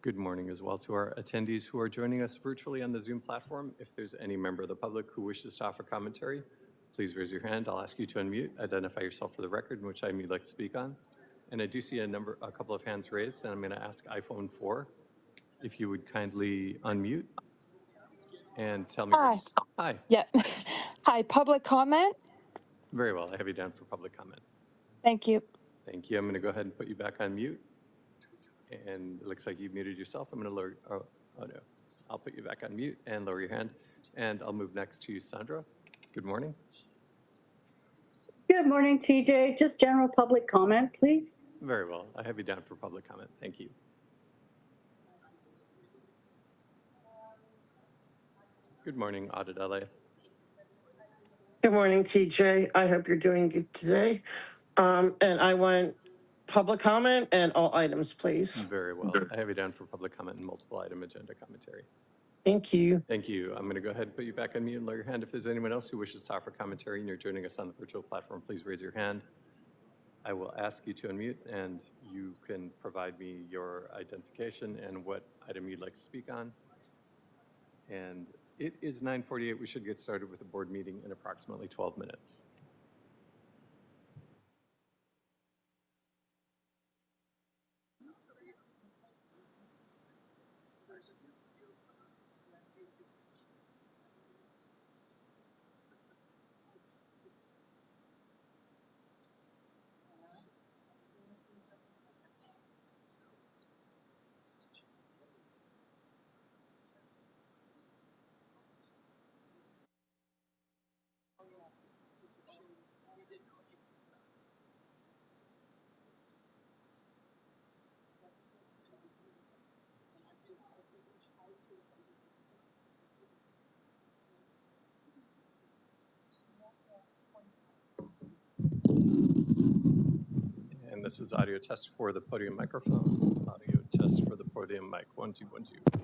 Good morning as well to our attendees who are joining us virtually on the Zoom platform. If there's any member of the public who wishes to offer commentary, please raise your hand. I'll ask you to unmute, identify yourself for the record and which item you'd like to speak on. And I do see a couple of hands raised, and I'm going to ask iPhone 4 if you would kindly unmute and tell me. Hi. Hi. Yeah. Hi, public comment? Very well. I have you down for public comment. Thank you. Thank you. I'm going to go ahead and put you back on mute. And it looks like you've muted yourself. I'm going to lower, oh no. I'll put you back on mute and lower your hand. And I'll move next to Sandra. Good morning. Good morning, TJ. Just general public comment, please. Very well. I have you down for public comment. Thank you. Good morning, Adedele. Good morning, TJ. I hope you're doing good today. And I want public comment and all items, please. Very well. I have you down for public comment and multiple item agenda commentary. Thank you. Thank you. I'm going to go ahead and put you back on mute and lower your hand. If there's anyone else who wishes to offer commentary and you're joining us on the virtual platform, please raise your hand. I will ask you to unmute and you can provide me your identification and what item you'd like to speak on. And it is 9:48. We should get started with the board meeting in approximately 12 minutes. And this is audio test for the podium microphone. Audio test for the podium mic. 1, 2, 1, 2.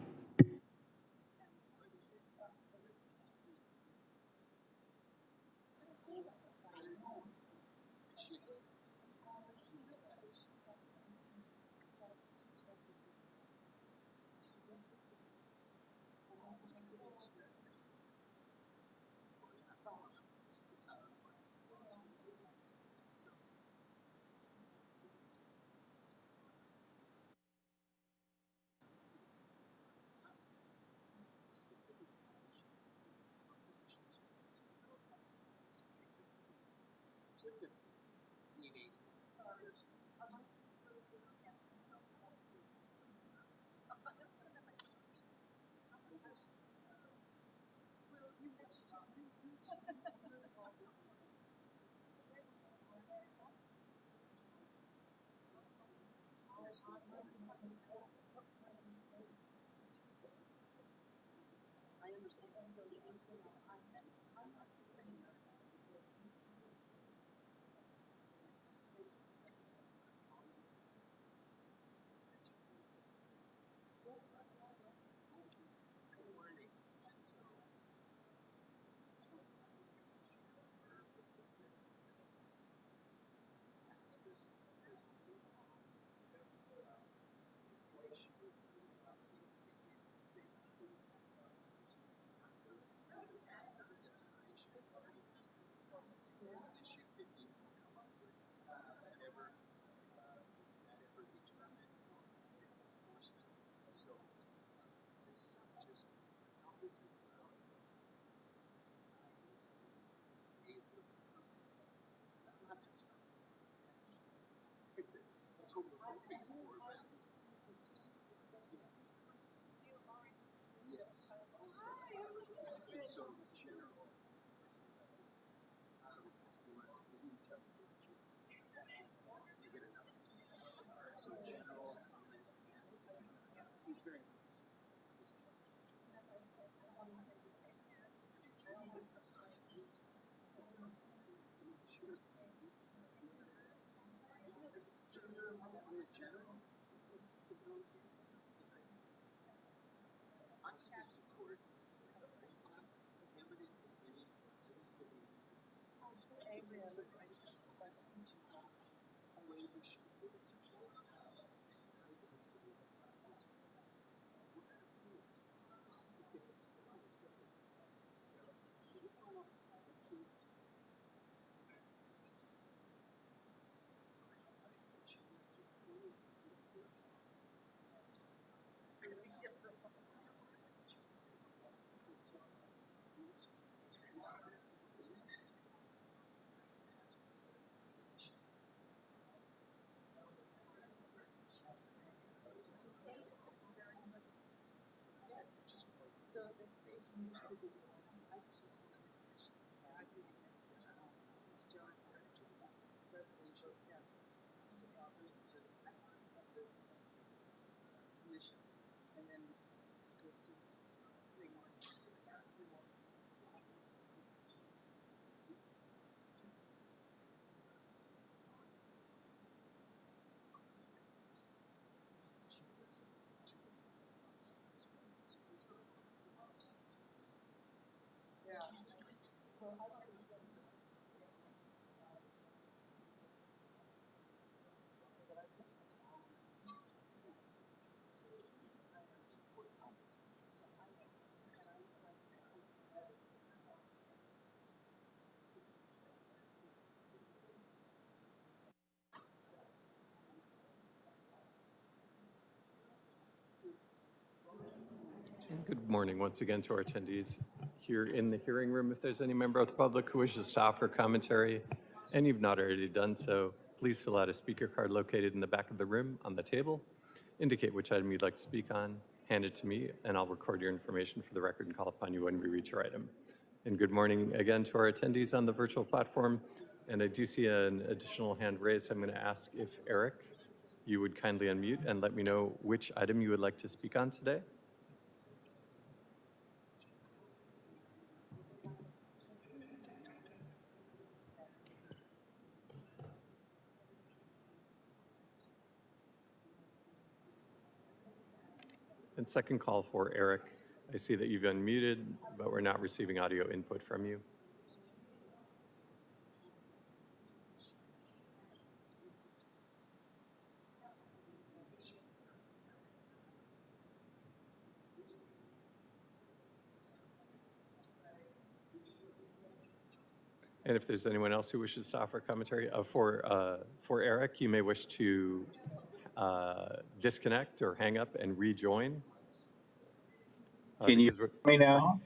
Good morning once again to our attendees here in the hearing room. If there's any member of the public who wishes to offer commentary and you've not already done so, please fill out a speaker card located in the back of the room on the table. Indicate which item you'd like to speak on, hand it to me, and I'll record your information for the record and call upon you when we reach your item. And good morning again to our attendees on the virtual platform. And I do see an additional hand raised. I'm going to ask if Eric, you would kindly unmute and let me know which item you would like to speak on today. And second call for Eric. I see that you've unmuted, but we're not receiving audio input from you. And if there's anyone else who wishes to offer commentary, for Eric, you may wish to disconnect or hang up and rejoin. Can you because hear me now?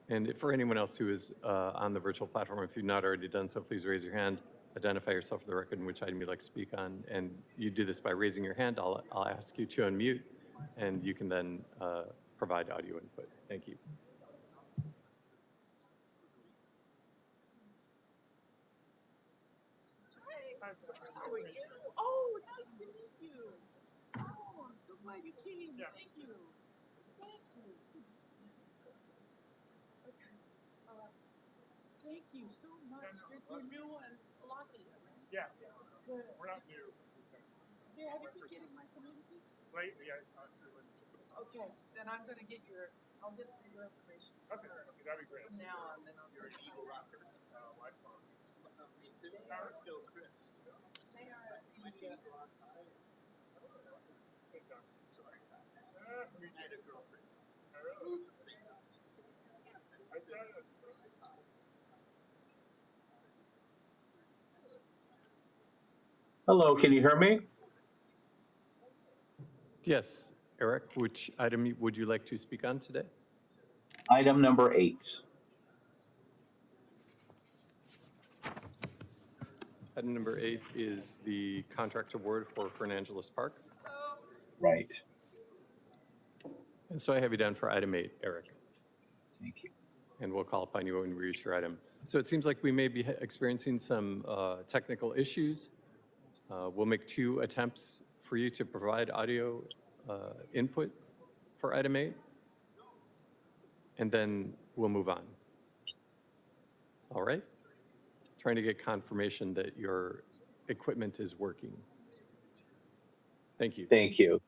And for anyone else who is on the virtual platform, if you've not already done so, please raise your hand, identify yourself for the record and which item you'd like to speak on. And you do this by raising your hand. I'll ask you to unmute, and you can then provide audio input. Thank you. How are you? Oh, nice to meet you. Oh, I'm so glad you came. Yeah. Thank you. Thank you. Okay. Thank you so much. You're new and Lafayette, right? Yeah. Good. We're not new. Yeah, have you been getting my community? Lately, I talked to you. Okay, then I'm gonna get I'll get your information. Okay, that'd be great. From now on, then I'll. You're an Eagle Rocker, lifelong. Me too. Howard Phil Chris. They are at the. Sorry. We had a girlfriend. Moved from St. I said it. Hello, can you hear me? Yes, Eric, which item would you like to speak on today? Item number 8. Item number 8 is the contract award for Fernangeles Park. Right. And so I have you down for item 8, Eric. Thank you. And we'll call upon you when we reach your item. So it seems like we may be experiencing some technical issues. We'll make 2 attempts for you to provide audio input for item 8, and then we'll move on. All right? Trying to get confirmation that your equipment is working. Thank you. Thank you.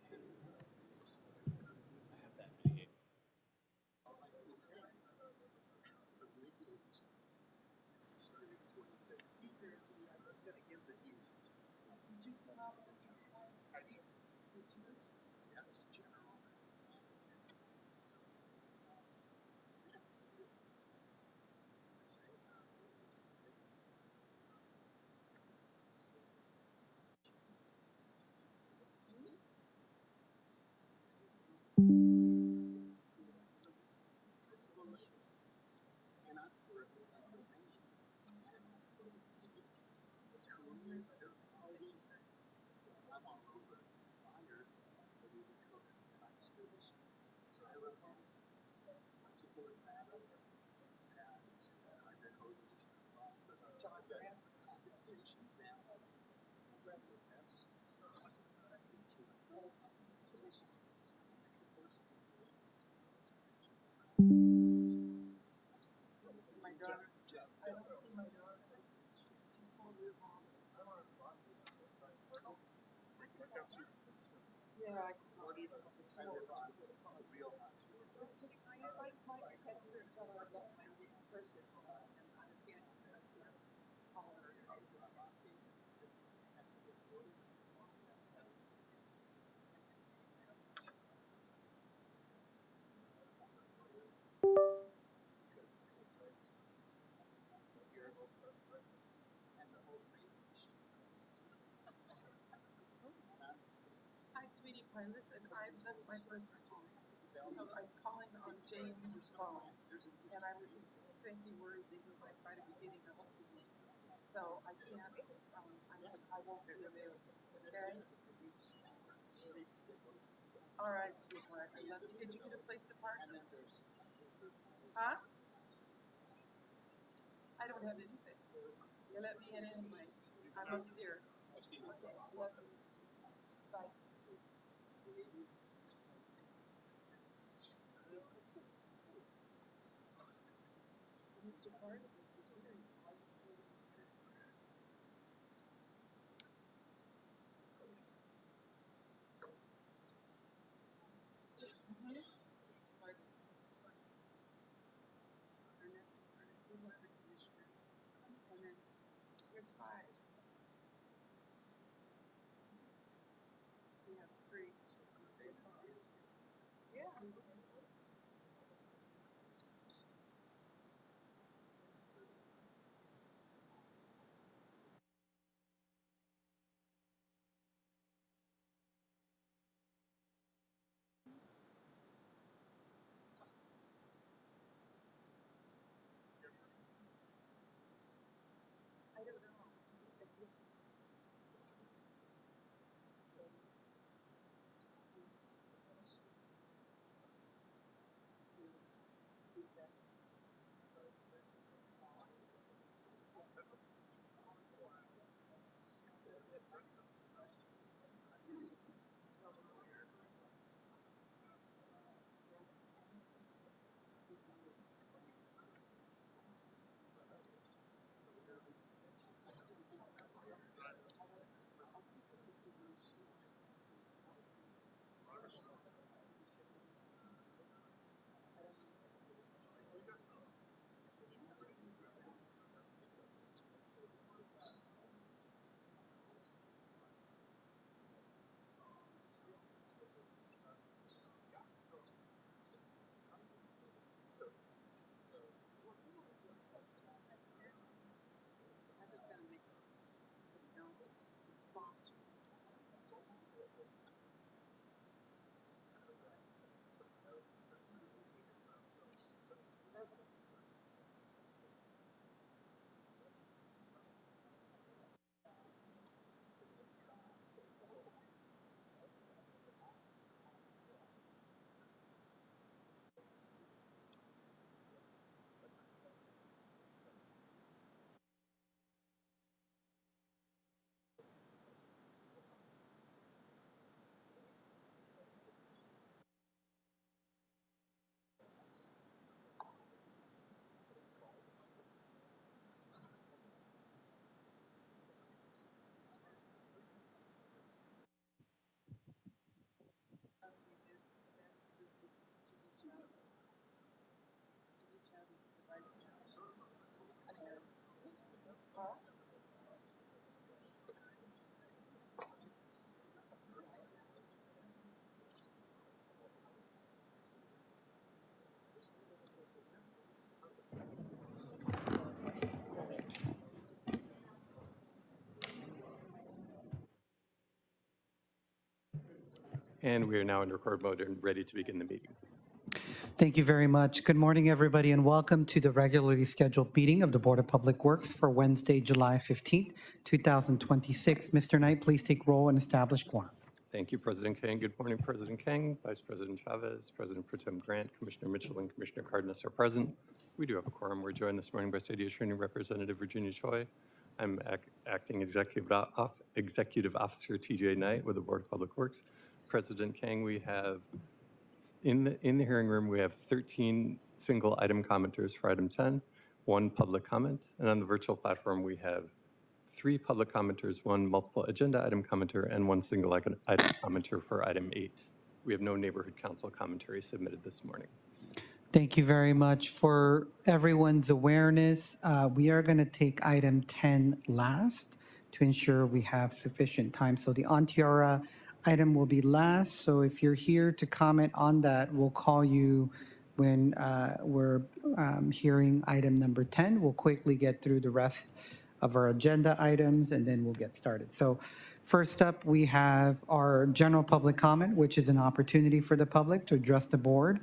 Hi, sweetie pie. Listen, I've left my boyfriend home. So I'm calling on James' phone. And I was just frankly worried that he might try to be getting a hold of me. So I can't, I won't be available. Okay? All right, sweetheart. I love you. Did you get a place to park? Huh? I don't have anything. You let me in anyway. I'm upstairs. Okay. Love you. Bye. Mr. Park? It's 5. We have 3. Yeah. I don't know. And we are now in record mode and ready to begin the meeting. Thank you very much. Good morning, everybody, and welcome to the regularly scheduled meeting of the Board of Public Works for Wednesday, July 15th, 2026. Mr. Knight, please take roll and establish quorum. Thank you, President Kang. Good morning, President Kang, Vice President Chavez, President Pro Tem Grant, Commissioner Mitchell, and Commissioner Cardenas are present. We do have a quorum. We're joined this morning by City Attorney Representative Virginia Choi. I'm acting Executive Officer TJ Knight with the Board of Public Works. President Kang, we have in the hearing room, we have 13 single item commenters for item 10, 1 public comment, and on the virtual platform, we have 3 public commenters, 1 multiple agenda item commenter, and 1 single item commenter for item 8. We have no neighborhood council commentary submitted this morning. Thank you very much. For everyone's awareness, we are going to take item 10 last to ensure we have sufficient time. So the Ontiara item will be last. So if you're here to comment on that, we'll call you when we're hearing item number 10. We'll quickly get through the rest of our agenda items, and then we'll get started. So first up, we have our general public comment, which is an opportunity for the public to address the board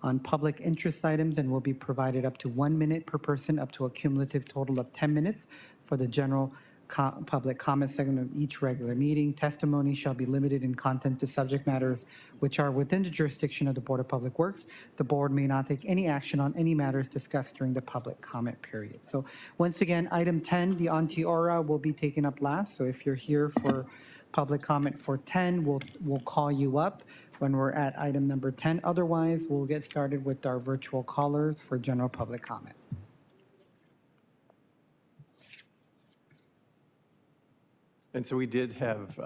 on public interest items, and will be provided up to 1 minute per person, up to a cumulative total of 10 minutes for the general public comment segment of each regular meeting. Testimony shall be limited in content to subject matters which are within the jurisdiction of the Board of Public Works. The board may not take any action on any matters discussed during the public comment period. So once again, item 10, the Ontiara, will be taken up last. So if you're here for public comment for 10, we'll call you up when we're at item number 10. Otherwise, we'll get started with our virtual callers for general public comment. And so we did have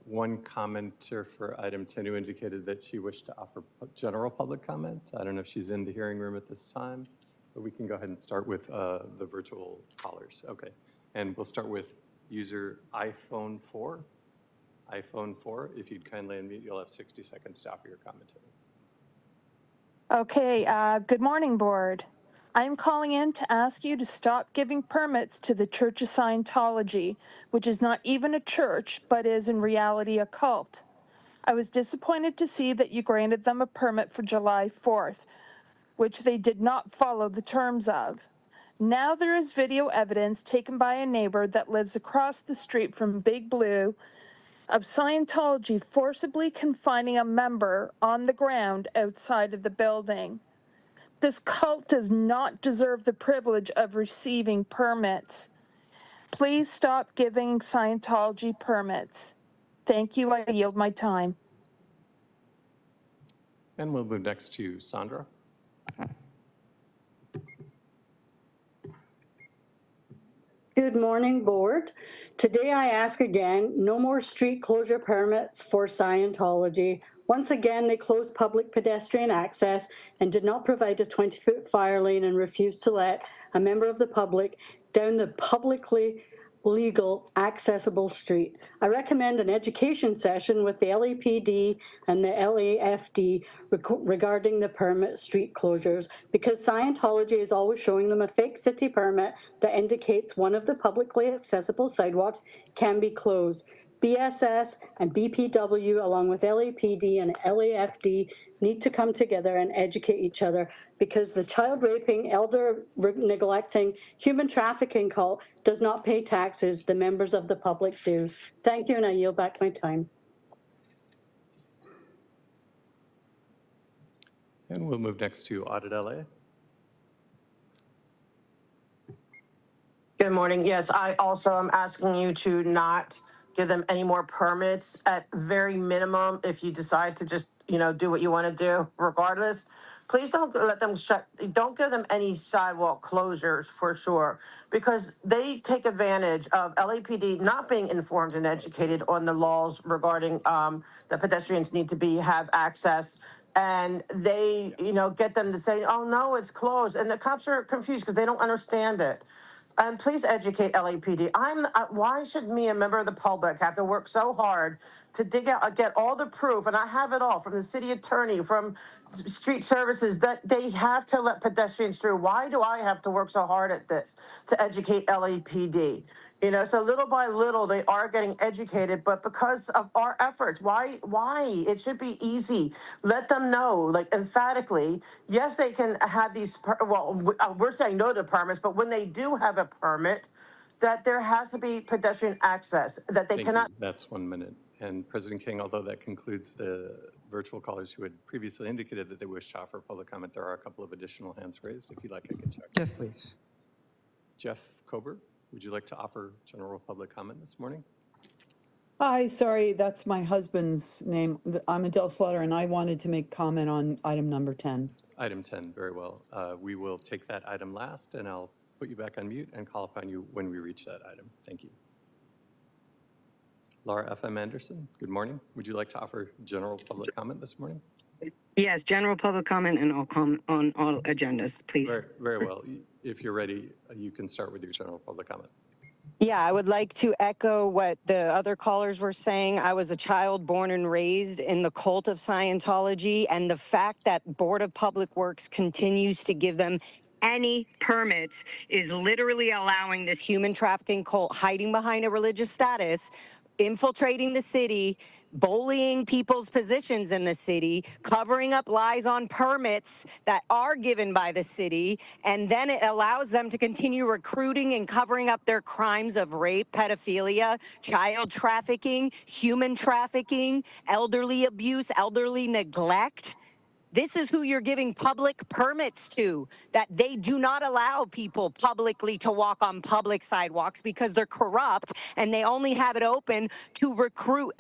1 commenter for item 10 who indicated that she wished to offer general public comment. I don't know if she's in the hearing room at this time, but we can go ahead and start with the virtual callers. Okay, and we'll start with user iPhone 4. iPhone 4, if you'd kindly unmute, you'll have 60 seconds to offer your commentary. Okay, good morning, board. I'm calling in to ask you to stop giving permits to the Church of Scientology, which is not even a church, but is in reality a cult. I was disappointed to see that you granted them a permit for July 4th, which they did not follow the terms of. Now there is video evidence taken by a neighbor that lives across the street from Big Blue of Scientology forcibly confining a member on the ground outside of the building. This cult does not deserve the privilege of receiving permits. Please stop giving Scientology permits. Thank you. I yield my time. And we'll move next to Sandra. Good morning, board. Today I ask again, no more street closure permits for Scientology. Once again, they closed public pedestrian access and did not provide a 20-foot fire lane and refused to let a member of the public down the publicly legal, accessible street. I recommend an education session with the LAPD and the LAFD regarding the permit street closures, because Scientology is always showing them a fake city permit that indicates one of the publicly accessible sidewalks can be closed. BSS and BPW, along with LAPD and LAFD, need to come together and educate each other, because the child raping, elder neglecting, human trafficking cult does not pay taxes. The members of the public do. Thank you, and I yield back my time. And we'll move next to Audit LA. Good morning. Yes, I also am asking you to not give them any more permits. At very minimum, if you decide to just, do what you want to do regardless, please don't let them don't give them any sidewalk closures for sure, because they take advantage of LAPD not being informed and educated on the laws regarding that pedestrians need to have access. And they, get them to say, oh no, it's closed. And the cops are confused because they don't understand it. And please educate LAPD. Why should me, a member of the public, have to work so hard to dig out, get all the proof, and I have it all from the city attorney, from street services, that they have to let pedestrians through. Why do I have to work so hard at this to educate LAPD? You know, so little by little, they are getting educated, but because of our efforts, why? It should be easy. Let them know, like emphatically, yes, they can have these, we're saying no to permits, but when they do have a permit, that there has to be pedestrian access, that they Thank cannot. you. That's 1 minute. And President King, although that concludes the virtual callers who had previously indicated that they wish to offer public comment, there are a couple of additional hands raised. If you'd like, I can check. Yes, please. Jeff Kober, would you like to offer general public comment this morning? Hi, sorry, that's my husband's name. I'm Adele Slaughter, and I wanted to make comment on item number 10. Item 10, very well. We will take that item last, and I'll put you back on mute and call upon you when we reach that item. Thank you. Laura F.M. Anderson, good morning. Would you like to offer general public comment this morning? Yes, general public comment, and I'll comment on all agendas, please. Very well. If you're ready, you can start with your general public comment. Yeah, I would like to echo what the other callers were saying. I was a child born and raised in the cult of Scientology, and the fact that Board of Public Works continues to give them any permits is literally allowing this human trafficking cult hiding behind a religious status, infiltrating the city, bullying people's positions in the city, covering up lies on permits that are given by the city, and then it allows them to continue recruiting and covering up their crimes of rape, pedophilia, child trafficking, human trafficking, elderly abuse, elderly neglect. This is who you're giving public permits to, that they do not allow people publicly to walk on public sidewalks because they're corrupt, and they only have it open to recruit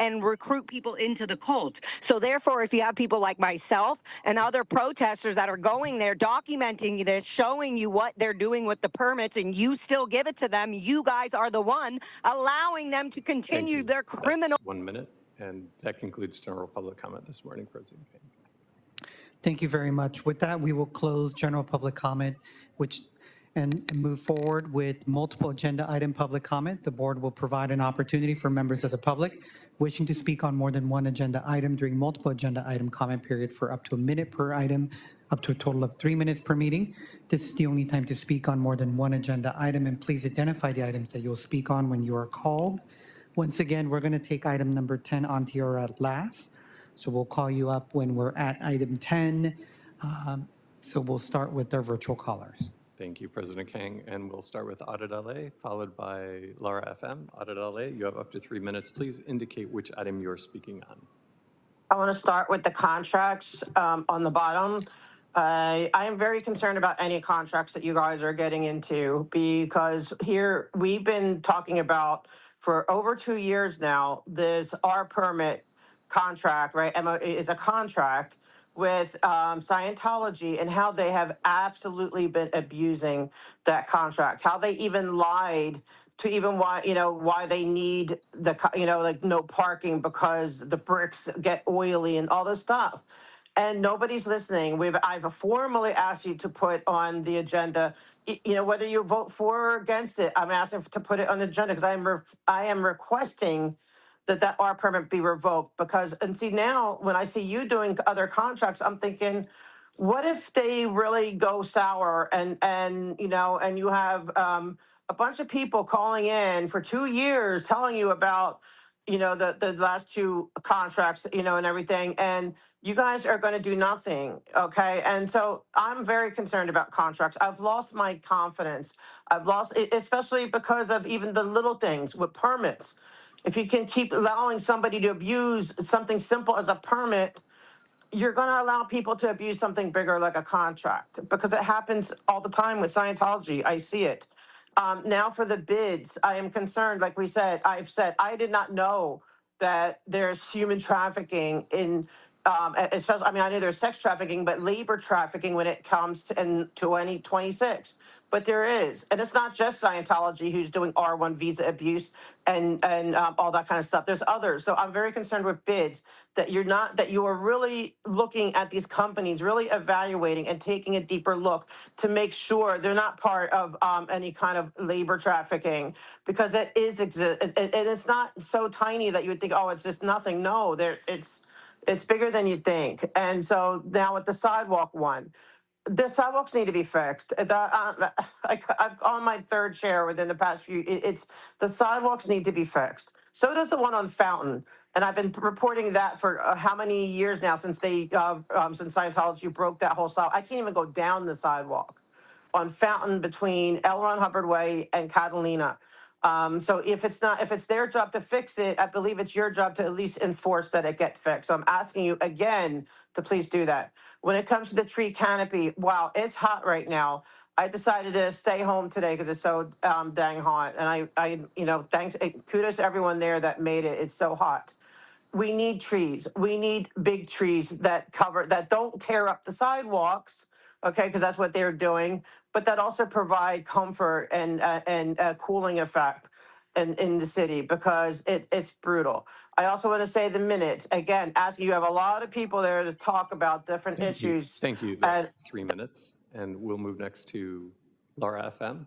people into the cult. So therefore, if you have people like myself and other protesters that are going there, documenting this, showing you what they're doing with the permits, and you still give it to them, you guys are the one allowing them to continue their criminal. That's 1 minute, and that concludes general public comment this morning, President King. Thank you very much. With that, we will close general public comment, and move forward with multiple agenda item public comment. The board will provide an opportunity for members of the public wishing to speak on more than one agenda item during multiple agenda item comment period for up to a minute per item, up to a total of 3 minutes per meeting. This is the only time to speak on more than one agenda item, and please identify the items that you'll speak on when you are called. Once again, we're going to take item number 10 onto your last. So we'll call you up when we're at item 10. So we'll start with our virtual callers. Thank you, President King. And we'll start with Audit LA, followed by Laura FM. Audit LA, you have up to 3 minutes. Please indicate which item you're speaking on. I want to start with the contracts on the bottom. I am very concerned about any contracts that you guys are getting into, because here we've been talking about for over 2 years now, this R permit contract, right? It's a contract with Scientology, and how they have absolutely been abusing that contract, how they even lied to even why they need the, like no parking because the bricks get oily and all this stuff. And nobody's listening. I've formally asked you to put on the agenda, whether you vote for or against it. I'm asking to put it on the agenda because I am requesting that R permit be revoked, because, and see, now when I see you doing other contracts, I'm thinking, what if they really go sour and you have a bunch of people calling in for 2 years telling you about the last 2 contracts, and everything, and you guys are going to do nothing. Okay. And so I'm very concerned about contracts. I've lost my confidence. I've lost it, especially because of even the little things with permits. If you can keep allowing somebody to abuse something simple as a permit, you're going to allow people to abuse something bigger like a contract, because it happens all the time with Scientology. I see it. Now for the bids, I am concerned. Like I've said, I did not know that there's human trafficking especially, I mean, I know there's sex trafficking, but labor trafficking when it comes to in 2026. But there is, and it's not just Scientology who's doing R1 visa abuse and all that kind of stuff. There's others. So I'm very concerned with bids that you are really looking at these companies, really evaluating and taking a deeper look to make sure they're not part of any kind of labor trafficking, because it is and it's not so tiny that you would think, oh, it's just nothing. No, it's bigger than you think. And so now with the sidewalk one, the sidewalks need to be fixed. I've on my third share within the past few. It's the sidewalks need to be fixed. So does the one on Fountain, and I've been reporting that for how many years now since since Scientology broke that whole sidewalk. I can't even go down the sidewalk on Fountain between L. Ron Hubbard Way and Catalina. So if it's their job to fix it, I believe it's your job to at least enforce that it get fixed. So I'm asking you again to please do that. When it comes to the tree canopy, wow, it's hot right now. I decided to stay home today because it's so dang hot. And thanks, kudos to everyone there that made it. It's so hot. We need trees. We need big trees that don't tear up the sidewalks, okay, because that's what they're doing, but that also provide comfort and a cooling effect in the city, because it's brutal. I also want to say the minutes, again, you have a lot of people there to talk about different Thank you. issues. Thank you. That's 3 minutes. And we'll move next to Laura FM.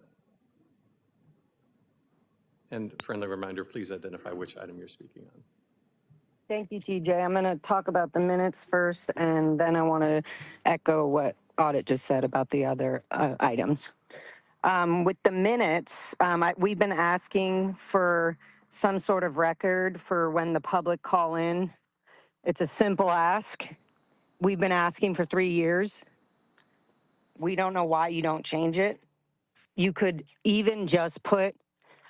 And friendly reminder, please identify which item you're speaking on. Thank you, TJ. I'm going to talk about the minutes first, and then I want to echo what Audit just said about the other items. With the minutes, we've been asking for some sort of record for when the public call in. It's a simple ask. We've been asking for 3 years. We don't know why you don't change it. You could even just put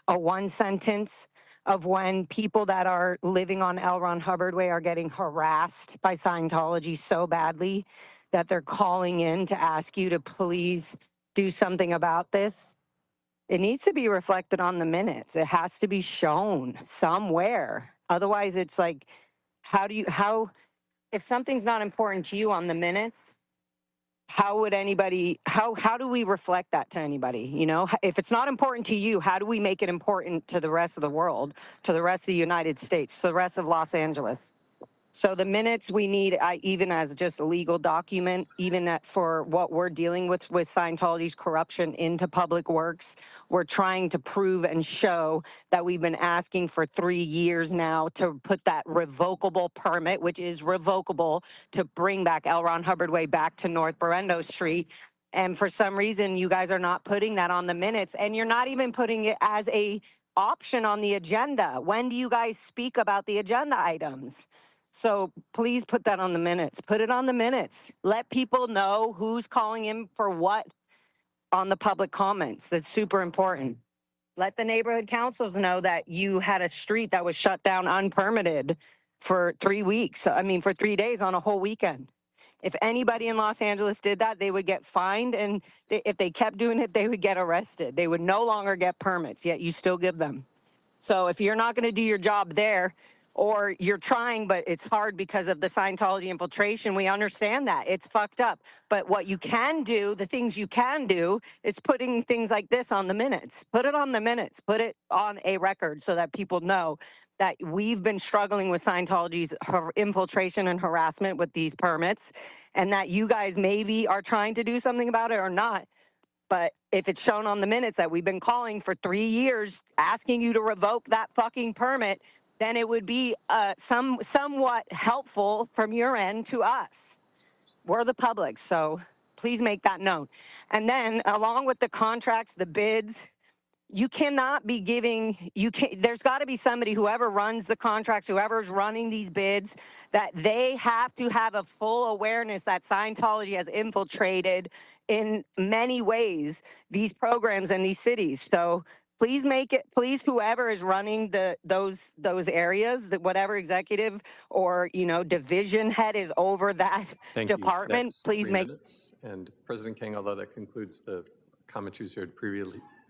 a one sentence of when people that are living on L. Ron Hubbard Way are getting harassed by Scientology so badly that they're calling in to ask you to please do something about this. It needs to be reflected on the minutes. It has to be shown somewhere. Otherwise, it's like, if something's not important to you on the minutes, how do we reflect that to anybody? You know, if it's not important to you, how do we make it important to the rest of the world, to the rest of the United States, to the rest of Los Angeles? So the minutes we need, even as just a legal document, even for what we're dealing with Scientology's corruption into public works, we're trying to prove and show that we've been asking for 3 years now to put that revocable permit, which is revocable, to bring back L. Ron Hubbard Way back to North Berendo Street. And for some reason, you guys are not putting that on the minutes, and you're not even putting it as a option on the agenda. When do you guys speak about the agenda items? So please put that on the minutes. Put it on the minutes. Let people know who's calling in for what on the public comments. That's super important. Let the neighborhood councils know that you had a street that was shut down unpermitted for 3 weeks. I mean, for 3 days on a whole weekend. If anybody in Los Angeles did that, they would get fined. And if they kept doing it, they would get arrested. They would no longer get permits, yet you still give them. So if you're not going to do your job there, or you're trying, but it's hard because of the Scientology infiltration, we understand that. It's fucked up. But what you can do, the things you can do, is putting things like this on the minutes. Put it on the minutes. Put it on a record so that people know that we've been struggling with Scientology's infiltration and harassment with these permits, and that you guys maybe are trying to do something about it or not. But if it's shown on the minutes that we've been calling for 3 years, asking you to revoke that fucking permit, then it would be somewhat helpful from your end to us. We're the public, so please make that known. And then along with the contracts, the bids, you cannot be giving, there's got to be somebody, whoever runs the contracts, whoever's running these bids, that they have to have a full awareness that Scientology has infiltrated in many ways these programs and these cities. So please whoever is running those areas, whatever executive or division head is over that department, please 3 make. minutes. And President King, although that concludes the commentaries you heard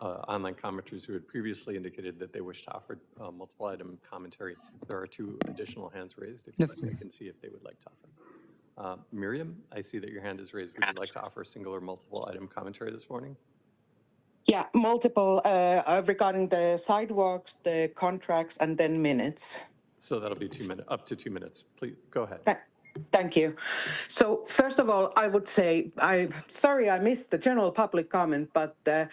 online commenters who had previously indicated that they wish to offer multiple item commentary. There are 2 additional hands raised. If you'd Yes, like, I please. can see if they would like to offer. Miriam, I see that your hand is raised. Would you like to offer single or multiple item commentary this morning? Yeah, multiple regarding the sidewalks, the contracts, and then minutes. So that'll be 2 minutes, up to 2 minutes. Please go ahead. Thank you. So first of all, I would say, I'm sorry I missed the general public comment, but the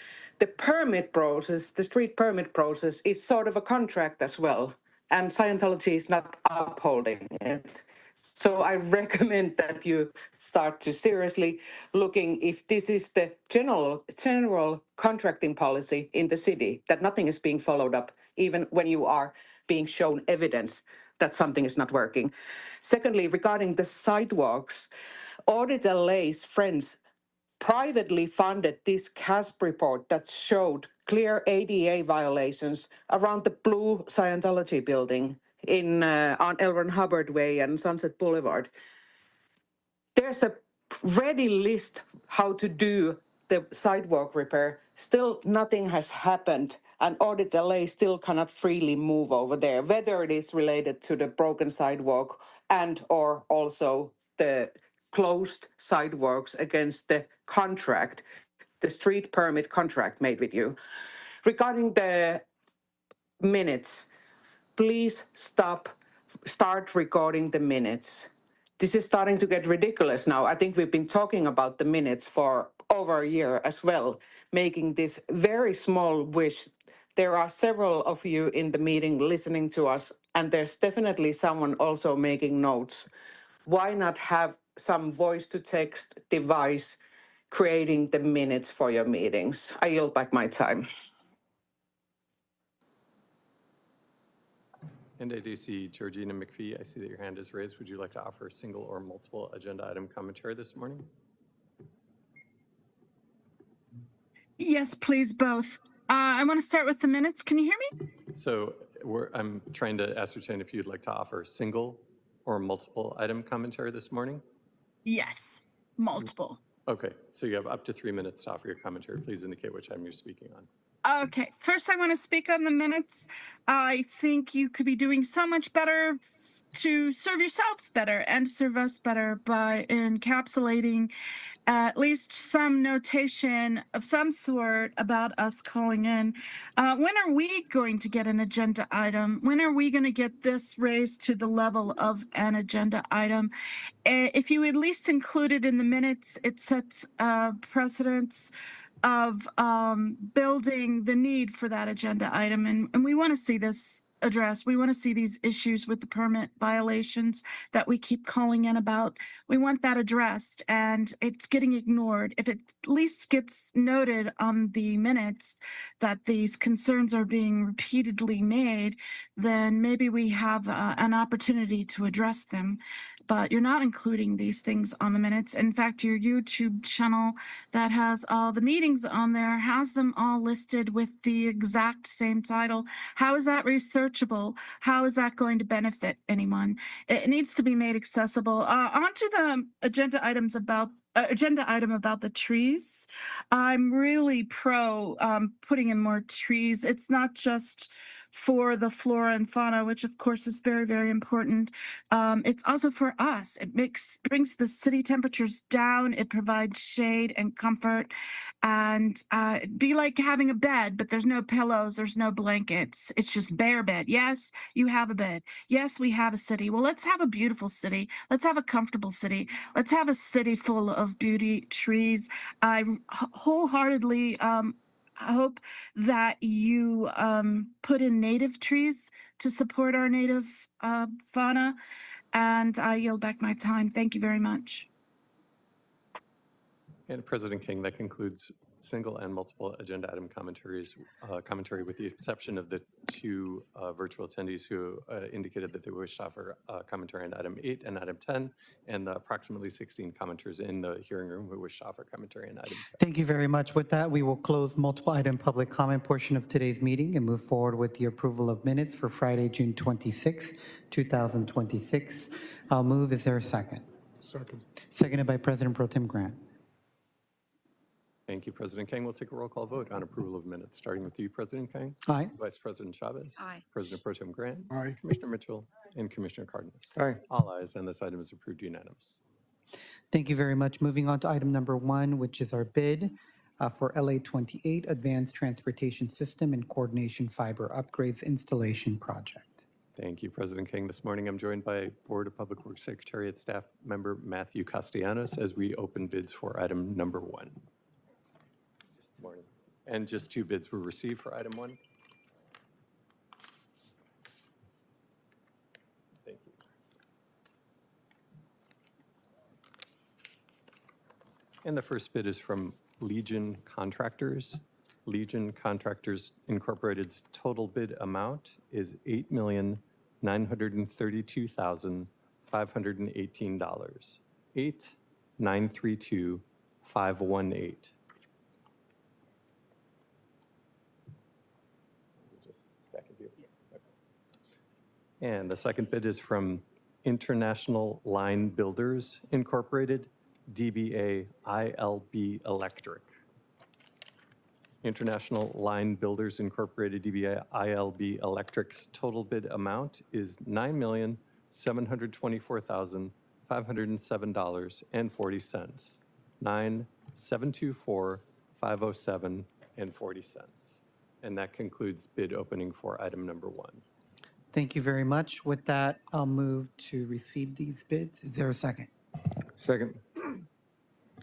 permit process, the street permit process is sort of a contract as well, and Scientology is not upholding it. So I recommend that you start to seriously looking if this is the general contracting policy in the city, that nothing is being followed up, even when you are being shown evidence that something is not working. Secondly, regarding the sidewalks, Audit LA's friends privately funded this CASP report that showed clear ADA violations around the blue Scientology building on L. Ron Hubbard Way and Sunset Boulevard. There's a ready list how to do the sidewalk repair. Still nothing has happened, and Audit LA still cannot freely move over there, whether it is related to the broken sidewalk and or also the closed sidewalks against the contract, the street permit contract made with you. Regarding the minutes, please start recording the minutes. This is starting to get ridiculous now. I think we've been talking about the minutes for over a year as well, making this very small wish. There are several of you in the meeting listening to us, and there's definitely someone also making notes. Why not have some voice-to-text device creating the minutes for your meetings? I yield back my time. And I do see Georgina McPhee. I see that your hand is raised. Would you like to offer single or multiple agenda item commentary this morning? Yes, please, both. I want to start with the minutes. Can you hear me? So I'm trying to ascertain if you'd like to offer single or multiple item commentary this morning? Yes, multiple. Okay, so you have up to 3 minutes to offer your commentary. Please indicate which item you're speaking on. Okay, first I want to speak on the minutes. I think you could be doing so much better to serve yourselves better and serve us better by encapsulating at least some notation of some sort about us calling in. When are we going to get an agenda item? When are we going to get this raised to the level of an agenda item? If you at least include it in the minutes, it sets precedents of building the need for that agenda item. And we want to see this addressed. We want to see these issues with the permit violations that we keep calling in about. We want that addressed, and it's getting ignored. If it at least gets noted on the minutes that these concerns are being repeatedly made, then maybe we have an opportunity to address them. But you're not including these things on the minutes. In fact, your YouTube channel that has all the meetings on there has them all listed with the exact same title. How is that researchable? How is that going to benefit anyone? It needs to be made accessible. Onto the agenda items about agenda item about the trees. I'm really pro putting in more trees. It's not just for the flora and fauna, which of course is very, very important. It's also for us. It brings the city temperatures down. It provides shade and comfort, and it'd be like having a bed, but there's no pillows, there's no blankets. It's just bare bed. Yes, you have a bed. Yes, we have a city. Well, let's have a beautiful city. Let's have a comfortable city. Let's have a city full of beauty, trees. I wholeheartedly I hope that you put in native trees to support our native fauna, and I yield back my time. Thank you very much. And President King, that concludes single and multiple agenda item commentary with the exception of the 2 virtual attendees who indicated that they wish to offer commentary on item 8 and item 10, and the approximately 16 commenters in the hearing room who wish to offer commentary on item 10. Thank you very much. With that, we will close multiple item public comment portion of today's meeting and move forward with the approval of minutes for Friday, June 26, 2026. I'll move. Is there a second? Second. Seconded by President Pro Tem Grant. Thank you, President Kang. We'll take a roll call vote on approval of minutes, starting with you, President Kang, Aye. Vice President Chavez. Aye. President Pro Tem Grant. Aye. Commissioner Mitchell and Commissioner Cardenas. Aye. All ayes, and this item is approved unanimous. Thank you very much. Moving on to item number 1, which is our bid for LA 28 Advanced Transportation System and Coordination Fiber Upgrades Installation Project. Thank you, President King. This morning, I'm joined by Board of Public Works Secretariat Staff Member Matthew Castellanos as we open bids for item number 1. This morning. And just 2 bids were received for item 1. Thank you. And the first bid is from Legion Contractors. Legion Contractors Incorporated's total bid amount is $8,932,518. $8,932,518. Just stack it here. Okay. And the second bid is from International Line Builders Incorporated, DBA ILB Electric. International Line Builders Incorporated, DBA ILB Electric's total bid amount is $9,724,507.40. $9,724,507.40. And that concludes bid opening for item number 1. Thank you very much. With that, I'll move to receive these bids. Is there a second? Second.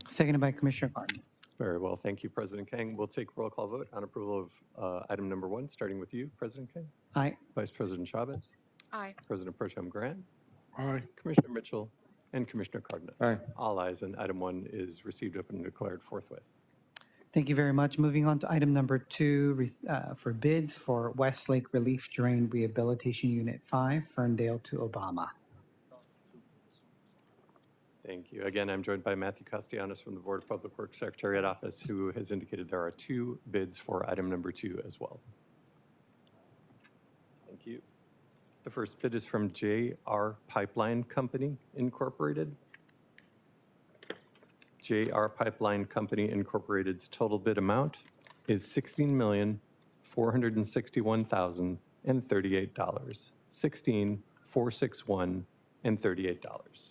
Seconded by Commissioner Cardenas. Very well, thank you, President Kang. We'll take roll call vote on approval of item number 1, starting with you, President Kang. Aye. Vice President Chavez. Aye. President Pro Tem Grant. Aye. Commissioner Mitchell and Commissioner Cardenas. Aye. All ayes, and item 1 is received, open, and declared forthwith. Thank you very much. Moving on to item number 2 for bids for Westlake Relief Drain Rehabilitation Unit 5, Ferndale to Obama. Thank you. Again, I'm joined by Matthew Castellanos from the Board of Public Works Secretariat Office, who has indicated there are 2 bids for item number 2 as well. Thank you. The first bid is from JR Pipeline Company Incorporated. JR Pipeline Company Incorporated's total bid amount is $16,461,038. $16,461,038.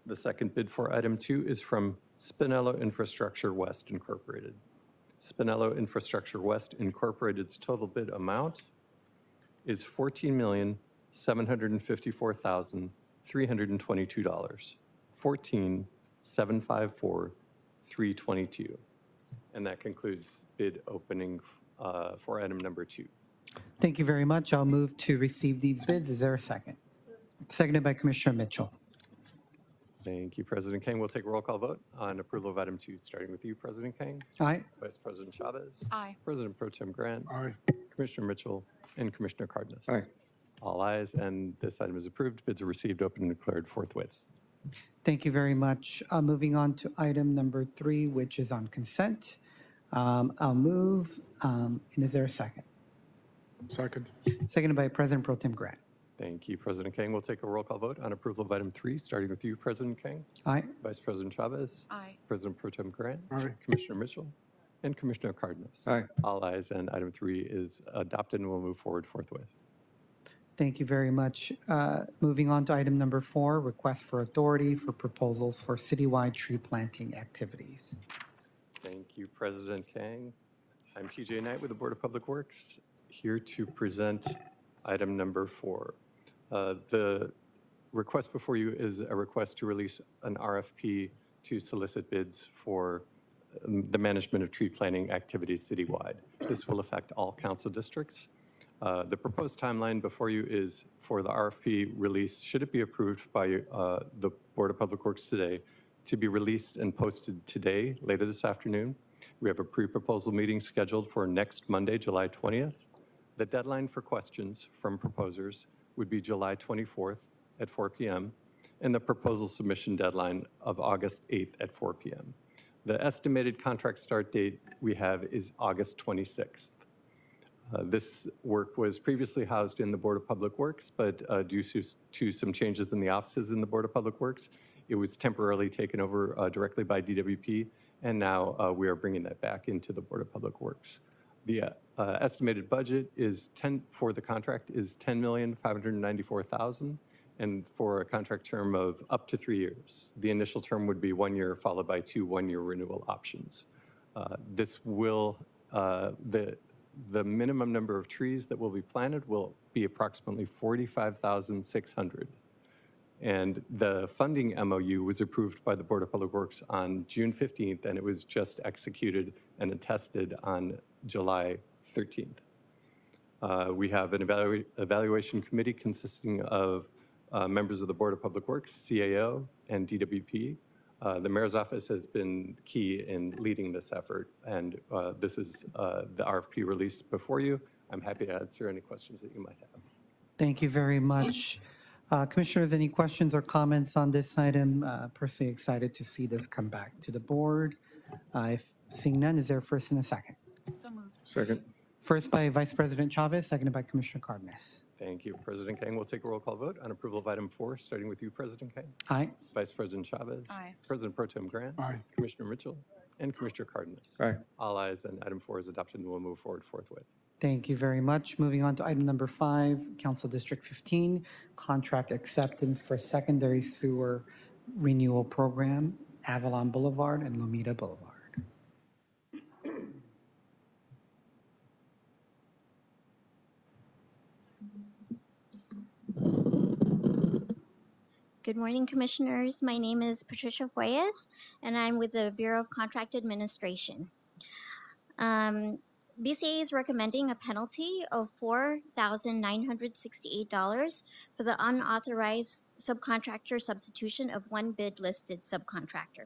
The second bid for item 2 is from Spinello Infrastructure West Incorporated. Spinello Infrastructure West Incorporated's total bid amount is $14,754,322. $14,754,322. And that concludes bid opening for item number 2. Thank you very much. I'll move to receive these bids. Is there a second? Seconded by Commissioner Mitchell. Thank you, President Kang. We'll take a roll call vote on approval of item 2, starting with you, President Kang. Aye. Vice President Chavez. Aye. President Pro Tem Grant. Aye. Commissioner Mitchell and Commissioner Cardenas. Aye. All ayes, and this item is approved. Bids are received, open, and declared forthwith. Thank you very much. Moving on to item number 3, which is on consent. I'll move, and is there a second? Second. Seconded by President Pro Tem Grant. Thank you, President Kang. We'll take a roll call vote on approval of item 3, starting with you, President Kang. Aye. Vice President Chavez. Aye. President Pro Tem Grant. Aye. Commissioner Mitchell and Commissioner Cardenas. Aye. All ayes, and item 3 is adopted and will move forward forthwith. Thank you very much. Moving on to item number 4, request for authority for proposals for citywide tree planting activities. Thank you, President Kang. I'm TJ Knight with the Board of Public Works, here to present item number 4. The request before you is a request to release an RFP to solicit bids for the management of tree planting activities citywide. This will affect all council districts. The proposed timeline before you is for the RFP release, should it be approved by the Board of Public Works today, to be released and posted today, later this afternoon. We have a pre-proposal meeting scheduled for next Monday, July 20th. The deadline for questions from proposers would be July 24th at 4 p.m. and the proposal submission deadline of August 8th at 4 p.m. The estimated contract start date we have is August 26th. This work was previously housed in the Board of Public Works, but due to some changes in the offices in the Board of Public Works, it was temporarily taken over directly by DWP, and now we are bringing that back into the Board of Public Works. The estimated budget is for the contract is $10,594,000, and for a contract term of up to 3 years. The initial term would be 1 year, followed by 2 one-year renewal options. This will the minimum number of trees that will be planted will be approximately 45,600. And the funding MOU was approved by the Board of Public Works on June 15th, and it was just executed and attested on July 13th. We have an evaluation committee consisting of members of the Board of Public Works, CAO, and DWP. The mayor's office has been key in leading this effort, and this is the RFP release before you. I'm happy to answer any questions that you might have. Thank you very much. Commissioners, any questions or comments on this item? Personally excited to see this come back to the board. If seeing none, is there a first and a second? So moved. Second. First by Vice President Chavez, seconded by Commissioner Cardenas. Thank you. President Kang will take a roll call vote on approval of item 4, starting with you, President Kang. Aye. Vice President Chavez. Aye. President Pro Tem Grant. Aye. Commissioner Mitchell. And Commissioner Cardenas. Aye. All ayes, and item 4 is adopted and will move forward forthwith. Thank you very much. Moving on to item number 5, Council District 15, contract acceptance for secondary sewer renewal program, Avalon Boulevard and Lomita Boulevard. Good morning, Commissioners. My name is Patricia Fuentes, and I'm with the Bureau of Contract Administration. BCA is recommending a penalty of $4,968 for the unauthorized subcontractor substitution of one bid-listed subcontractor.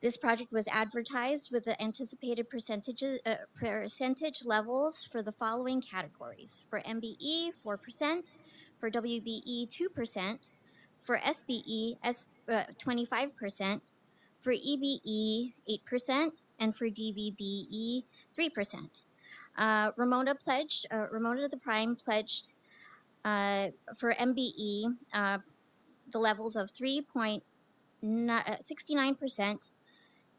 This project was advertised with the anticipated percentage levels for the following categories. For MBE, 4%, for WBE, 2%, for SBE, 25%, for EBE, 8%, and for DVBE, 3%. Ramona the Prime pledged for MBE the levels of 3.69%,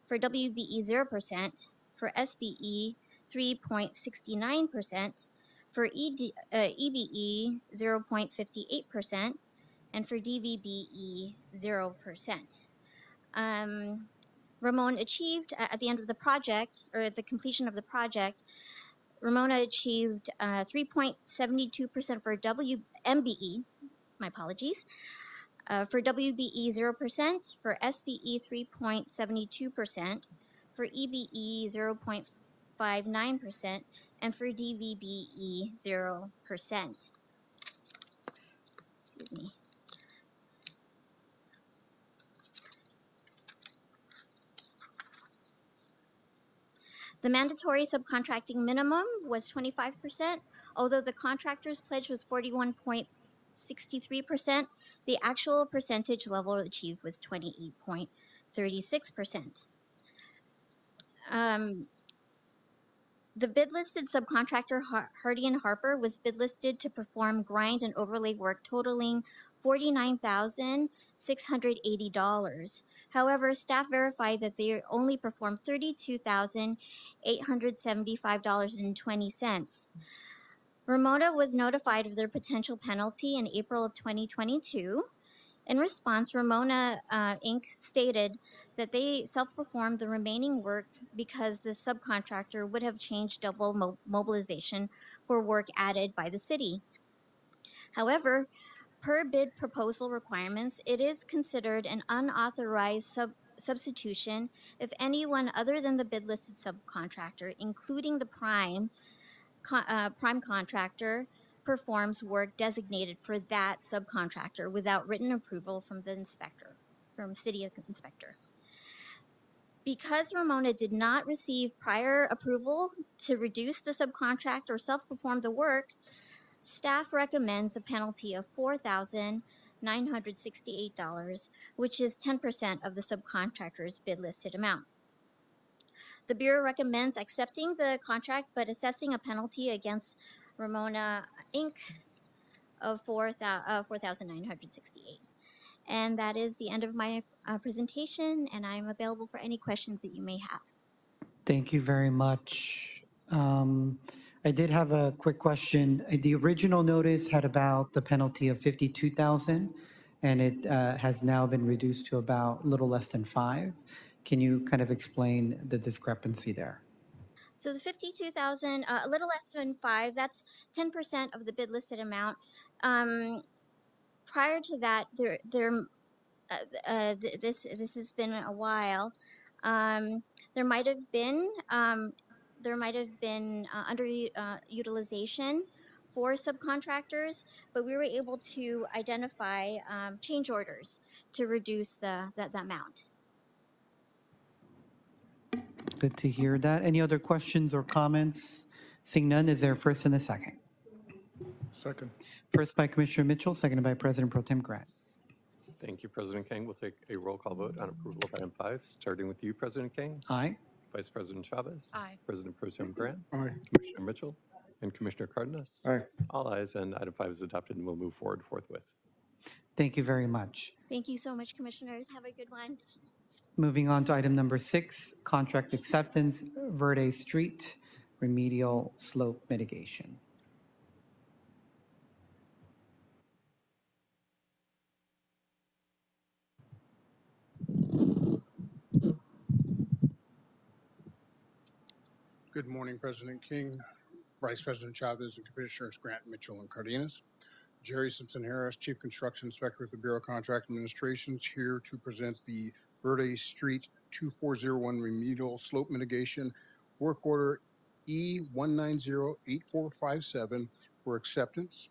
for WBE 0%, for SBE 3.69%, for EBE 0.58%, and for DVBE 0%. Ramon achieved at the end of the project, or at the completion of the project, Ramona achieved 3.72% for MBE, my apologies, for WBE 0%, for SBE 3.72%, for EBE 0.59%, and for DVBE 0%. Excuse me. The mandatory subcontracting minimum was 25%, although the contractor's pledge was 41.63%, the actual percentage level achieved was 28.36%. The bid-listed subcontractor Hardy & Harper was bid-listed to perform grind and overlay work totaling $49,680. However, staff verified that they only performed $32,875.20. Ramona was notified of their potential penalty in April of 2022. In response, Ramona Inc. stated that they self-performed the remaining work because the subcontractor would have changed double mobilization for work added by the city. However, per bid proposal requirements, it is considered an unauthorized substitution if anyone other than the bid-listed subcontractor, including the prime contractor, performs work designated for that subcontractor without written approval from the inspector, from city inspector. Because Ramona did not receive prior approval to reduce the subcontract or self-perform the work, staff recommends a penalty of $4,968, which is 10% of the subcontractor's bid listed amount. The Bureau recommends accepting the contract but assessing a penalty against Ramona Inc. of 4,968. And that is the end of my presentation, and I'm available for any questions that you may have. Thank you very much. I did have a quick question. The original notice had about the penalty of 52,000, and it has now been reduced to about a little less than 5. Can you kind of explain the discrepancy there? So the 52,000, a little less than 5, that's 10% of the bid listed amount. Prior to that, this has been a while. There might have been underutilization for subcontractors, but we were able to identify change orders to reduce the amount. Good to hear that. Any other questions or comments? Seeing none, is there a first and a second? Second. First by Commissioner Mitchell, seconded by President Pro Tem Grant. Thank you, President King. We'll take a roll call vote on approval of item 5, starting with you, President King, Aye. Vice President Chavez. Aye. President Pro Tem Grant. Aye. Commissioner Mitchell and Commissioner Cardenas. Aye. All ayes, and item 5 is adopted and will move forward forthwith. Thank you very much. Thank you so much, commissioners. Have a good one. Moving on to item number 6, contract acceptance, Verde Street remedial slope mitigation. Good morning, President King, Vice President Chavez, and Commissioners Grant, Mitchell, and Cardenas. Jerry Simpson Harris, Chief Construction Inspector at the Bureau of Contract Administrations, here to present the Verde Street 2401 remedial slope mitigation work order E1908457 for acceptance.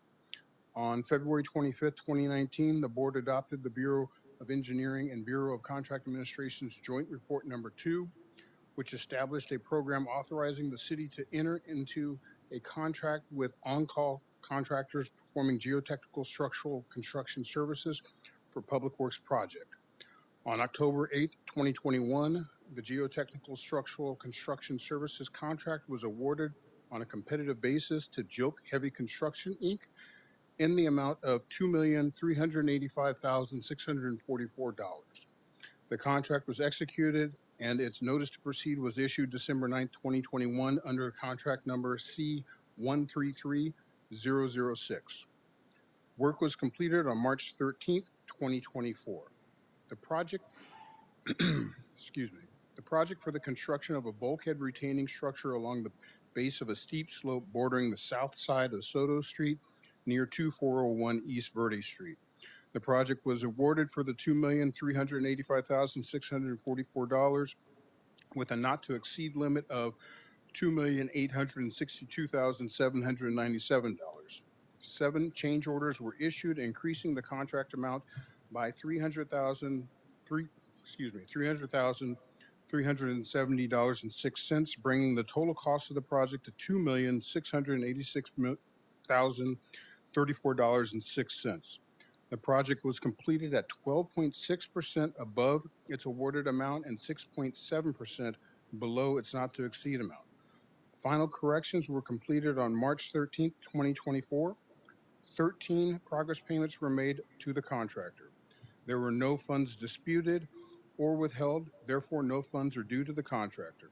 On February 25th, 2019, the board adopted the Bureau of Engineering and Bureau of Contract Administration's Joint Report Number 2, which established a program authorizing the city to enter into a contract with on-call contractors performing geotechnical structural construction services for Public Works project. On October 8th, 2021, the geotechnical structural construction services contract was awarded on a competitive basis to Joke Heavy Construction, Inc. in the amount of $2,385,644. The contract was executed and its notice to proceed was issued December 9th, 2021 under contract number C133006. Work was completed on March 13th, 2024. The project, the project for the construction of a bulkhead retaining structure along the base of a steep slope bordering the south side of Soto Street near 2401 East Verde Street. The project was awarded for the $2,385,644 with a not to exceed limit of $2,862,797. 7 change orders were issued, increasing the contract amount by $300,370.06, bringing the total cost of the project to $2,686,034.06. The project was completed at 12.6% above its awarded amount and 6.7% below its not to exceed amount. Final corrections were completed on March 13th, 2024. 13 progress payments were made to the contractor. There were no funds disputed or withheld, therefore no funds are due to the contractor.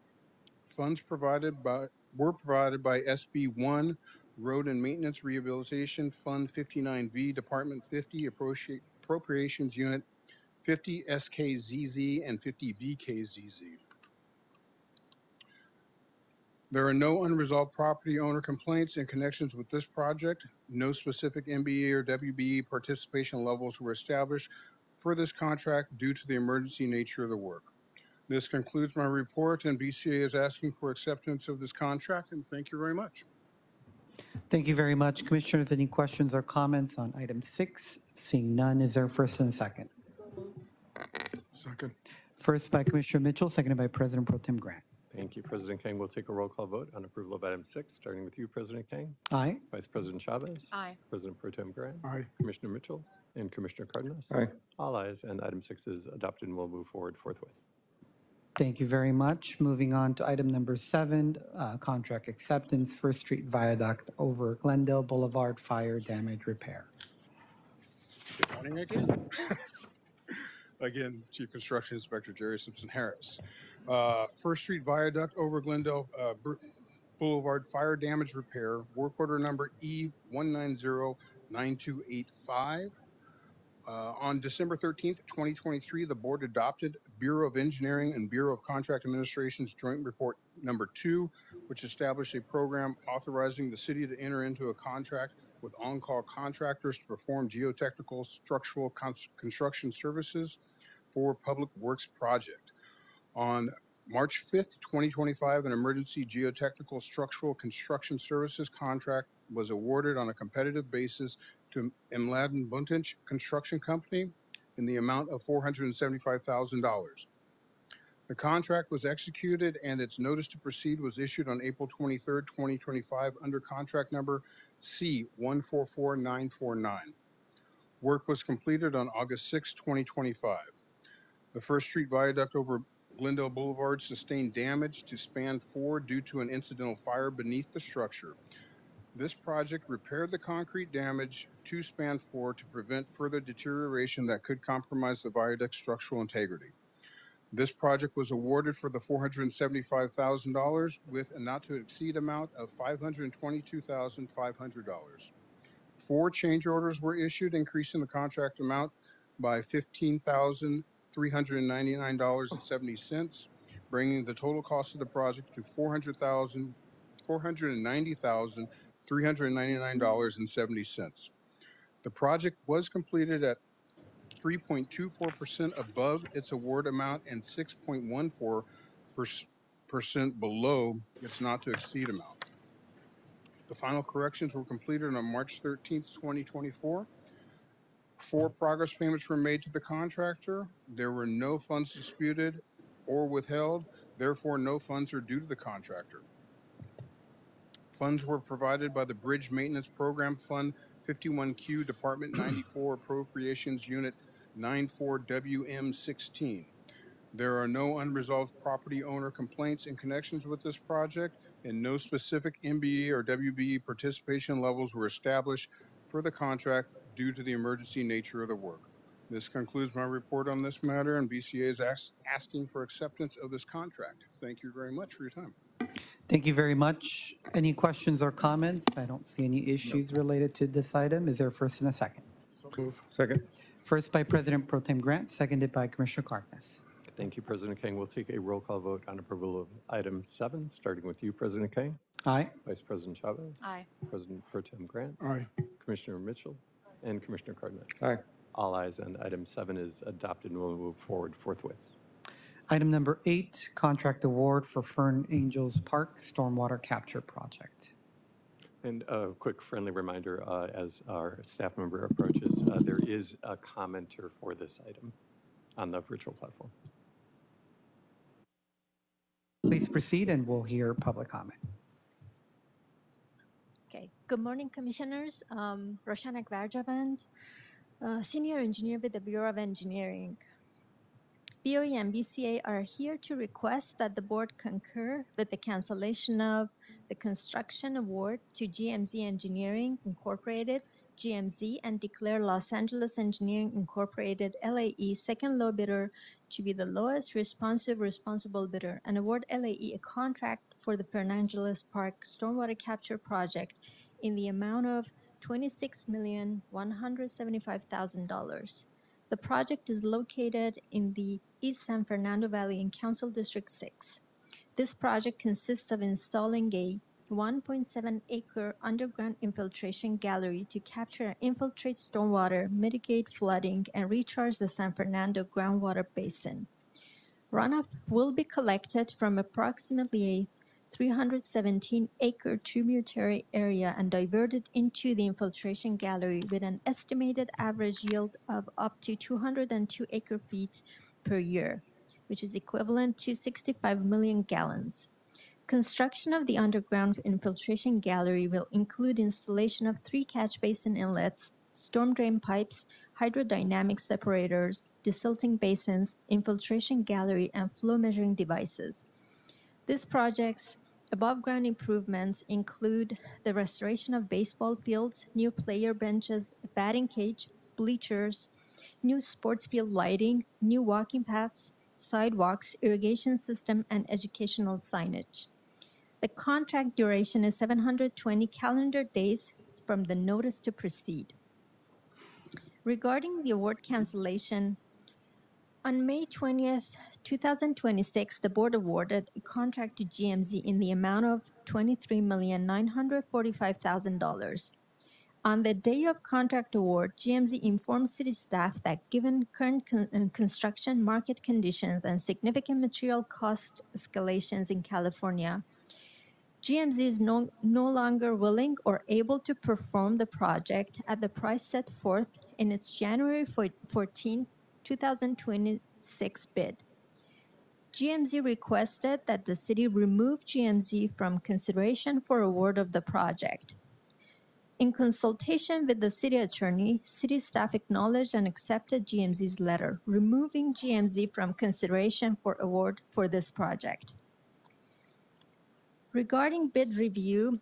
Funds were provided by SB 1, Road and Maintenance Rehabilitation Fund 59V, Department 50, Appropriations Unit 50 SKZZ and 50 VKZZ. There are no unresolved property owner complaints in connections with this project. No specific MBE or WBE participation levels were established for this contract due to the emergency nature of the work. This concludes my report, and BCA is asking for acceptance of this contract, and thank you very much. Thank you very much. Commissioners, any questions or comments on item 6? Seeing none, is there a first and a second? Second. First by Commissioner Mitchell, seconded by President Pro Tem Grant. Thank you, President King. We'll take a roll call vote on approval of item 6, starting with you, President King, Aye. Vice President Chavez. Aye. President Pro Tem Grant. Aye. Commissioner Mitchell and Commissioner Cardenas. Aye. All ayes, and item 6 is adopted and will move forward forthwith. Thank you very much. Moving on to item number 7, contract acceptance, First Street Viaduct over Glendale Boulevard fire damage repair. Good morning again. Again, Chief Construction Inspector Jerry Simpson Harris. First Street Viaduct over Glendale Boulevard fire damage repair, work order number E1909285. On December 13th, 2023, the board adopted Bureau of Engineering and Bureau of Contract Administration's Joint Report number 2, which established a program authorizing the city to enter into a contract with on-call contractors to perform geotechnical structural construction services for public works project. On March 5th, 2025, an emergency geotechnical structural construction services contract was awarded on a competitive basis to Mladen Buntinch Construction Company in the amount of $475,000. The contract was executed and its notice to proceed was issued on April 23rd, 2025 under contract number C144949. Work was completed on August 6, 2025. The First Street Viaduct over Glendale Boulevard sustained damage to span 4 due to an incidental fire beneath the structure. This project repaired the concrete damage to span 4 to prevent further deterioration that could compromise the viaduct's structural integrity. This project was awarded for the $475,000 with a not to exceed amount of $522,500. 4 change orders were issued, increasing the contract amount by $15,399.70, bringing the total cost of the project to $490,399.70. The project was completed at 3.24% above its award amount and 6.14% below its not to exceed amount. The final corrections were completed on March 13th, 2024. 4 progress payments were made to the contractor. There were no funds disputed or withheld. Therefore, no funds are due to the contractor. Funds were provided by the Bridge Maintenance Program Fund 51Q Department 94 Appropriations Unit 94WM16. There are no unresolved property owner complaints in connections with this project, and no specific MBE or WBE participation levels were established for the contract due to the emergency nature of the work. This concludes my report on this matter, and BCA is asking for acceptance of this contract. Thank you very much for your time. Thank you very much. Any questions or comments? I don't see any issues related to this item. Is there a first and a second? So move. Second. First by President Pro Tem Grant, seconded by Commissioner Cardenas. Thank you, President King. We'll take a roll call vote on approval of item 7, starting with you, President King. Aye. Vice President Chavez. Aye. President Pro Tem Grant. Aye. Commissioner Mitchell. And Commissioner Cardenas. Aye. All ayes, and item 7 is adopted and will move forward forthwith. Item number 8, contract award for Fern Angels Park Stormwater Capture Project. And a quick friendly reminder, as our staff member approaches, there is a commenter for this item on the virtual platform. Please proceed and we'll hear public comment. Okay. Good morning, Commissioners. Roshana Gvarjavand, Senior Engineer with the Bureau of Engineering. BOE and BCA are here to request that the board concur with the cancellation of the construction award to GMZ Engineering Incorporated, GMZ, and declare Los Angeles Engineering Incorporated, LAE, second low bidder to be the lowest responsible bidder, and award LAE a contract for the Fern Angeles Park Stormwater Capture Project in the amount of $26,175,000. The project is located in the East San Fernando Valley in Council District 6. This project consists of installing a 1.7-acre underground infiltration gallery to capture and infiltrate stormwater, mitigate flooding, and recharge the San Fernando groundwater basin. Runoff will be collected from approximately a 317-acre tributary area and diverted into the infiltration gallery with an estimated average yield of up to 202 acre-feet per year, which is equivalent to 65 million gallons. Construction of the underground infiltration gallery will include installation of 3 catch basin inlets, storm drain pipes, hydrodynamic separators, desilting basins, infiltration gallery, and flow measuring devices. These projects' above-ground improvements include the restoration of baseball fields, new player benches, a batting cage, bleachers, new sports field lighting, new walking paths, sidewalks, irrigation system, and educational signage. The contract duration is 720 calendar days from the notice to proceed. Regarding the award cancellation, on May 20th, 2026, the board awarded a contract to GMZ in the amount of $23,945,000. On the day of contract award, GMZ informed city staff that given current construction market conditions and significant material cost escalations in California, GMZ is no longer willing or able to perform the project at the price set forth in its January 14, 2026 bid. GMZ requested that the city remove GMZ from consideration for award of the project. In consultation with the city attorney, city staff acknowledged and accepted GMZ's letter, removing GMZ from consideration for award for this project. Regarding bid review,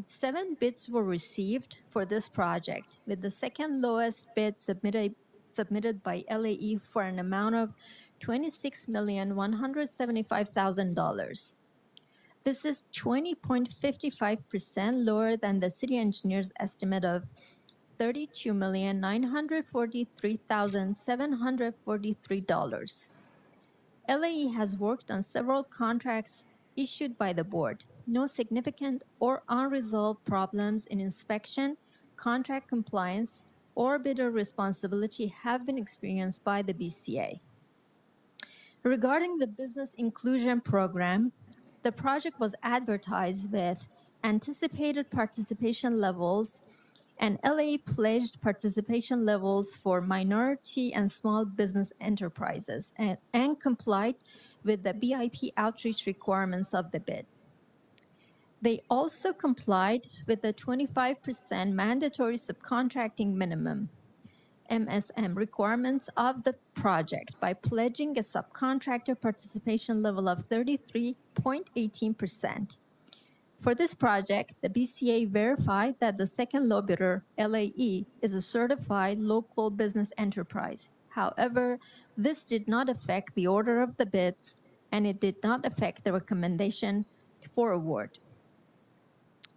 7 bids were received for this project, with the second lowest bid submitted by LAE for an amount of $26,175,000. This is 20.55% lower than the city engineer's estimate of $32,943,743. LAE has worked on several contracts issued by the board. No significant or unresolved problems in inspection, contract compliance, or bidder responsibility have been experienced by the BCA. Regarding the business inclusion program, the project was advertised with anticipated participation levels, and LAE pledged participation levels for minority and small business enterprises and complied with the BIP outreach requirements of the bid. They also complied with the 25% mandatory subcontracting minimum MSM requirements of the project by pledging a subcontractor participation level of 33.18%. For this project, the BCA verified that the second low bidder, LAE, is a certified local business enterprise. However, this did not affect the order of the bids, and it did not affect the recommendation for award.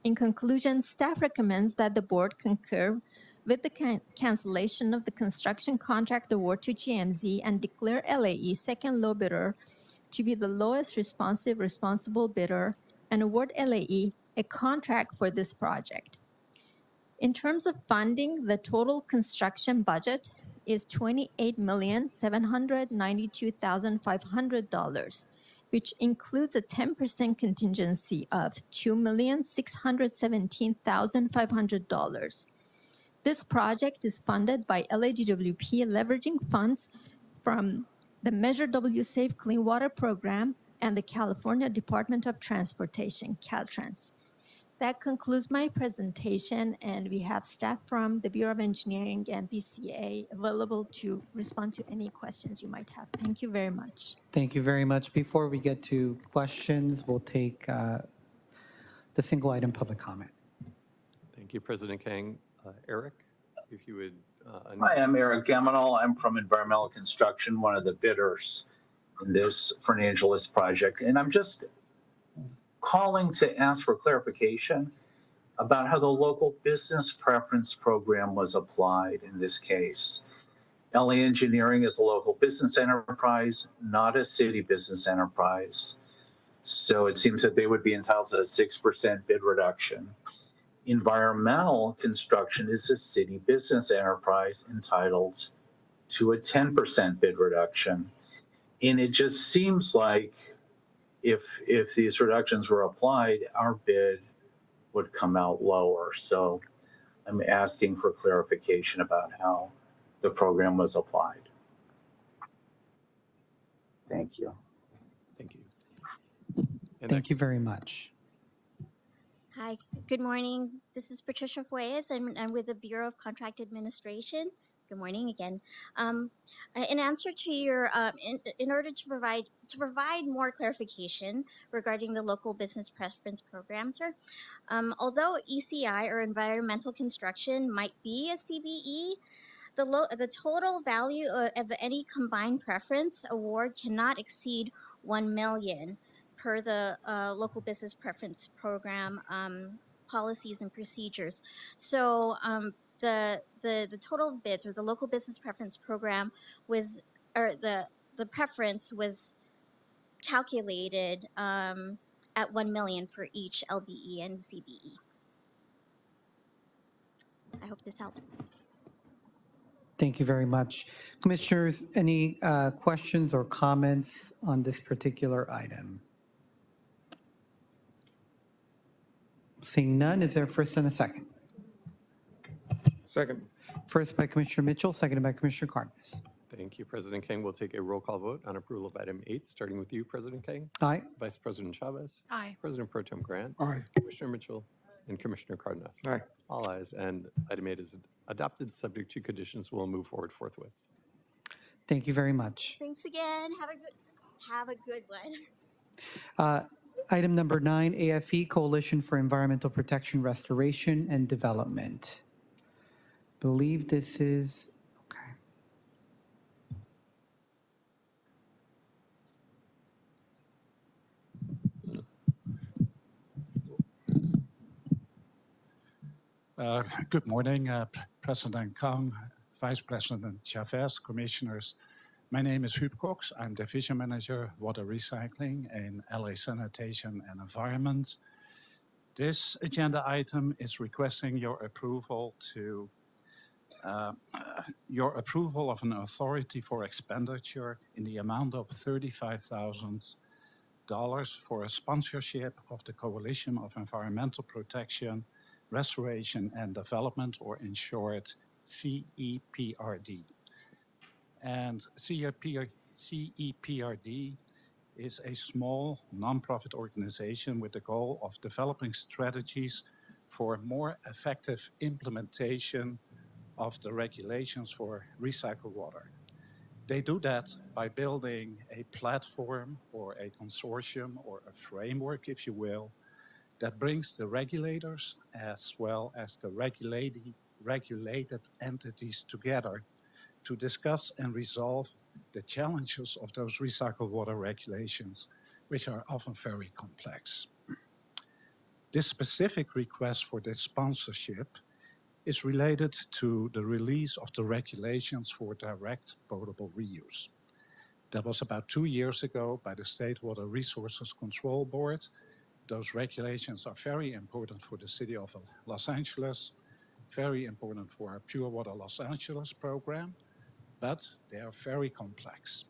In conclusion, staff recommends that the board concur with the cancellation of the construction contract award to GMZ and declare LAE second low bidder to be the lowest responsible bidder and award LAE a contract for this project. In terms of funding, the total construction budget is $28,792,500, which includes a 10% contingency of $2,617,500. This project is funded by LADWP leveraging funds from the Measure W Safe Clean Water Program and the California Department of Transportation, Caltrans. That concludes my presentation, and we have staff from the Bureau of Engineering and BCA available to respond to any questions you might have. Thank you very much. Thank you very much. Before we get to questions, we'll take the single item public comment. Thank you, President Kang. Eric, if you would. Hi, I'm Eric Gaminal. I'm from Environmental Construction, one of the bidders in this Fern Angeles project. And I'm just calling to ask for clarification about how the local business preference program was applied in this case. LA Engineering is a local business enterprise, not a city business enterprise. So it seems that they would be entitled to a 6% bid reduction. Environmental Construction is a city business enterprise entitled to a 10% bid reduction. And it just seems like if these reductions were applied, our bid would come out lower. So I'm asking for clarification about how the program was applied. Thank you. Thank you. Thank you very much. Hi, good morning. This is Patricia Fuentes, and I'm with the Bureau of Contract Administration. Good morning again. In answer to your, in order to provide more clarification regarding the local business preference program, sir, although ECI or environmental construction might be a CBE, the total value of any combined preference award cannot exceed 1 million per the local business preference program policies and procedures. So the total bids or the local business preference program was, or the preference was calculated at 1 million for each LBE and CBE. I hope this helps. Thank you very much. Commissioners, any questions or comments on this particular item? Seeing none, is there a first and a second? Second. First by Commissioner Mitchell, seconded by Commissioner Cardenas. Thank you, President King. We'll take a roll call vote on approval of item 8, starting with you, President King. Aye. Vice President Chavez. Aye. President Pro Tem Grant. Aye. Commissioner Mitchell and Commissioner Cardenas. Aye. All ayes, and item 8 is adopted, subject to conditions. We'll move forward forthwith. Thank you very much. Thanks again. Have a good one. Item number 9, AFE, Coalition for Environmental Protection, Restoration, and Development. Believe this is, okay. Good morning, President Kang, Vice President Chavez, Commissioners. My name is Huub Cox. I'm Division Manager, Water Recycling in LA Sanitation and Environment. This agenda item is requesting your approval of an authority for expenditure in the amount of $35,000 for a sponsorship of the Coalition of Environmental Protection, Restoration and Development, or in short, CEPRD. And CEPRD is a small nonprofit organization with the goal of developing strategies for more effective implementation of the regulations for recycled water. They do that by building a platform or a consortium or a framework, if you will, that brings the regulators as well as the regulated entities together to discuss and resolve the challenges of those recycled water regulations, which are often very complex. This specific request for this sponsorship is related to the release of the regulations for direct potable reuse. That was about 2 years ago by the State Water Resources Control Board. Those regulations are very important for the city of Los Angeles, very important for our Pure Water Los Angeles program, but they are very complex.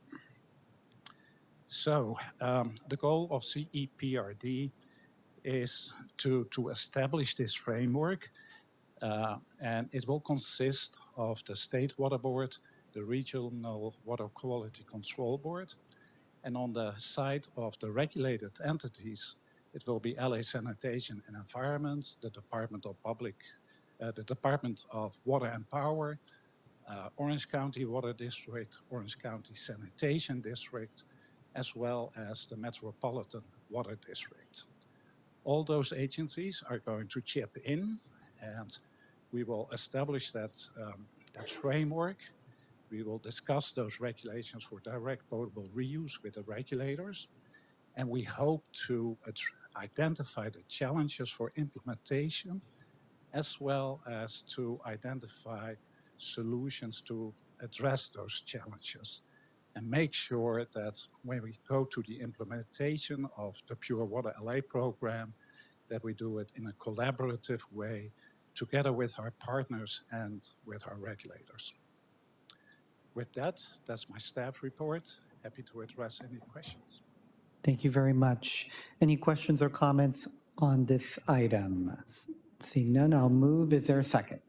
So the goal of CEPRD is to establish this framework, and it will consist of the State Water Board, the Regional Water Quality Control Board, and on the side of the regulated entities, it will be LA Sanitation and Environment, the Department of Water and Power, Orange County Water District, Orange County Sanitation District, as well as the Metropolitan Water District. All those agencies are going to chip in, and we will establish that framework. We will discuss those regulations for direct potable reuse with the regulators, and we hope to identify the challenges for implementation, as well as to identify solutions to address those challenges, and make sure that when we go to the implementation of the Pure Water LA program, that we do it in a collaborative way together with our partners and with our regulators. With that, that's my staff report. Happy to address any questions. Thank you very much. Any questions or comments on this item? Seeing none, I'll move. Is there a second?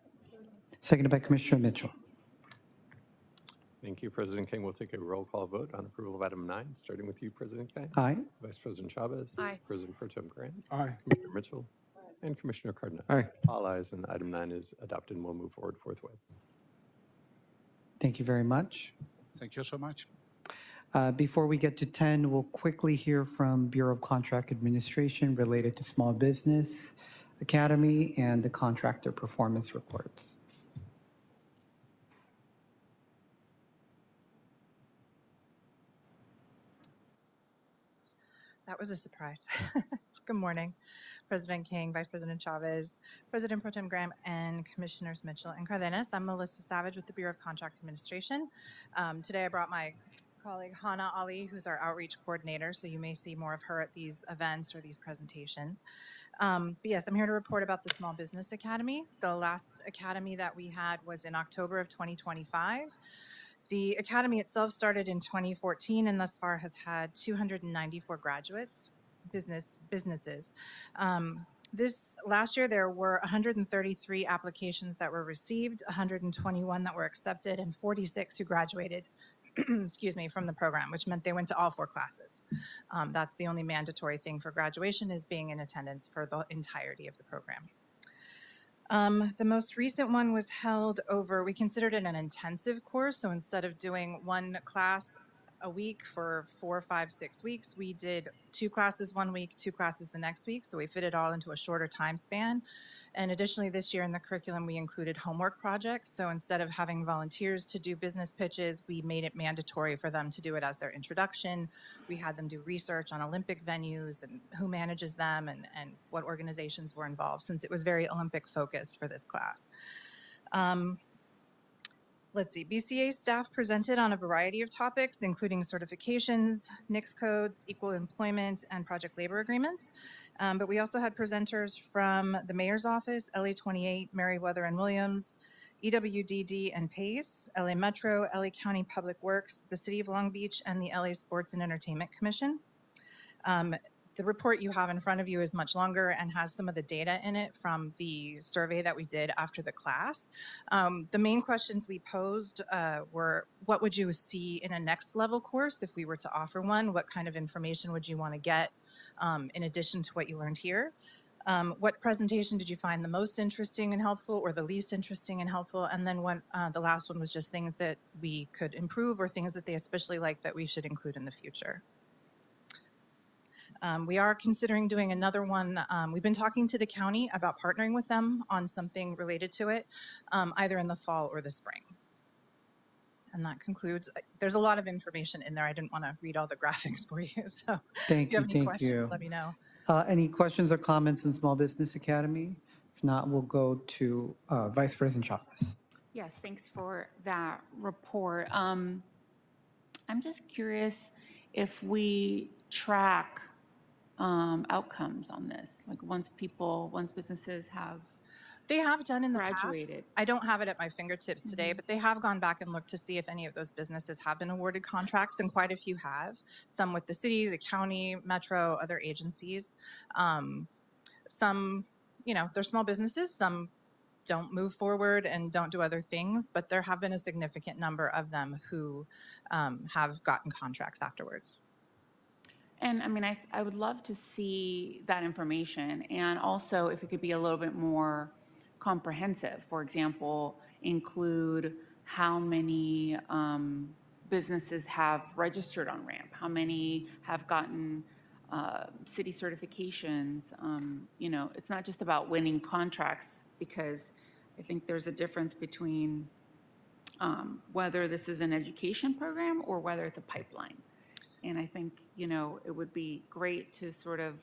Seconded by Commissioner Mitchell. Thank you, President King. We'll take a roll call vote on approval of item 9, starting with you, President King. Aye. Vice President Chavez. Aye. President Pro Tem Grant. Aye. Commissioner Mitchell. And Commissioner Cardenas. Aye. All ayes, and item 9 is adopted, and we'll move forward forthwith. Thank you very much. Thank you so much. Before we get to 10, we'll quickly hear from Bureau of Contract Administration related to Small Business Academy and the contractor performance reports. That was a surprise. Good morning, President King, Vice President Chavez, President Pro Tem Graham, and Commissioners Mitchell and Cardenas. I'm Melissa Savage with the Bureau of Contract Administration. Today I brought my colleague Hana Ali, who's our outreach coordinator, so you may see more of her at these events or these presentations. But yes, I'm here to report about the Small Business Academy. The last academy that we had was in October of 2025. The academy itself started in 2014 and thus far has had 294 graduates, businesses. This last year, there were 133 applications that were received, 121 that were accepted, and 46 who graduated, excuse me, from the program, which meant they went to all 4 classes. That's the only mandatory thing for graduation, is being in attendance for the entirety of the program. The most recent one was held over, we considered it an intensive course. So instead of doing 1 class a week for 4, 5, 6 weeks, we did 2 classes 1 week, 2 classes the next week. So we fit it all into a shorter time span. And additionally, this year in the curriculum, we included homework projects. So instead of having volunteers to do business pitches, we made it mandatory for them to do it as their introduction. We had them do research on Olympic venues and who manages them and what organizations were involved, since it was very Olympic focused for this class. Let's see, BCA staff presented on a variety of topics, including certifications, NICS codes, equal employment, and project labor agreements. But we also had presenters from the Mayor's Office, LA 28, Meriwether and Williams, EWDD and PACE, LA Metro, LA County Public Works, the City of Long Beach, and the LA Sports and Entertainment Commission. The report you have in front of you is much longer and has some of the data in it from the survey that we did after the class. The main questions we posed were, what would you see in a next level course if we were to offer one? What kind of information would you want to get in addition to what you learned here? What presentation did you find the most interesting and helpful, or the least interesting and helpful? And then the last one was just things that we could improve or things that they especially like that we should include in the future. We are considering doing another one. We've been talking to the county about partnering with them on something related to it, either in the fall or the spring. And that concludes. There's a lot of information in there. I didn't want to read all the graphics for you. So if you have any questions, let me know. Any questions or comments on Small Business Academy? If not, we'll go to Vice President Chavez. Yes, thanks for that report. I'm just curious if we track outcomes on this, like once businesses have They have done in the graduated. past. I don't have it at my fingertips today, but they have gone back and looked to see if any of those businesses have been awarded contracts, and quite a few have. Some with the city, the county, Metro, other agencies. Some, they're small businesses. Some don't move forward and don't do other things, but there have been a significant number of them who have gotten contracts afterwards. And I mean, I would love to see that information, and also if it could be a little bit more comprehensive. For example, include how many businesses have registered on RAMP, how many have gotten city certifications. It's not just about winning contracts, because I think there's a difference between whether this is an education program or whether it's a pipeline. And I think, it would be great to sort of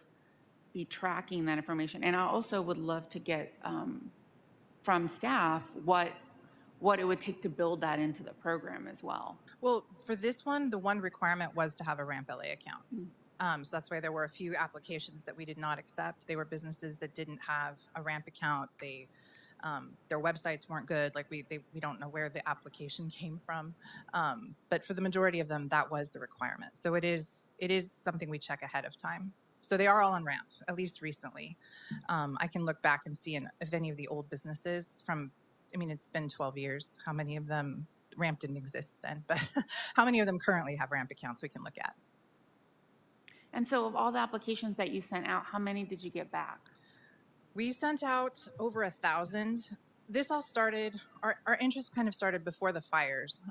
be tracking that information. And I also would love to get from staff what it would take to build that into the program as well. Well, for this one, the one requirement was to have a RAMP LA account. So that's why there were a few applications that we did not accept. They were businesses that didn't have a RAMP account. Their websites weren't good. Like we don't know where the application came from. But for the majority of them, that was the requirement. So it is something we check ahead of time. So they are all on RAMP, at least recently. I can look back and see if any of the old businesses it's been 12 years, how many of them, RAMP didn't exist then, but how many of them currently have RAMP accounts we can look at. And so of all the applications that you sent out, how many did you get back? We sent out over 1,000 this all started, our interest kind of started before the fires.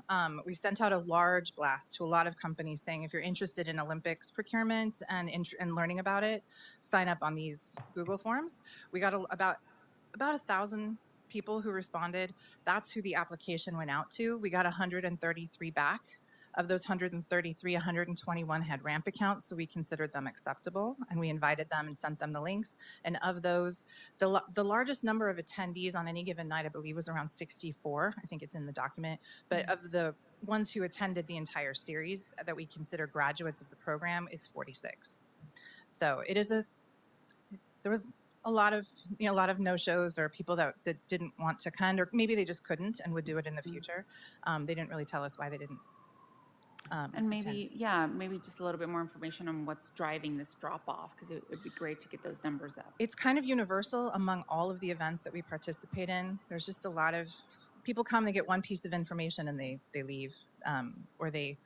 We sent out a large blast to a lot of companies saying, if you're interested in Olympics procurement and learning about it, sign up on these Google forms. We got about 1,000 people who responded. That's who the application went out to. We got 133 back. Of those 133, 121 had RAMP accounts, so we considered them acceptable, and we invited them and sent them the links. And of those, the largest number of attendees on any given night, I believe, was around 64. I think it's in the document. But of the ones who attended the entire series that we consider graduates of the program, it's 46. So it is there was a lot of no-shows or people that didn't want to come, or maybe they just couldn't and would do it in the future. They didn't really tell us why they didn't. And maybe, yeah, maybe just a little bit more information on what's driving this drop off, because it would be great to get those numbers up. It's kind of universal among all of the events that we participate in. There's just a lot of people come, they get one piece of information and they leave, or they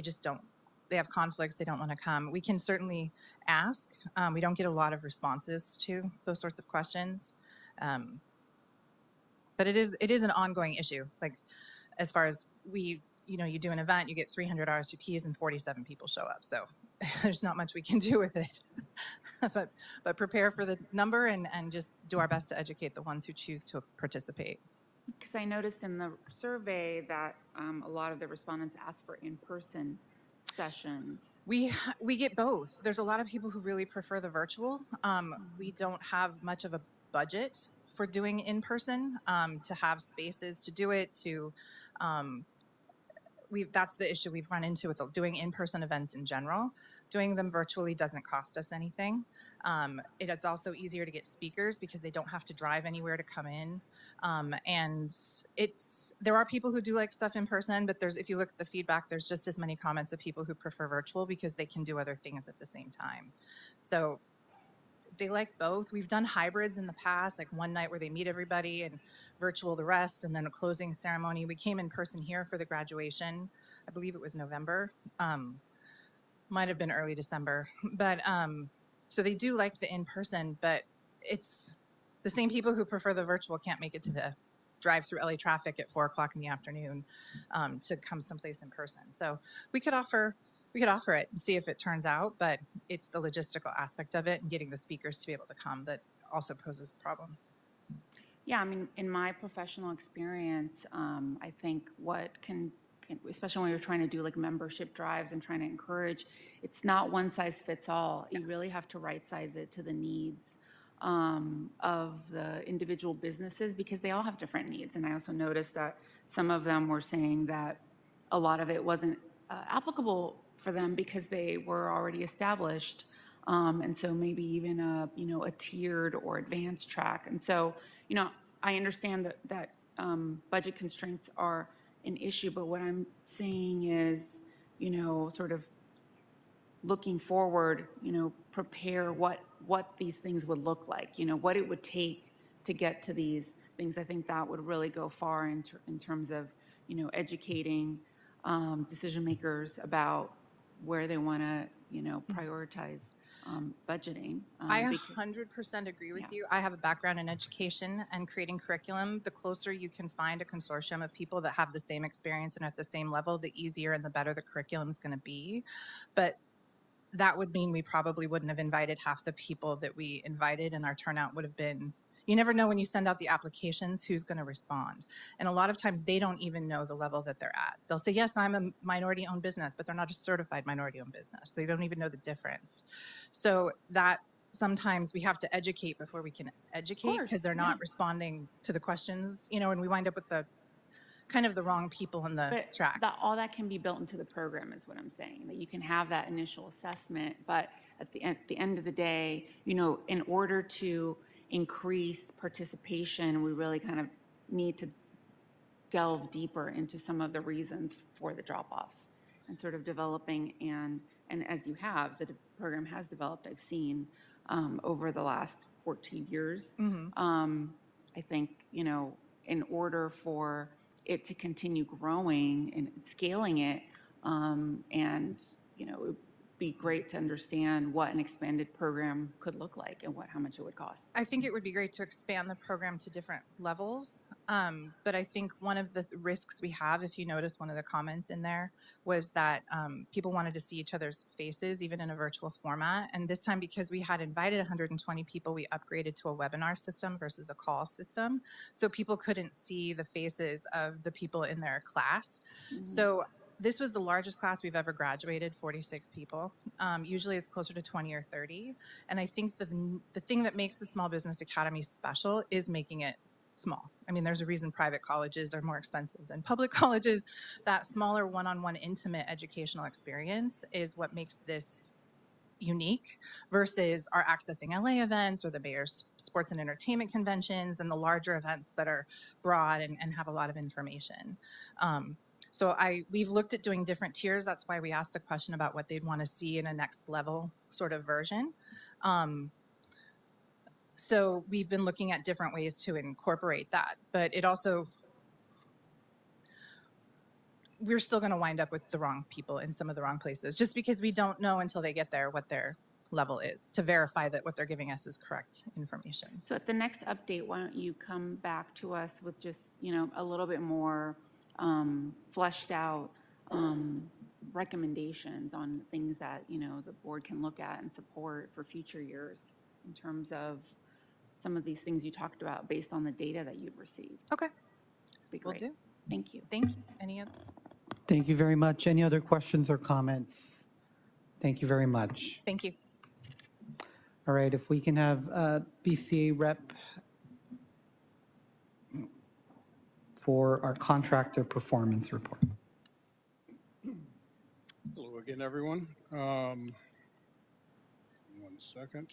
just don't. They have conflicts. They don't want to come. We can certainly ask. We don't get a lot of responses to those sorts of questions, but it is an ongoing issue. Like, as far as you do an event, you get 300 RSVPs and 47 people show up. So there's not much we can do with it. but prepare for the number and just do our best to educate the ones who choose to participate. Because I noticed in the survey that a lot of the respondents asked for in-person sessions. We get both. There's a lot of people who really prefer the virtual. We don't have much of a budget for doing in person, to have spaces to do it, that's the issue we've run into with doing in-person events in general. Doing them virtually doesn't cost us anything. It's also easier to get speakers because they don't have to drive anywhere to come in. And there are people who do like stuff in person, but if you look at the feedback, there's just as many comments of people who prefer virtual because they can do other things at the same time. So they like both. We've done hybrids in the past, like one night where they meet everybody and virtual the rest, and then a closing ceremony. We came in person here for the graduation. I believe it was November. Might have been early December. But so they do like the in-person, but it's the same people who prefer the virtual can't make it to the drive through LA traffic at 4:00 in the afternoon to come someplace in person. So we could offer it and see if it turns out, but it's the logistical aspect of it and getting the speakers to be able to come that also poses a problem. Yeah, I mean, in my professional experience, I think what can, especially when you're trying to do like membership drives and trying to encourage, it's not one size fits all. You really have to right size it to the needs of the individual businesses, because they all have different needs. And I also noticed that some of them were saying that a lot of it wasn't applicable for them because they were already established, and so maybe even a tiered or advanced track. And so I understand that budget constraints are an issue, but what I'm saying is sort of looking forward, prepare what these things would look like, what it would take to get to these things. I think that would really go far in terms of educating decision makers about where they want to, prioritize budgeting. I 100% agree with you. I have a background in education and creating curriculum. The closer you can find a consortium of people that have the same experience and at the same level, the easier and the better the curriculum is going to be. But that would mean we probably wouldn't have invited half the people that we invited, and our turnout would have been. You never know when you send out the applications who's going to respond. And a lot of times they don't even know the level that they're at. They'll say, yes, I'm a minority-owned business, but they're not a certified minority-owned business. So they don't even know the difference. So that sometimes we have to educate before we can educate, because they're not responding to the questions, and we wind up with the kind of the wrong people in the track. All that can be built into the program is what I'm saying, that you can have that initial assessment, but at the end of the day, in order to increase participation, we really kind of need to delve deeper into some of the reasons for the drop-offs and sort of developing, and as you have, the program has developed, I've seen over the last 14 years. I think, in order for it to continue growing and scaling it, and, be great to understand what an expanded program could look like and how much it would cost. I think it would be great to expand the program to different levels. But I think one of the risks we have, if you notice one of the comments in there, was that people wanted to see each other's faces, even in a virtual format. And this time, because we had invited 120 people, we upgraded to a webinar system versus a call system. So people couldn't see the faces of the people in their class. So this was the largest class we've ever graduated, 46 people. Usually it's closer to 20 or 30. And I think the thing that makes the Small Business Academy special is making it small. I mean, there's a reason private colleges are more expensive than public colleges. That smaller one-on-one intimate educational experience is what makes this unique versus our Accessing LA events or the Mayor's sports and entertainment conventions and the larger events that are broad and have a lot of information. So we've looked at doing different tiers. That's why we asked the question about what they'd want to see in a next level sort of version. So we've been looking at different ways to incorporate that, but it also, we're still going to wind up with the wrong people in some of the wrong places, just because we don't know until they get there what their level is to verify that what they're giving us is correct information. So at the next update, why don't you come back to us with just, a little bit more fleshed out recommendations on things that, the board can look at and support for future years in terms of some of these things you talked about based on the data that you've received. Okay. Be great. Will do. Thank you. Thank you. Any other? Thank you very much. Any other questions or comments? Thank you very much. Thank you. All right, if we can have BCA rep for our contractor performance report. Hello again, everyone. 1 second.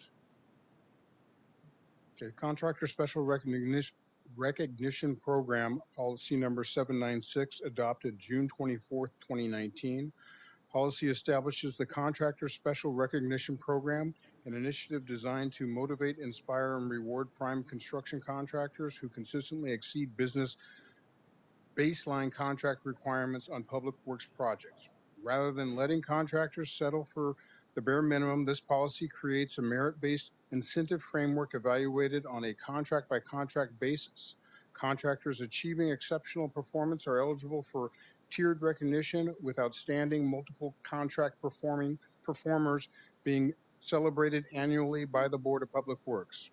Okay, Contractor Special Recognition Program, policy number 796, adopted June 24th, 2019. Policy establishes the Contractor Special Recognition Program, an initiative designed to motivate, inspire, and reward prime construction contractors who consistently exceed business baseline contract requirements on public works projects. Rather than letting contractors settle for the bare minimum, this policy creates a merit-based incentive framework evaluated on a contract-by-contract basis. Contractors achieving exceptional performance are eligible for tiered recognition, with outstanding multiple contract performers being celebrated annually by the Board of Public Works.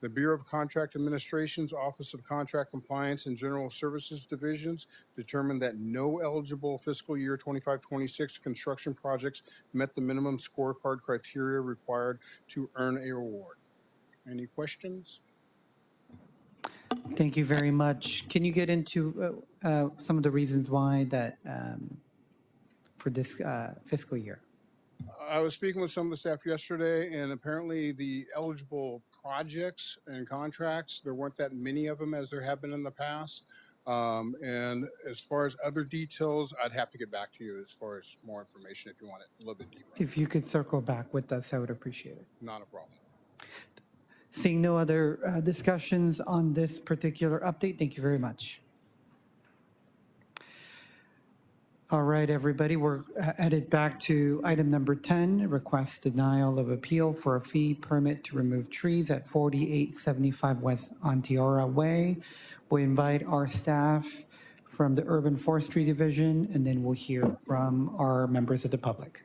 The Bureau of Contract Administration's Office of Contract Compliance and General Services Divisions determined that no eligible fiscal year 25-26 construction projects met the minimum scorecard criteria required to earn a award. Any questions? Thank you very much. Can you get into some of the reasons why that for this fiscal year? I was speaking with some of the staff yesterday, and apparently the eligible projects and contracts, there weren't that many of them as there have been in the past. And as far as other details, I'd have to get back to you as far as more information if you want it a little bit deeper. If you could circle back with us, I would appreciate it. Not a problem. Seeing no other discussions on this particular update, thank you very much. All right, everybody, we're headed back to item number 10, request denial of appeal for a fee permit to remove trees at 4875 West Onteora Way. We invite our staff from the Urban Forestry Division, and then we'll hear from our members of the public.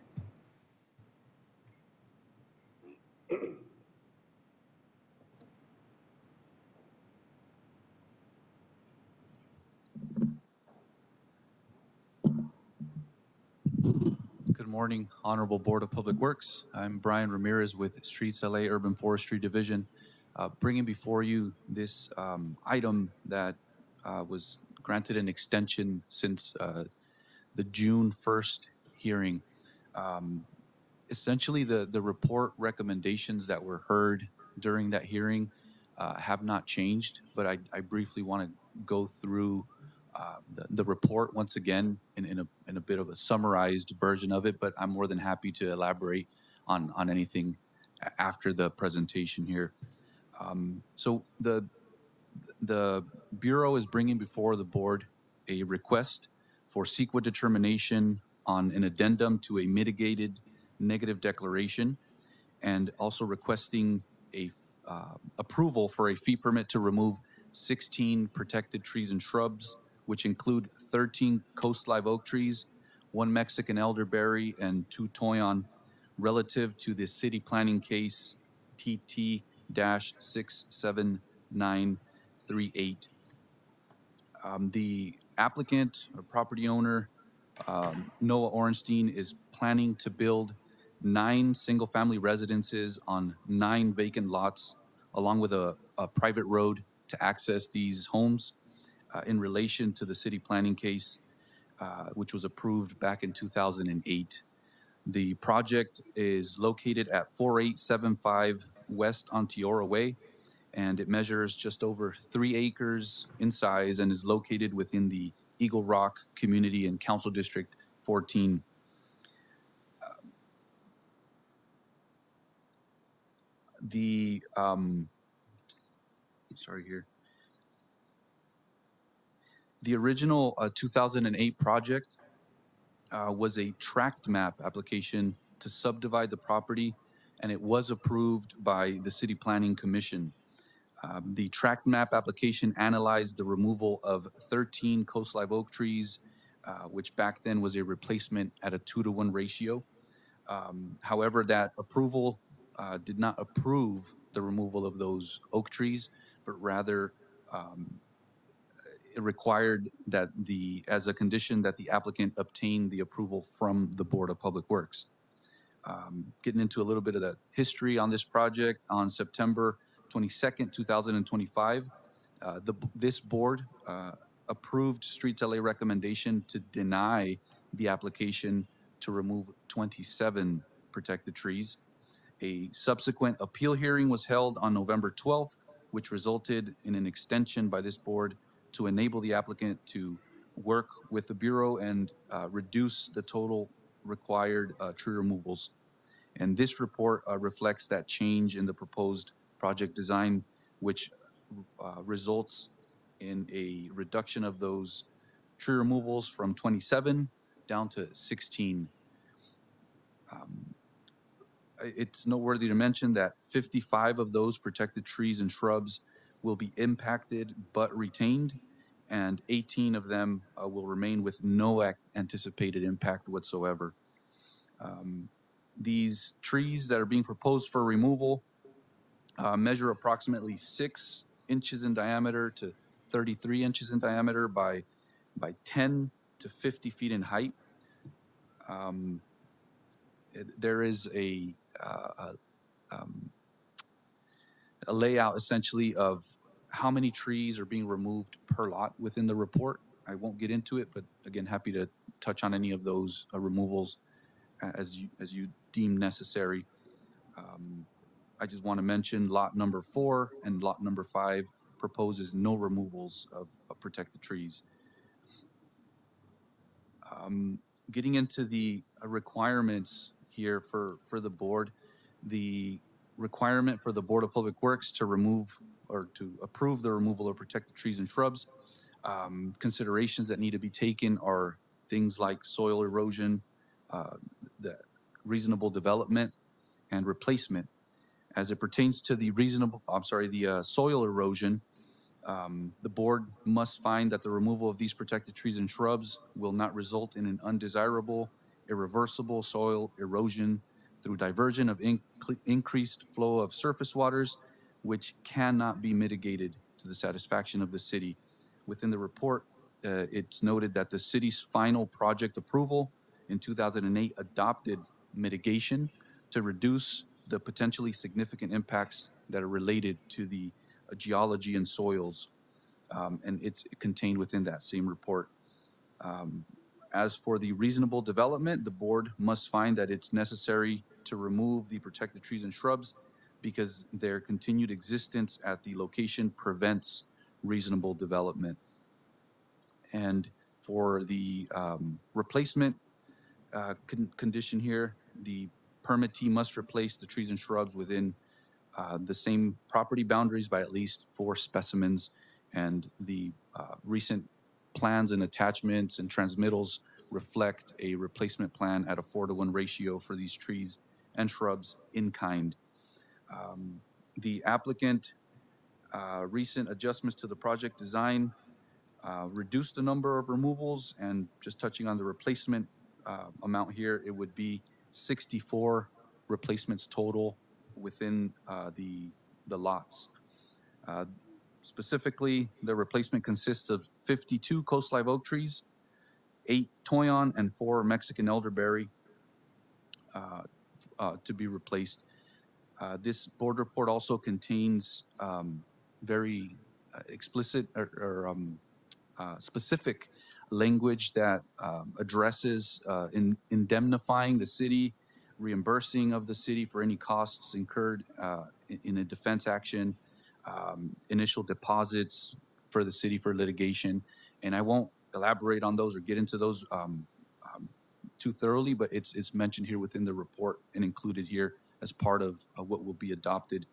Good morning, Honorable Board of Public Works. I'm Brian Ramirez with Streets LA Urban Forestry Division, bringing before you this item that was granted an extension since the June 1st hearing. Essentially, the report recommendations that were heard during that hearing have not changed, but I briefly want to go through the report once again in a bit of a summarized version of it, but I'm more than happy to elaborate on anything after the presentation here. So the Bureau is bringing before the board a request for CEQA determination on an addendum to a mitigated negative declaration, and also requesting a approval for a fee permit to remove 16 protected trees and shrubs, which include 13 coast live oak trees, 1 Mexican elderberry, and 2 toyon, relative to the city planning case TT-67938. The applicant or property owner, Noah Orenstein, is planning to build 9 single-family residences on 9 vacant lots, along with a private road to access these homes in relation to the city planning case, which was approved back in 2008. The project is located at 4875 West Onteora Way, and it measures just over 3 acres in size and is located within the Eagle Rock Community and Council District 14. Sorry here. The original 2008 project was a tract map application to subdivide the property, and it was approved by the City Planning Commission. The tract map application analyzed the removal of 13 coast live oak trees, which back then was a replacement at a 2-to-1 ratio. However, that approval did not approve the removal of those oak trees, but rather it required that as a condition that the applicant obtain the approval from the Board of Public Works. Getting into a little bit of the history on this project, on September 22nd, 2025, this board approved Streets LA recommendation to deny the application to remove 27 protected trees. A subsequent appeal hearing was held on November 12th, which resulted in an extension by this board to enable the applicant to work with the Bureau and reduce the total required tree removals. And this report reflects that change in the proposed project design, which results in a reduction of those tree removals from 27 down to 16. It's noteworthy to mention that 55 of those protected trees and shrubs will be impacted but retained, and 18 of them will remain with no anticipated impact whatsoever. These trees that are being proposed for removal measure approximately 6 inches in diameter to 33 inches in diameter by 10 to 50 feet in height. There is a layout essentially of how many trees are being removed per lot within the report. I won't get into it, but again, happy to touch on any of those removals as you deem necessary. I just want to mention lot number 4 and lot number 5 proposes no removals of protected trees. Getting into the requirements here for the board, the requirement for the Board of Public Works to remove or to approve the removal of protected trees and shrubs, considerations that need to be taken are things like soil erosion, the reasonable development, and replacement. As it pertains to the soil erosion, the board must find that the removal of these protected trees and shrubs will not result in an undesirable, irreversible soil erosion through diversion of increased flow of surface waters, which cannot be mitigated to the satisfaction of the city. Within the report, it's noted that the city's final project approval in 2008 adopted mitigation to reduce the potentially significant impacts that are related to the geology and soils, and it's contained within that same report. As for the reasonable development, the board must find that it's necessary to remove the protected trees and shrubs because their continued existence at the location prevents reasonable development. And for the replacement condition here, the permittee must replace the trees and shrubs within the same property boundaries by at least 4 specimens, and the recent plans and attachments and transmittals reflect a replacement plan at a 4-to-1 ratio for these trees and shrubs in kind. The applicant recent adjustments to the project design reduced the number of removals, and just touching on the replacement amount here, it would be 64 replacements total within the lots. Specifically, the replacement consists of 52 coast live oak trees, 8 toyon, and 4 Mexican elderberry to be replaced. This board report also contains very explicit or specific language that addresses indemnifying the city, reimbursing of the city for any costs incurred in a defense action, initial deposits for the city for litigation. And I won't elaborate on those or get into those too thoroughly, but it's mentioned here within the report and included here as part of what will be adopted.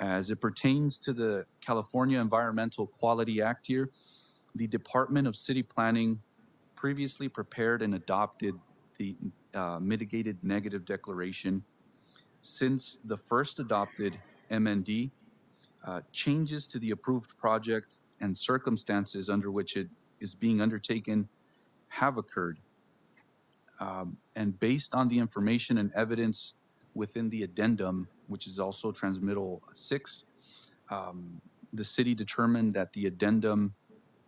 As it pertains to the California Environmental Quality Act here, the Department of City Planning previously prepared and adopted the mitigated negative declaration. Since the first adopted MND, changes to the approved project and circumstances under which it is being undertaken have occurred. And based on the information and evidence within the addendum, which is also transmittal 6, the city determined that the addendum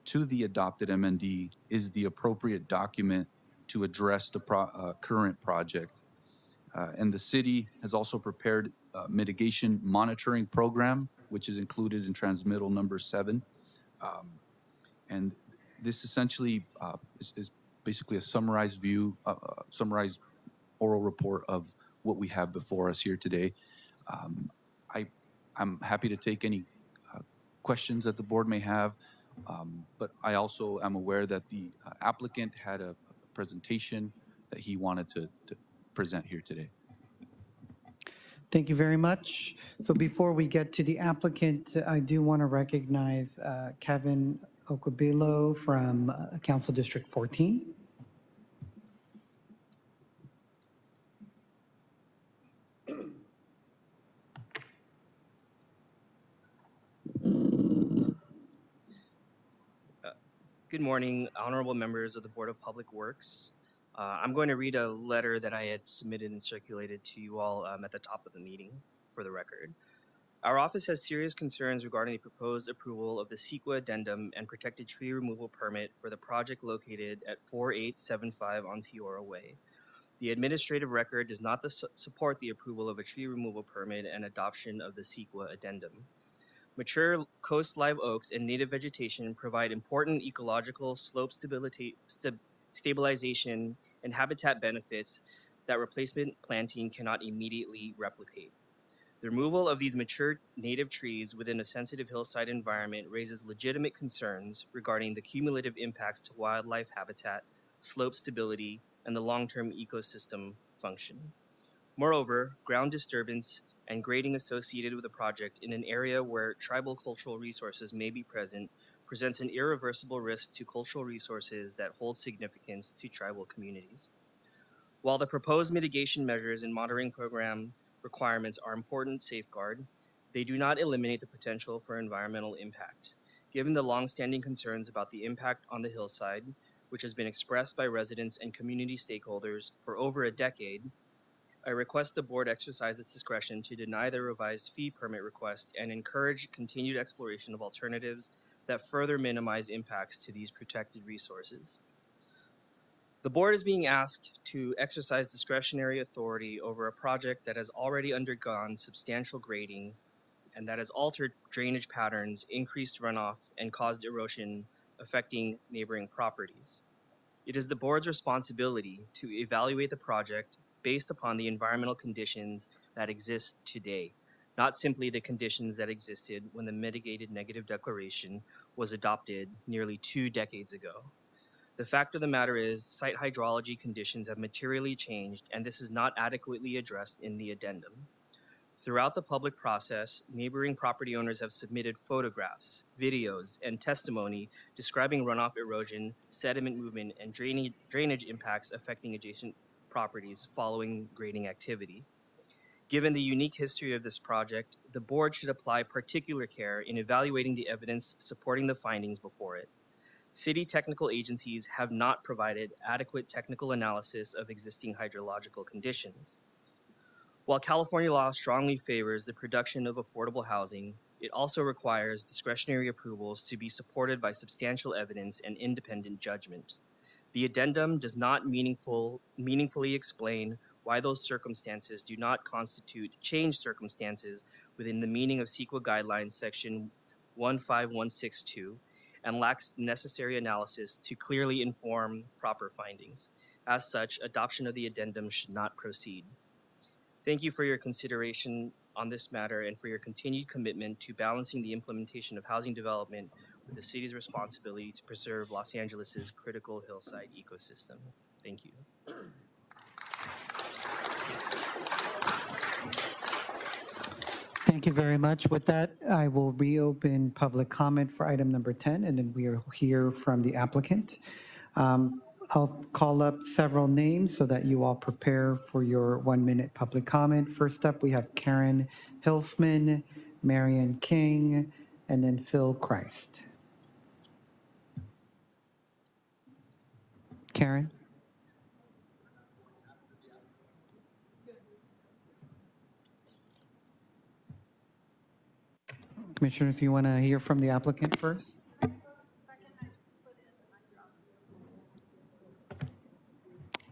to the adopted MND is the appropriate document to address the current project. And the city has also prepared a mitigation monitoring program, which is included in transmittal number 7. And this essentially is basically a summarized view, summarized oral report of what we have before us here today. I'm happy to take any questions that the board may have, but I also am aware that the applicant had a presentation that he wanted to present here today. Thank you very much. So before we get to the applicant, I do want to recognize Kevin Okubilo from Council District 14. Good morning, honorable members of the Board of Public Works. I'm going to read a letter that I had submitted and circulated to you all at the top of the meeting for the record. Our office has serious concerns regarding the proposed approval of the CEQA addendum and protected tree removal permit for the project located at 4875 Onteora Way. The administrative record does not support the approval of a tree removal permit and adoption of the CEQA addendum. Mature coast live oaks and native vegetation provide important ecological slope stabilization and habitat benefits that replacement planting cannot immediately replicate. The removal of these mature native trees within a sensitive hillside environment raises legitimate concerns regarding the cumulative impacts to wildlife habitat, slope stability, and the long-term ecosystem function. Moreover, ground disturbance and grading associated with the project in an area where tribal cultural resources may be present presents an irreversible risk to cultural resources that hold significance to tribal communities. While the proposed mitigation measures and monitoring program requirements are important safeguard, they do not eliminate the potential for environmental impact. Given the longstanding concerns about the impact on the hillside, which has been expressed by residents and community stakeholders for over a decade, I request the board exercise its discretion to deny the revised fee permit request and encourage continued exploration of alternatives that further minimize impacts to these protected resources. The board is being asked to exercise discretionary authority over a project that has already undergone substantial grading and that has altered drainage patterns, increased runoff, and caused erosion affecting neighboring properties. It is the board's responsibility to evaluate the project based upon the environmental conditions that exist today, not simply the conditions that existed when the mitigated negative declaration was adopted nearly 2 decades ago. The fact of the matter is, site hydrology conditions have materially changed, and this is not adequately addressed in the addendum. Throughout the public process, neighboring property owners have submitted photographs, videos, and testimony describing runoff erosion, sediment movement, and drainage impacts affecting adjacent properties following grading activity. Given the unique history of this project, the board should apply particular care in evaluating the evidence supporting the findings before it. City technical agencies have not provided adequate technical analysis of existing hydrological conditions. While California law strongly favors the production of affordable housing, it also requires discretionary approvals to be supported by substantial evidence and independent judgment. The addendum does not meaningfully explain why those circumstances do not constitute changed circumstances within the meaning of CEQA Guidelines Section 15162 and lacks the necessary analysis to clearly inform proper findings. As such, adoption of the addendum should not proceed. Thank you for your consideration on this matter and for your continued commitment to balancing the implementation of housing development with the city's responsibility to preserve Los Angeles's critical hillside ecosystem. Thank you. Thank you very much. With that, I will reopen public comment for item number 10, and then we'll hear from the applicant. I'll call up several names so that you all prepare for your 1-minute public comment. First up, we have Karen Hilfman, Marion King, and then Phil Christ. Karen? Commissioner, if you want to hear from the applicant first.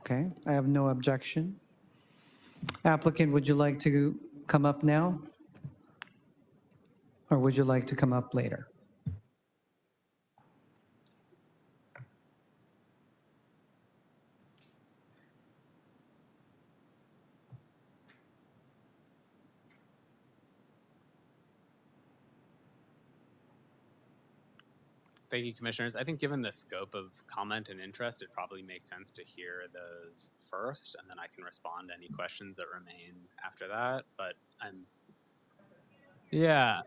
Okay, I have no objection. Applicant, would you like to come up now? Or would you like to come up later? Thank you, Commissioners. I think given the scope of comment and interest, it probably makes sense to hear those first, and then I can respond to any questions that remain after that. But yeah,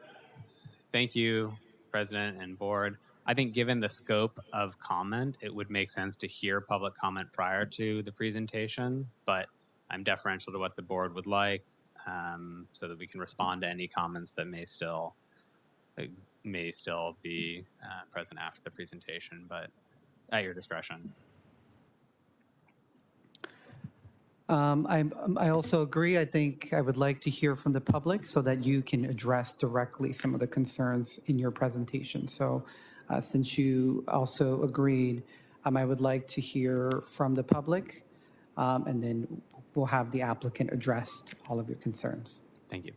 thank you, President and Board. I think given the scope of comment, it would make sense to hear public comment prior to the presentation, but I'm deferential to what the Board would like so that we can respond to any comments that may still be present after the presentation, but at your discretion. I also agree. I think I would like to hear from the public so that you can address directly some of the concerns in your presentation. So since you also agreed, I would like to hear from the public, and then we'll have the applicant address all of your concerns. Thank you.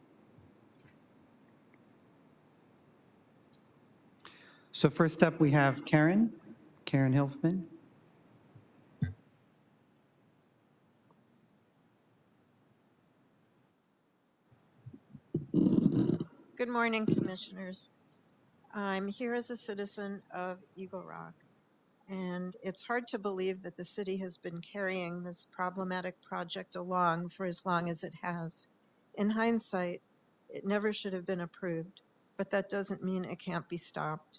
So first up, we have Karen Hilfman. Good morning, Commissioners. I'm here as a citizen of Eagle Rock, and it's hard to believe that the city has been carrying this problematic project along for as long as it has. In hindsight, it never should have been approved, but that doesn't mean it can't be stopped.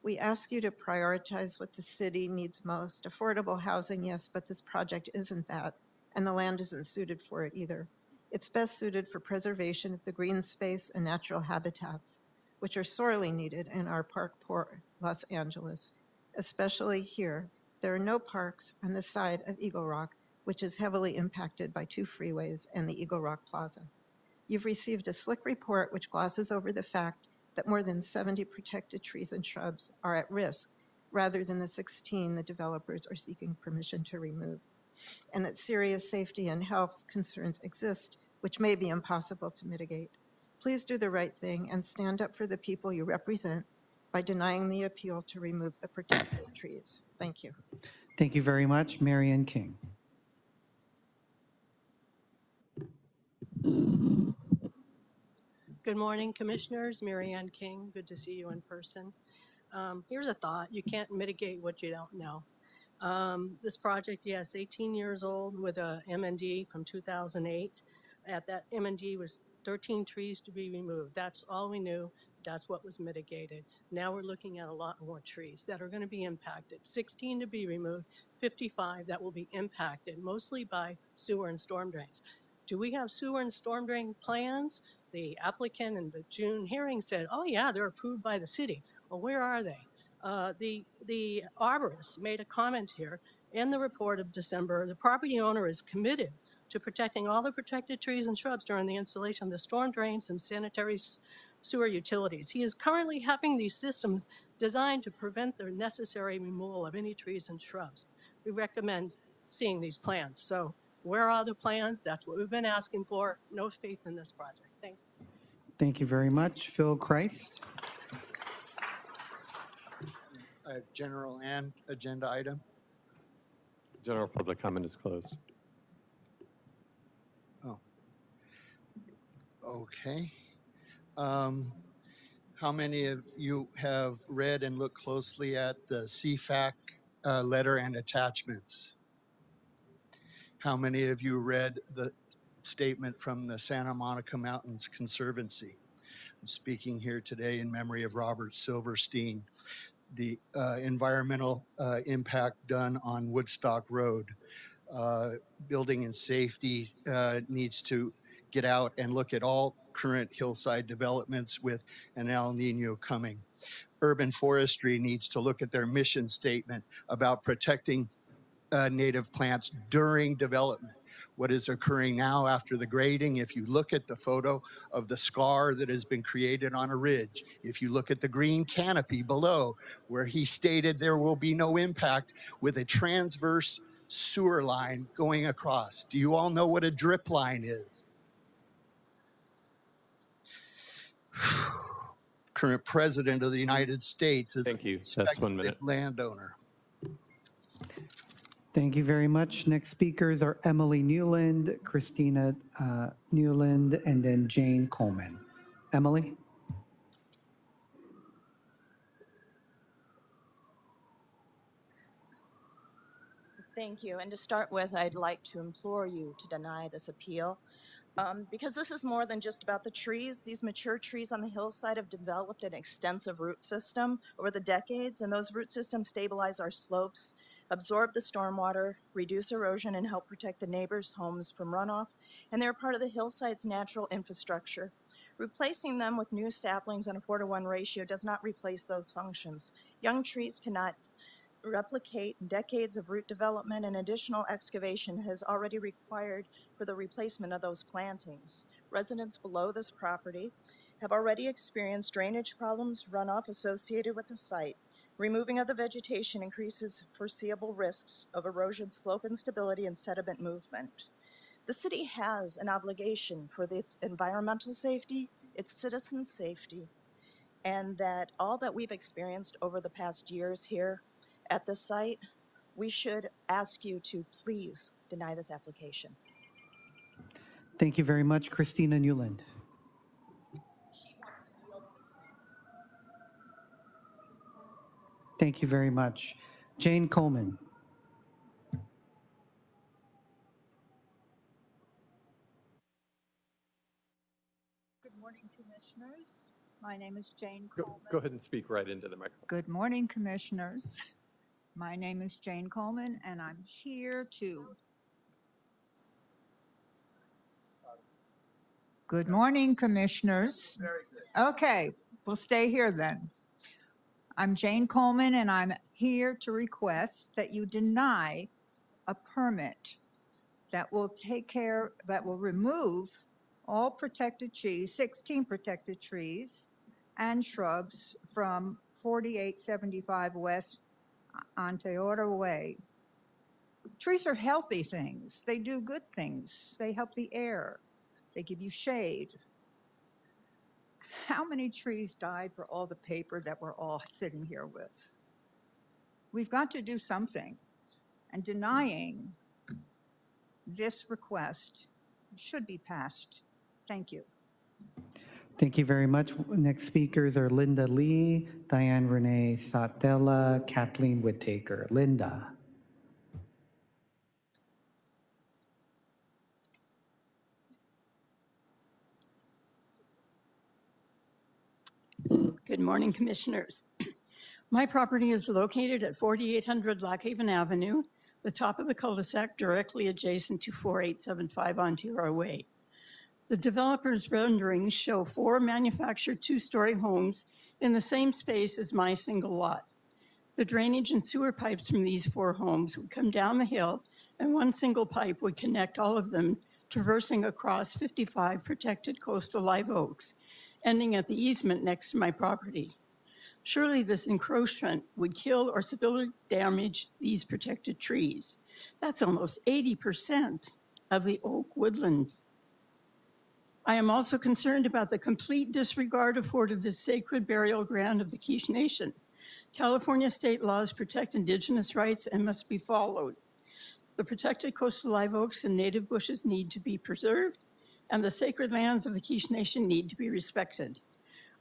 We ask you to prioritize what the city needs most. Affordable housing, yes, but this project isn't that, and the land isn't suited for it either. It's best suited for preservation of the green space and natural habitats, which are sorely needed in our park-poor Los Angeles. Especially here, there are no parks on the side of Eagle Rock, which is heavily impacted by 2 freeways and the Eagle Rock Plaza. You've received a slick report which glosses over the fact that more than 70 protected trees and shrubs are at risk, rather than the 16 the developers are seeking permission to remove, and that serious safety and health concerns exist, which may be impossible to mitigate. Please do the right thing and stand up for the people you represent by denying the appeal to remove the protected trees. Thank you. Thank you very much. Marion King. Good morning, Commissioners. Marianne King. Good to see you in person. Here's a thought. You can't mitigate what you don't know. This project, yes, 18 years old with a MND from 2008. at that M&D was 13 trees to be removed. That's all we knew. That's what was mitigated. Now we're looking at a lot more trees that are going to be impacted. 16 to be removed, 55 that will be impacted, mostly by sewer and storm drains. Do we have sewer and storm drain plans? The applicant in the June hearing said, oh yeah, they're approved by the city. Well, where are they? The arborist made a comment here in the report of December. The property owner is committed to protecting all the protected trees and shrubs during the installation of the storm drains and sanitary sewer utilities. He is currently having these systems designed to prevent the necessary removal of any trees and shrubs. We recommend seeing these plans. So where are the plans? That's what we've been asking for. No faith in this project. Thank you. Thank you very much. Phil Christ. General and agenda item. General public comment is closed. Oh, okay. How many of you have read and looked closely at the CFAC letter and attachments? How many of you read the statement from the Santa Monica Mountains Conservancy? I'm speaking here today in memory of Robert Silverstein. The environmental impact done on Woodstock Road. Building and safety needs to get out and look at all current hillside developments with an El Nino coming. Urban forestry needs to look at their mission statement about protecting native plants during development. What is occurring now after the grading, if you look at the photo of the scar that has been created on a ridge, if you look at the green canopy below, where he stated there will be no impact with a transverse sewer line going across. Do you all know what a drip line is? Current president of the United States is Thank you. a That's 1 minute. speculative landowner. Thank you very much. Next speakers are Emily Newland, Christina Newland, and then Jane Coleman. Emily? Thank you. And to start with, I'd like to implore you to deny this appeal. Because this is more than just about the trees. These mature trees on the hillside have developed an extensive root system over the decades, and those root systems stabilize our slopes, absorb the stormwater, reduce erosion, and help protect the neighbors' homes from runoff, and they're part of the hillside's natural infrastructure. Replacing them with new saplings on a 4-to-1 ratio does not replace those functions. Young trees cannot replicate decades of root development, and additional excavation has already required for the replacement of those plantings. Residents below this property have already experienced drainage problems, runoff associated with the site. Removing of the vegetation increases foreseeable risks of erosion, slope instability, and sediment movement. The city has an obligation for its environmental safety, its citizens' safety, and that all that we've experienced over the past years here at the site, we should ask you to please deny this application. Thank you very much, Christina Newland. Thank you very much. Jane Coleman. Good morning, Commissioners. My name is Jane Go, Coleman. go ahead and speak right into the microphone. Good morning, Commissioners. My name is Jane Coleman, and I'm here to... Good morning, Commissioners. Very good. Okay, we'll stay here then. I'm Jane Coleman, and I'm here to request that you deny a permit that will remove all protected trees, 16 protected trees and shrubs from 4875 West Onteora Way. Trees are healthy things. They do good things. They help the air. They give you shade. How many trees died for all the paper that we're all sitting here with? We've got to do something. And denying this request should be passed. Thank you. Thank you very much. Next speakers are Linda Lee, Diane Renee Satella, Kathleen Whittaker. Linda. Good morning, Commissioners. My property is located at 4800 Lockhaven Avenue, the top of the cul-de-sac directly adjacent to 4875 Ontario Way. The developer's renderings show 4 manufactured 2-story homes in the same space as my single lot. The drainage and sewer pipes from these 4 homes would come down the hill, and one single pipe would connect all of them, traversing across 55 protected coastal live oaks, ending at the easement next to my property. Surely this encroachment would kill or severely damage these protected trees. That's almost 80% of the oak woodland. I am also concerned about the complete disregard afforded this sacred burial ground of the Quiche Nation. California state laws protect Indigenous rights and must be followed. The protected coastal live oaks and native bushes need to be preserved, and the sacred lands of the Quiche Nation need to be respected.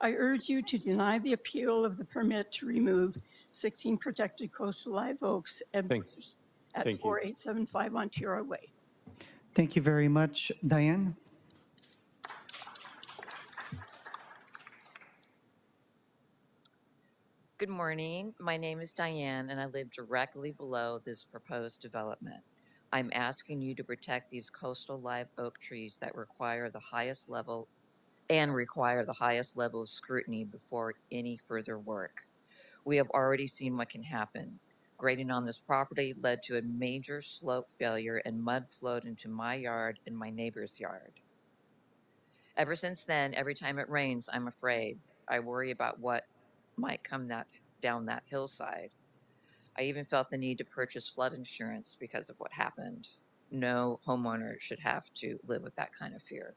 I urge you to deny the appeal of the permit to remove 16 protected coastal live oaks and bushes at Thank you. 4875 Ontario Way. Thank you very much. Diane? Good morning. My name is Diane, and I live directly below this proposed development. I'm asking you to protect these coastal live oak trees that require the highest level of scrutiny before any further work. We have already seen what can happen. Grading on this property led to a major slope failure, and mud flowed into my yard and my neighbor's yard. Ever since then, every time it rains, I'm afraid. I worry about what might come down that hillside. I even felt the need to purchase flood insurance because of what happened. No homeowner should have to live with that kind of fear.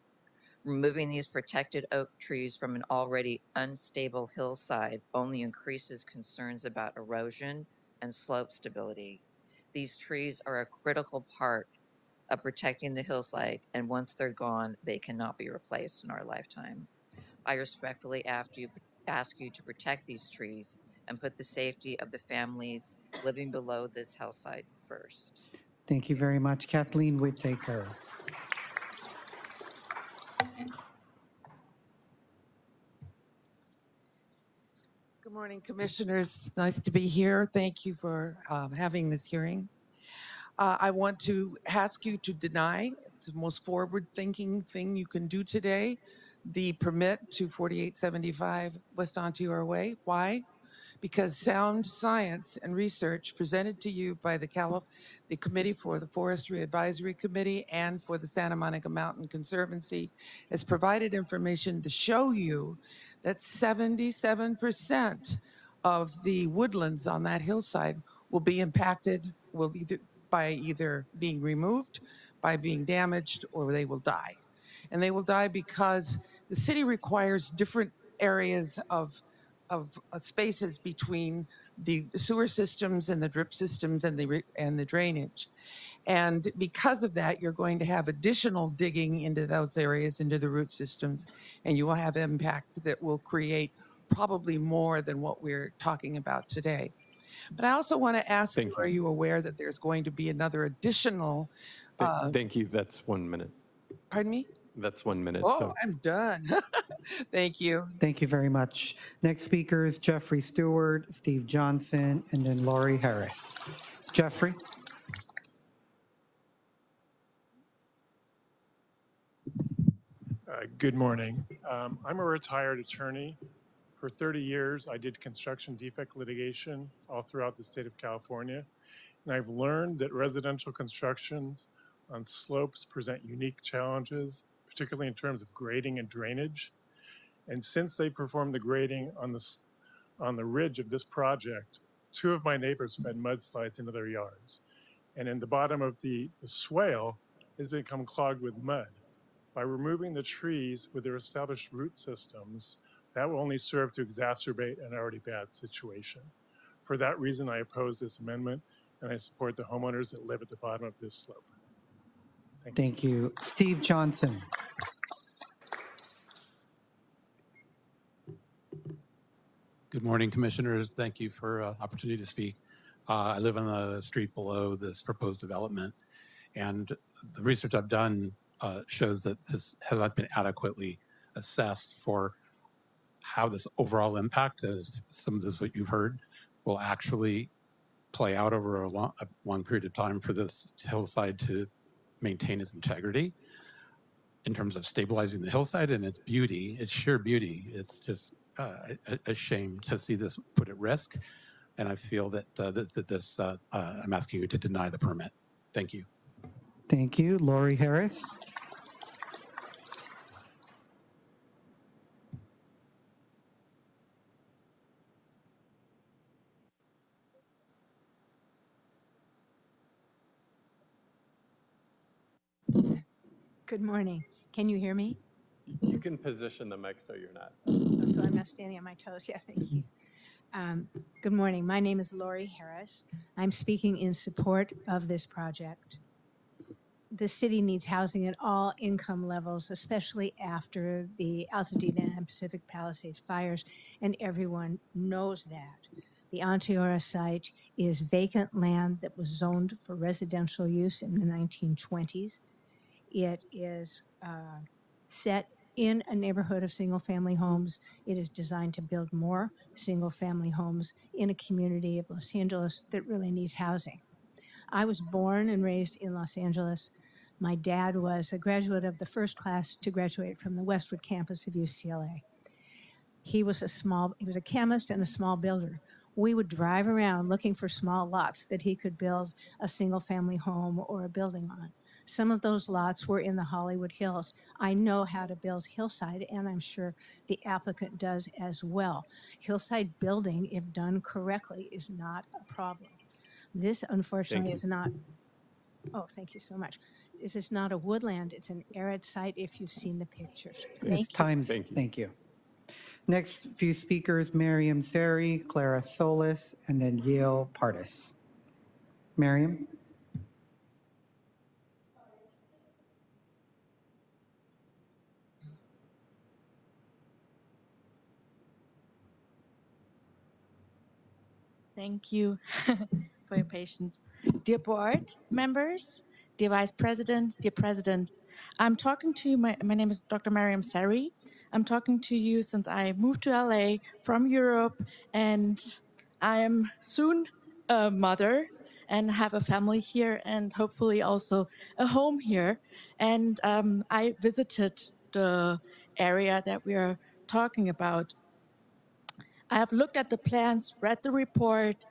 Removing these protected oak trees from an already unstable hillside only increases concerns about erosion and slope stability. These trees are a critical part of protecting the hillside, and once they're gone, they cannot be replaced in our lifetime. I respectfully ask you to protect these trees and put the safety of the families living below this hillside first. Thank you very much. Kathleen Whittaker. Good morning, Commissioners. Nice to be here. Thank you for having this hearing. I want to ask you to deny, it's the most forward-thinking thing you can do today, the permit to 4875 West Ontario Way. Why? Because sound science and research presented to you by the Committee for the Forestry Advisory Committee and for the Santa Monica Mountain Conservancy has provided information to show you that 77% of the woodlands on that hillside will be impacted, by either being removed, by being damaged, or they will die. And they will die because the city requires different areas of spaces between the sewer systems and the drip systems and the drainage. And because of that, you're going to have additional digging into those areas, into the root systems, and you will have impact that will create probably more than what we're talking about today. But I also want to ask you, are you aware that there's going to be another additional... Thank you. That's 1 minute. Pardon me? That's 1 minute. Oh, so. I'm done. Thank you. Thank you very much. Next speaker is Jeffrey Stewart, Steve Johnson, and then Laurie Harris. Jeffrey? Good morning. I'm a retired attorney. For 30 years, I did construction defect litigation all throughout the state of California. And I've learned that residential constructions on slopes present unique challenges, particularly in terms of grading and drainage. And since they performed the grading on the ridge of this project, 2 of my neighbors have had mudslides into their yards. And in the bottom of the swale has become clogged with mud. By removing the trees with their established root systems, that will only serve to exacerbate an already bad situation. For that reason, I oppose this amendment, and I support the homeowners that live at the bottom of this slope. Thank you. Steve Johnson. Good morning, Commissioners. Thank you for opportunity to speak. I live on the street below this proposed development, and the research I've done shows that this has not been adequately assessed for how this overall impact, as some of this what you've heard, will actually play out over a long period of time for this hillside to maintain its integrity in terms of stabilizing the hillside and its beauty, its sheer beauty. It's just a shame to see this put at risk. And I feel that, I'm asking you to deny the permit. Thank you. Thank you. Lori Harris. Good morning. Can you hear me? You can position the mic so you're not. Oh, so I'm not standing on my toes. Yeah, thank you. Good morning. My name is Lori Harris. I'm speaking in support of this project. The city needs housing at all income levels, especially after the Altadena and Pacific Palisades fires, and everyone knows that. The Onteora site is vacant land that was zoned for residential use in the 1920s. It is set in a neighborhood of single-family homes. It is designed to build more single-family homes in a community of Los Angeles that really needs housing. I was born and raised in Los Angeles. My dad was a graduate of the first class to graduate from the Westwood campus of UCLA. He was a chemist and a small builder. We would drive around looking for small lots that he could build a single-family home or a building on. Some of those lots were in the Hollywood Hills. I know how to build hillside, and I'm sure the applicant does as well. Hillside building, if done correctly, is not a problem. This, unfortunately, is not. Oh, thank you so much. This is not a woodland. It's an arid site if you've seen the pictures. It's time. Thank you. Next few speakers, Miriam Sari, Clara Solis, and then Yale Partis. Miriam? Thank you for your patience. Dear board members, dear vice president, dear president, I'm talking to you, my name is Dr. Mariam Sari. I'm talking to you since I moved to LA from Europe, and I am soon a mother and have a family here and hopefully also a home here. And I visited the area that we are talking about. I have looked at the plans, read the report,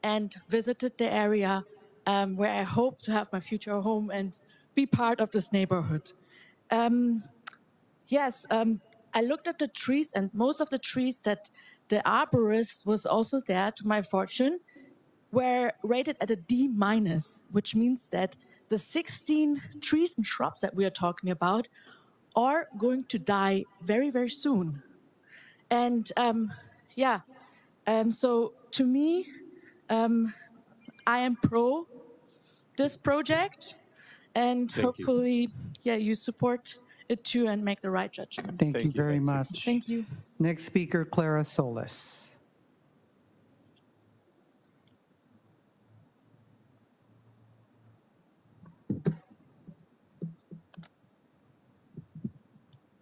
and visited the area where I hope to have my future home and be part of this neighborhood. I looked at the trees, and most of the trees that the arborist was also there, to my fortune, were rated at a D-, which means that the 16 trees and shrubs that we are talking about are going to die very, very soon. And so to me, I am pro this project, and hopefully, you support it too and make the right judgment. Thank you very much. Thank you. Next speaker, Clara Solis.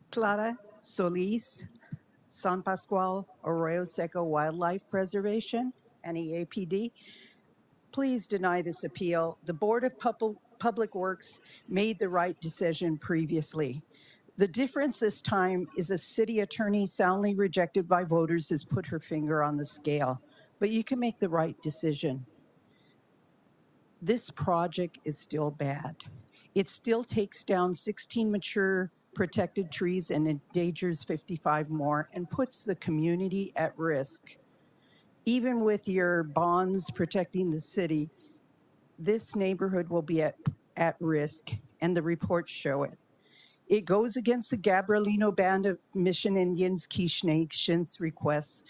Clara Solis, San Pascual Arroyo Seco Wildlife Preservation, NEAPD. Please deny this appeal. The Board of Public Works made the right decision previously. The difference this time is a city attorney soundly rejected by voters has put her finger on the scale, but you can make the right decision. This project is still bad. It still takes down 16 mature protected trees and endangers 55 more and puts the community at risk. Even with your bonds protecting the city, this neighborhood will be at risk, and the reports show it. It goes against the Gabrielino Band of Mission Indians Quiche Nation's requests,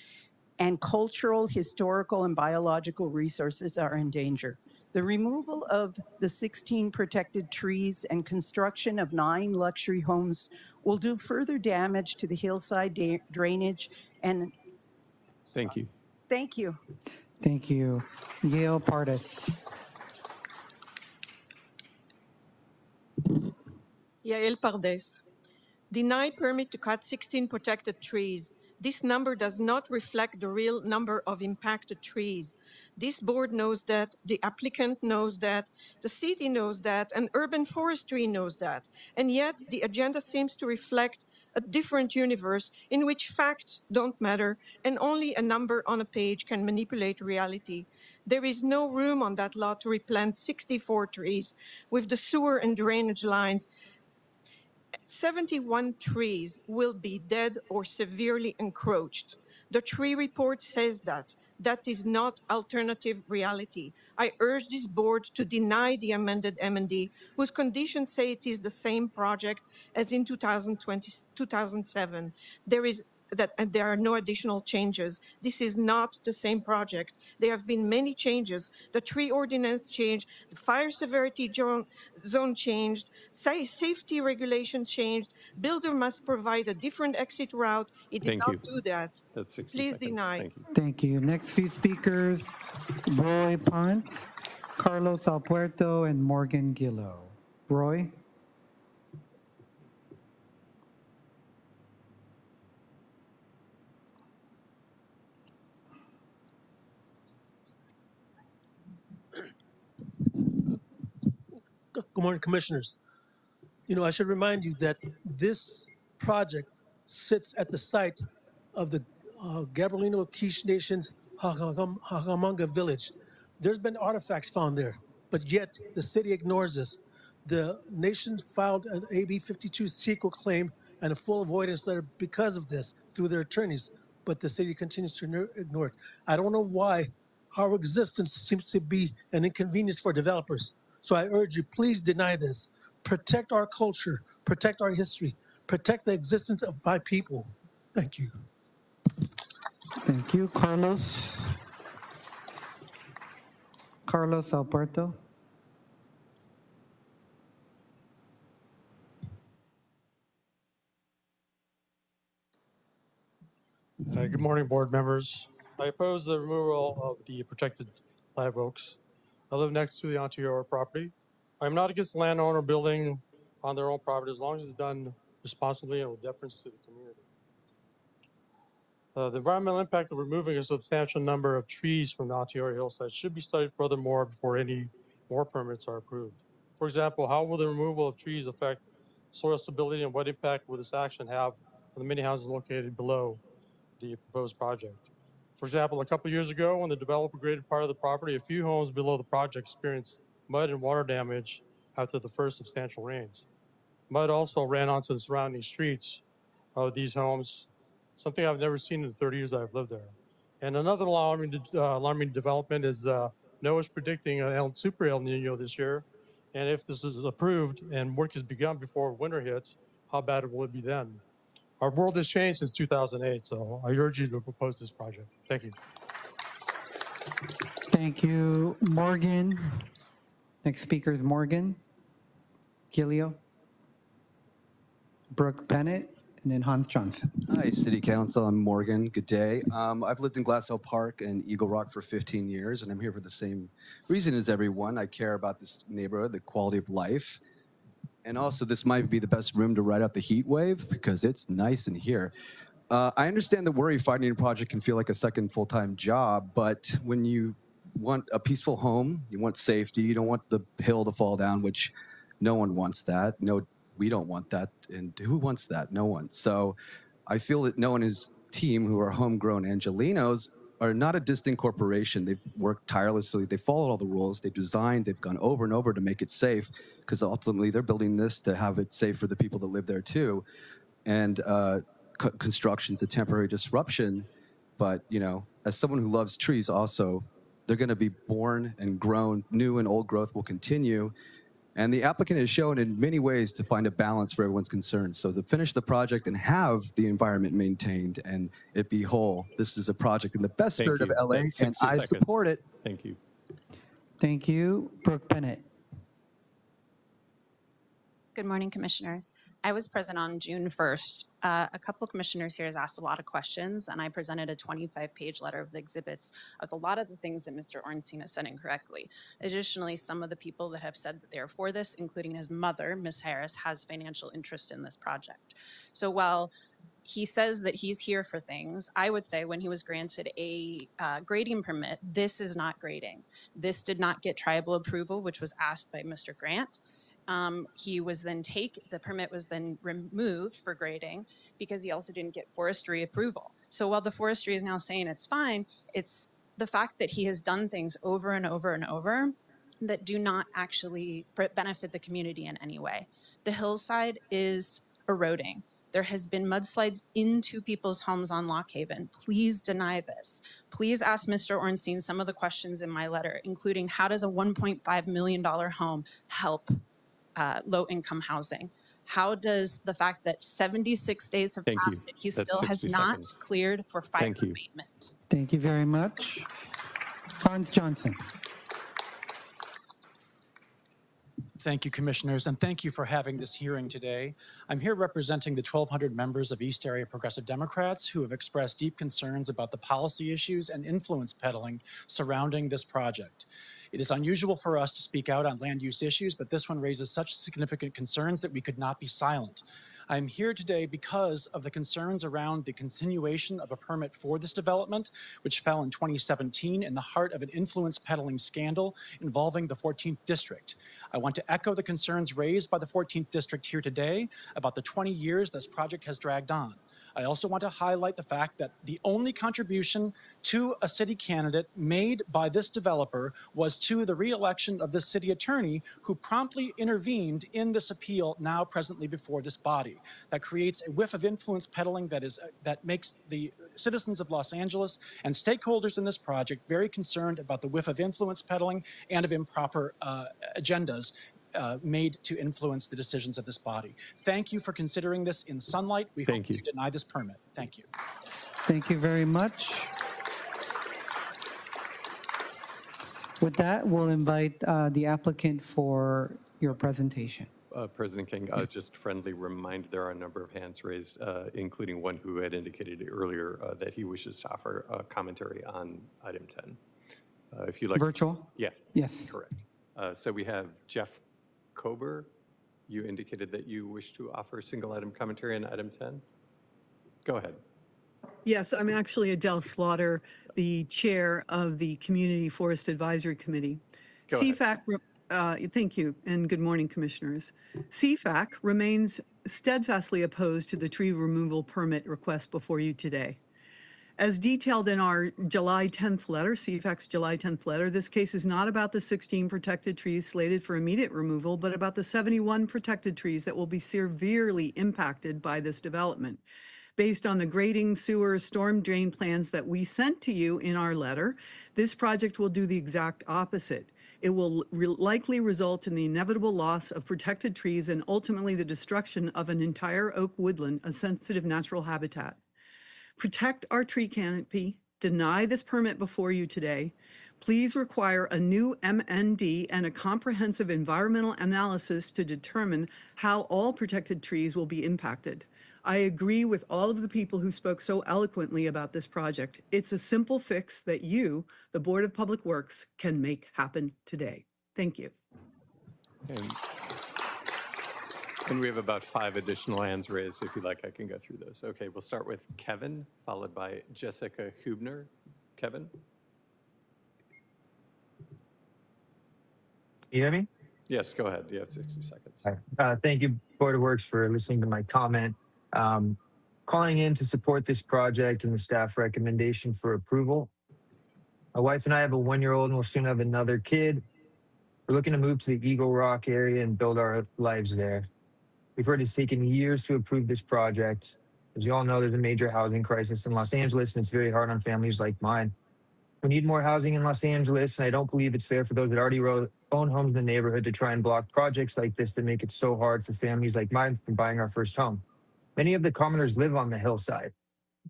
and cultural, historical, and biological resources are in danger. The removal of the 16 protected trees and construction of 9 luxury homes will do further damage to the hillside drainage and... Thank you. Thank you. Thank you. Yale Partis. Yael Pardes. Deny permit to cut 16 protected trees This number does not reflect the real number of impacted trees. This board knows that, the applicant knows that, the city knows that, and urban forestry knows that. And yet the agenda seems to reflect a different universe in which facts don't matter and only a number on a page can manipulate reality. There is no room on that lot to replant 64 trees with the sewer and drainage lines. 71 trees will be dead or severely encroached. The tree report says that. That is not alternative reality. I urge this board to deny the amended M&D, whose conditions say it is the same project as in 2007. And there are no additional changes. This is not the same project. There have been many changes. The tree ordinance changed, the fire severity zone changed, safety regulation changed. Builder must provide a different exit route. It did Thank not you. do that. That's 60 Please seconds. deny. Thank you. Thank you. Next few speakers, Roy Pont, Carlos Alpuerto, and Morgan Gillo. Roy? Good morning, commissioners. You know, I should remind you that this project sits at the site of the Gabrielino Quiche Nation's Hakamonga village. There's been artifacts found there, but yet the city ignores this. The nation filed an AB 52 sequel claim and a full avoidance letter because of this through their attorneys, but the city continues to ignore it. I don't know why our existence seems to be an inconvenience for developers. So I urge you, please deny this. Protect our culture, protect our history, protect the existence of my people. Thank you. Thank you. Carlos? Carlos Alpuerto? Good morning, board members. I oppose the removal of the protected live oaks. I live next to the Ontario property. I'm not against the landowner building on their own property as long as it's done responsibly and with deference to the community. The environmental impact of removing a substantial number of trees from the Ontario hillside should be studied furthermore before any more permits are approved. For example, how will the removal of trees affect soil stability and what impact will this action have on the many houses located below the proposed project? For example, a couple of years ago, when the developer graded part of the property, a few homes below the project experienced mud and water damage after the first substantial rains. Mud also ran onto the surrounding streets of these homes, something I've never seen in the 30 years I've lived there. And another alarming development is NOAA's predicting a super El Nino this year. And if this is approved and work is begun before winter hits, how bad will it be then? Our world has changed since 2008, so I urge you to propose this project. Thank you. Thank you. Morgan? Next speaker is Morgan Gilio, Brooke Bennett, and then Hans Johnson. Hi, City Council. I'm Morgan. Good day. I've lived in Glassell Park and Eagle Rock for 15 years, and I'm here for the same reason as everyone. I care about this neighborhood, the quality of life. And also, this might be the best room to ride out the heat wave because it's nice in here. I understand the worry finding a project can feel like a second full-time job, but when you want a peaceful home, you want safety, you don't want the hill to fall down, which no one wants that. No, we don't want that. And who wants that? No one. So I feel that Noah and his team, who are homegrown Angelinos, are not a distant corporation. They've worked tirelessly. They followed all the rules. They've designed. They've gone over and over to make it safe because ultimately they're building this to have it safe for the people that live there too. And construction's a temporary disruption. But, you know, as someone who loves trees also, they're going to be born and grown. New and old growth will continue. And the applicant has shown in many ways to find a balance for everyone's concerns. So to finish the project and have the environment maintained and it be whole, this is a project in the best spirit of LA, and I support it. Thank you. Thank you. Brooke Bennett. Good morning, commissioners. I was present on June 1st. A couple of commissioners here has asked a lot of questions, and I presented a 25-page letter of the exhibits of a lot of the things that Mr. Ornstein has said incorrectly. Additionally, some of the people that have said that they are for this, including his mother, Ms. Harris, has financial interest in this project. So while he says that he's here for things. I would say when he was granted a grading permit, this is not grading. This did not get tribal approval, which was asked by Mr. Grant. The permit was then removed for grading because he also didn't get forestry approval. So while the forestry is now saying it's fine, it's the fact that he has done things over and over and over that do not actually benefit the community in any way. The hillside is eroding. There has been mudslides into people's homes on Lock Haven. Please deny this. Please ask Mr. Ornstein some of the questions in my letter, including how does a $1.5 million home help low-income housing? How does the fact that 76 days have Thank you. passed, he That's still has 60 not seconds. cleared for fire Thank you. abatement? Thank you very much. Hans Johnson. Thank you, Commissioners, and thank you for having this hearing today. I'm here representing the 1,200 members of East Area Progressive Democrats who have expressed deep concerns about the policy issues and influence peddling surrounding this project. It is unusual for us to speak out on land use issues, but this one raises such significant concerns that we could not be silent. I'm here today because of the concerns around the continuation of a permit for this development, which fell in 2017 in the heart of an influence peddling scandal involving the 14th District. I want to echo the concerns raised by the 14th District here today about the 20 years this project has dragged on. I also want to highlight the fact that the only contribution to a city candidate made by this developer was to the re-election of the city attorney who promptly intervened in this appeal now presently before this body. That creates a whiff of influence peddling that makes the citizens of Los Angeles and stakeholders in this project very concerned about the whiff of influence peddling and of improper agendas made to influence the decisions of this body. Thank you for considering this in sunlight. We hope to deny this permit. Thank you. Thank you very much. With that, we'll invite the applicant for your presentation. President King, just friendly reminder, there are a number of hands raised, including one who had indicated earlier that he wishes to offer a commentary on item 10. If you like. Virtual? Yeah. Yes. Correct. So we have Jeff Kober. You indicated that you wish to offer a single item commentary on item 10. Go ahead. Yes, I'm actually Adele Slaughter, the chair of the Community Forest Advisory Committee. Go ahead. CFAC, thank you, and good morning, commissioners. CFAC remains steadfastly opposed to the tree removal permit request before you today. As detailed in our July 10th letter, CFAC's July 10th letter, this case is not about the 16 protected trees slated for immediate removal, but about the 71 protected trees that will be severely impacted by this development. Based on the grading, sewer, storm drain plans that we sent to you in our letter, this project will do the exact opposite. It will likely result in the inevitable loss of protected trees and ultimately the destruction of an entire oak woodland, a sensitive natural habitat. Protect our tree canopy, deny this permit before you today. Please require a new MND and a comprehensive environmental analysis to determine how all protected trees will be impacted. I agree with all of the people who spoke so eloquently about this project. It's a simple fix that you, the Board of Public Works, can make happen today. Thank you. And we have about 5 additional hands raised. If you'd like, I can go through those. Okay, we'll start with Kevin, followed by Jessica Hubner. Kevin? Can you hear me? Yes, go ahead. You have 60 seconds. Thank you, Board of Works, for listening to my comment. Calling in to support this project and the staff recommendation for approval. My wife and I have a 1-year-old and we'll soon have another kid. We're looking to move to the Eagle Rock area and build our lives there. We've heard it's taken years to approve this project. As you all know, there's a major housing crisis in Los Angeles, and it's very hard on families like mine. We need more housing in Los Angeles, and I don't believe it's fair for those that already own homes in the neighborhood to try and block projects like this that make it so hard for families like mine from buying our first home. Many of the commoners live on the hillside.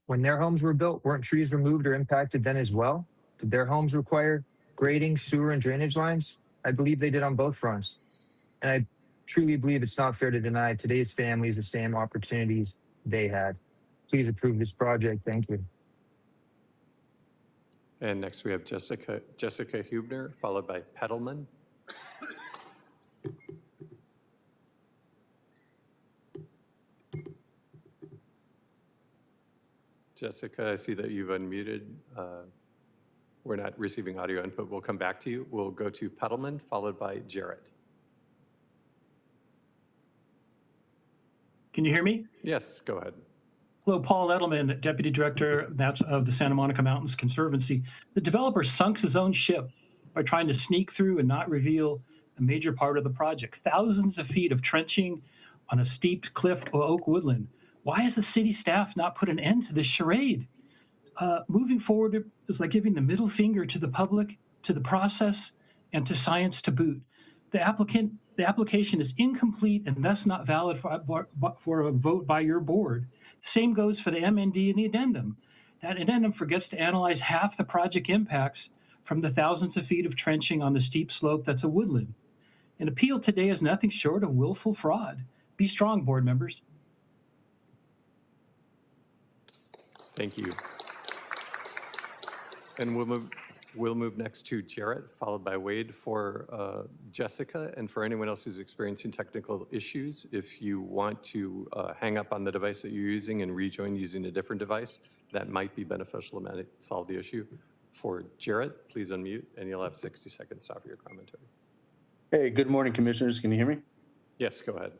When their homes were built, weren't trees removed or impacted then as well? Did their homes require grading, sewer, and drainage lines? I believe they did on both fronts. And I truly believe it's not fair to deny today's families the same opportunities they had. Please approve this project. Thank you. And next we have Jessica Hubner, followed by Petalman. Jessica, I see that you've unmuted. We're not receiving audio input. We'll come back to you. We'll go to Petalman, followed by Jarrett. Can you hear me? Yes, go ahead. Hello, Paul Edelman, Deputy Director of the Santa Monica Mountains Conservancy. The developer sunk his own ship by trying to sneak through and not reveal a major part of the project. Thousands of feet of trenching on a steep cliff of oak woodland. Why has the city staff not put an end to this charade? Moving forward is like giving the middle finger to the public, to the process, and to science to boot. The application is incomplete and thus not valid for a vote by your board. Same goes for the MND and the addendum. That addendum forgets to analyze half the project impacts from the thousands of feet of trenching on the steep slope that's a woodland. An appeal today is nothing short of willful fraud. Be strong, board members. Thank you. And we'll move next to Jarrett, followed by Wade for Jessica. And for anyone else who's experiencing technical issues, if you want to hang up on the device that you're using and rejoin using a different device, that might be beneficial to solve the issue. For Jarrett, please unmute, and you'll have 60 seconds to offer your commentary. Hey, good morning, commissioners. Can you hear me? Yes, go ahead.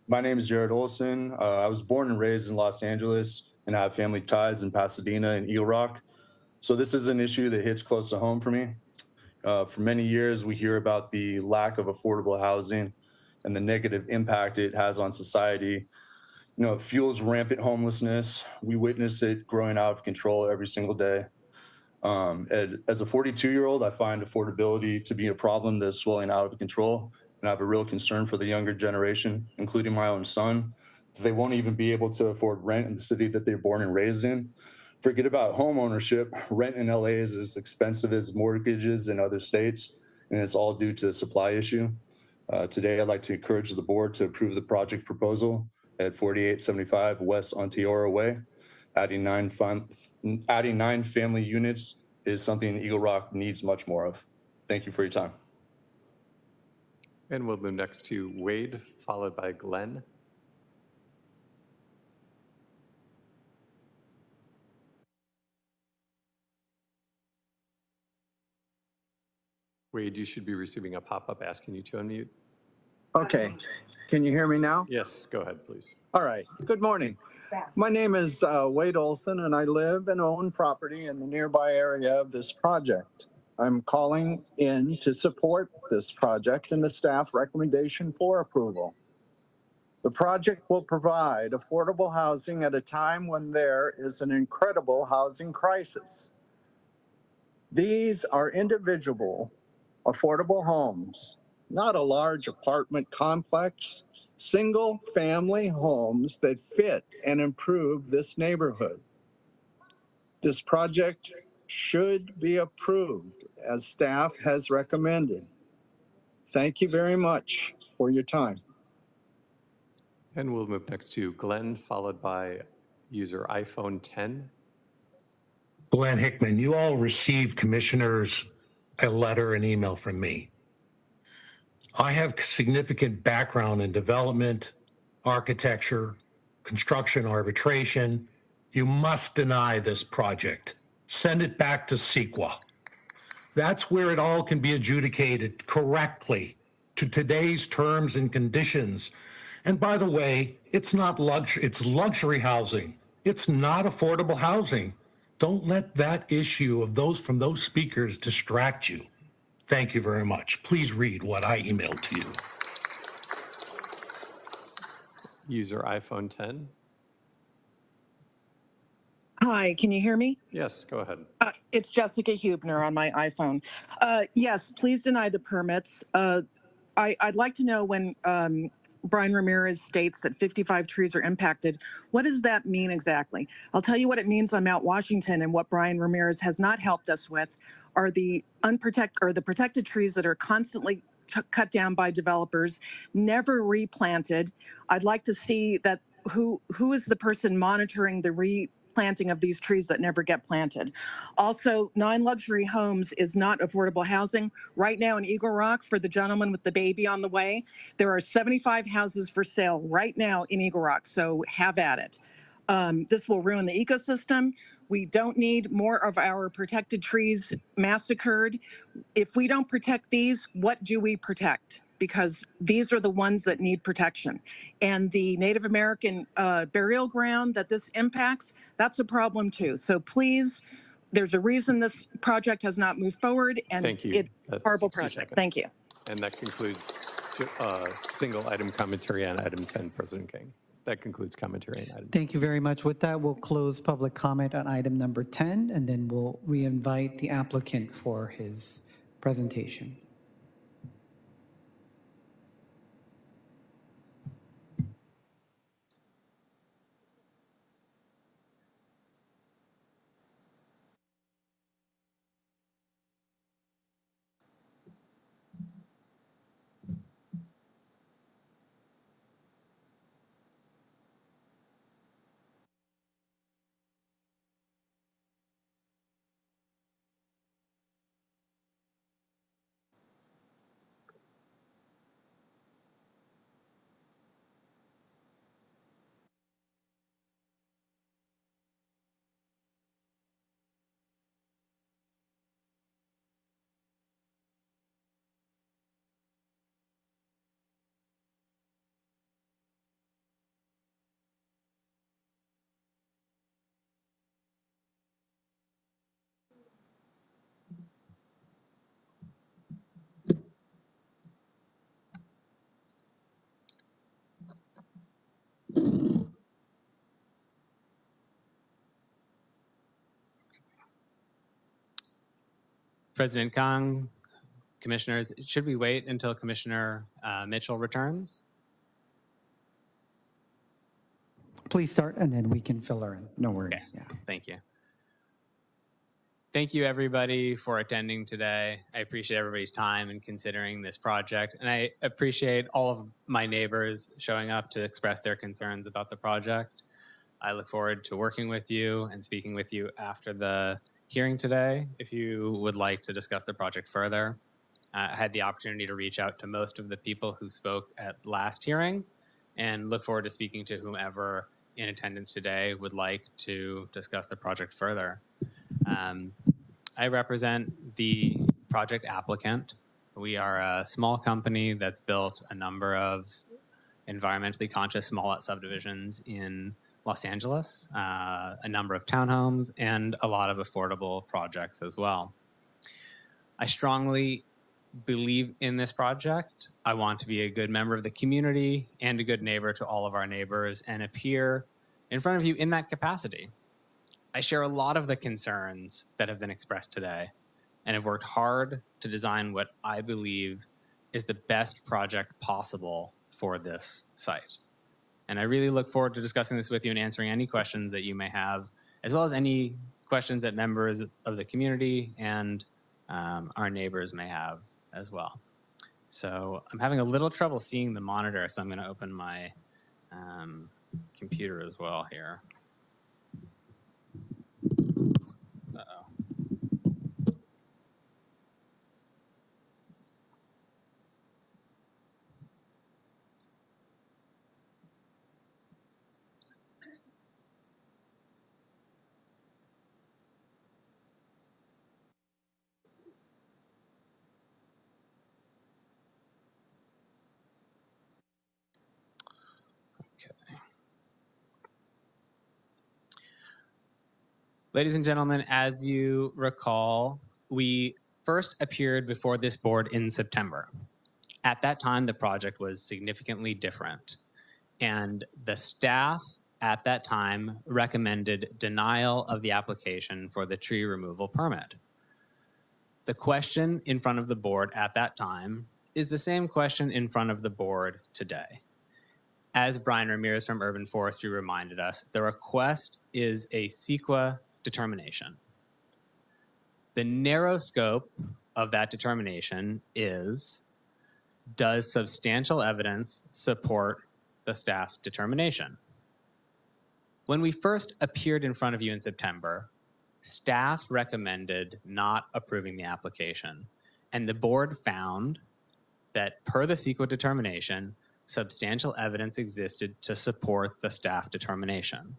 My name is Jared Olson. I was born and raised in Los Angeles, and I have family ties in Pasadena and Eagle Rock. So this is an issue that hits close to home for me. For many years, we hear about the lack of affordable housing and the negative impact it has on society. You know, it fuels rampant homelessness. We witness it growing out of control every single day. As a 42-year-old, I find affordability to be a problem that's swelling out of control, and I have a real concern for the younger generation, including my own son. They won't even be able to afford rent in the city that they're born and raised in. Forget about home ownership. Rent in LA is as expensive as mortgages in other states, and it's all due to a supply issue. Today, I'd like to encourage the board to approve the project proposal at 4875 West Onteora Way. Adding nine family units is something Eagle Rock needs much more of. Thank you for your time. And we'll move next to Wade, followed by Glenn. Wade, you should be receiving a pop-up asking you to unmute. Okay. Can you hear me now? Yes, go ahead, please. All right. Good morning. My name is Wade Olson, and I live and own property in the nearby area of this project. I'm calling in to support this project and the staff recommendation for approval. The project will provide affordable housing at a time when there is an incredible housing crisis. These are individual, affordable homes, not a large apartment complex, single-family homes that fit and improve this neighborhood. This project should be approved as staff has recommended. Thank you very much for your time. And we'll move next to Glenn, followed by user iPhone 10. Glenn Hickman, you all received, commissioners, a letter and email from me. I have significant background in development, architecture, construction arbitration. You must deny this project. Send it back to CEQA. That's where it all can be adjudicated correctly to today's terms and conditions. And by the way, it's not luxury, it's luxury housing. It's not affordable housing. Don't let that issue of those speakers distract you. Thank you very much. Please read what I emailed to you. User iPhone 10. Hi, can you hear me? Yes, go ahead. It's Jessica Hubner on my iPhone. Yes, please deny the permits. I'd like to know when Brian Ramirez states that 55 trees are impacted, what does that mean exactly? I'll tell you what it means on Mount Washington, and what Brian Ramirez has not helped us with are the protected trees that are constantly cut down by developers, never replanted. I'd like to see that who is the person monitoring the replanting of these trees that never get planted. Also, 9 luxury homes is not affordable housing. Right now in Eagle Rock, for the gentleman with the baby on the way, there are 75 houses for sale right now in Eagle Rock, so have at it. This will ruin the ecosystem. We don't need more of our protected trees massacred. If we don't protect these, what do we protect? Because these are the ones that need protection. And the Native American burial ground that this impacts, that's a problem too. So please, there's a reason this project has not moved forward, and Thank you. it's a That's horrible 2 project. seconds. Thank you. And that concludes single item commentary on item 10, President King. That concludes commentary on item 10. Thank you very much. With that, we'll close public comment on item number 10, and then we'll re-invite the applicant for his presentation. President Kang, commissioners, should we wait until Commissioner Mitchell returns? Please start, and then we can fill her in. No worries. Okay. Yeah. Thank you. Thank you, everybody, for attending today. I appreciate everybody's time in considering this project, and I appreciate all of my neighbors showing up to express their concerns about the project. I look forward to working with you and speaking with you after the hearing today if you would like to discuss the project further. I had the opportunity to reach out to most of the people who spoke at last hearing and look forward to speaking to whomever in attendance today would like to discuss the project further. I represent the project applicant. We are a small company that's built a number of environmentally conscious small lot subdivisions in Los Angeles, a number of townhomes, and a lot of affordable projects as well. I strongly believe in this project. I want to be a good member of the community and a good neighbor to all of our neighbors and appear in front of you in that capacity. I share a lot of the concerns that have been expressed today and have worked hard to design what I believe is the best project possible for this site. And I really look forward to discussing this with you and answering any questions that you may have, as well as any questions that members of the community and our neighbors may have as well. So I'm having a little trouble seeing the monitor, so I'm going to open my computer as well here. Uh-oh. Ladies and gentlemen, as you recall, we first appeared before this board in September. At that time, the project was significantly different, and the staff at that time recommended denial of the application for the tree removal permit. The question in front of the board at that time is the same question in front of the board today. As Brian Ramirez from Urban Forestry reminded us, the request is a CEQA determination. The narrow scope of that determination is, does substantial evidence support the staff's determination? When we first appeared in front of you in September, staff recommended not approving the application, and the board found that per the CEQA determination, substantial evidence existed to support the staff determination.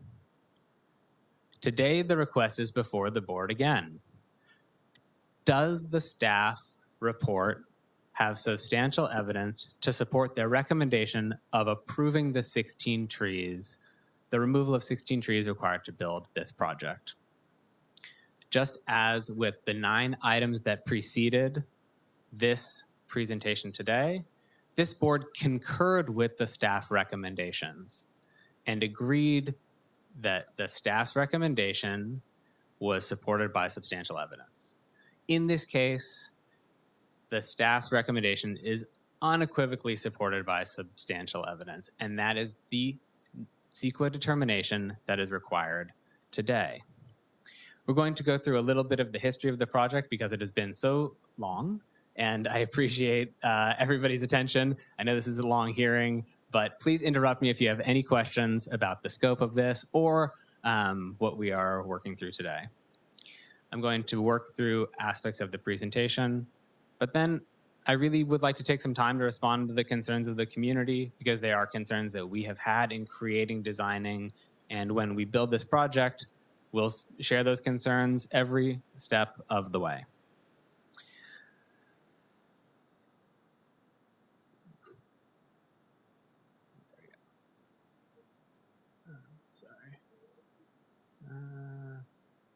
Today, the request is before the board again. Does the staff report have substantial evidence to support their recommendation of approving the 16 trees, the removal of 16 trees required to build this project? Just as with the 9 items that preceded this presentation today, this board concurred with the staff recommendations and agreed that the staff's recommendation was supported by substantial evidence. In this case, the staff's recommendation is unequivocally supported by substantial evidence, and that is the CEQA determination that is required today. We're going to go through a little bit of the history of the project because it has been so long, and I appreciate everybody's attention. I know this is a long hearing, but please interrupt me if you have any questions about the scope of this or what we are working through today. I'm going to work through aspects of the presentation, but then I really would like to take some time to respond to the concerns of the community because they are concerns that we have had in creating, designing, and when we build this project, we'll share those concerns every step of the way.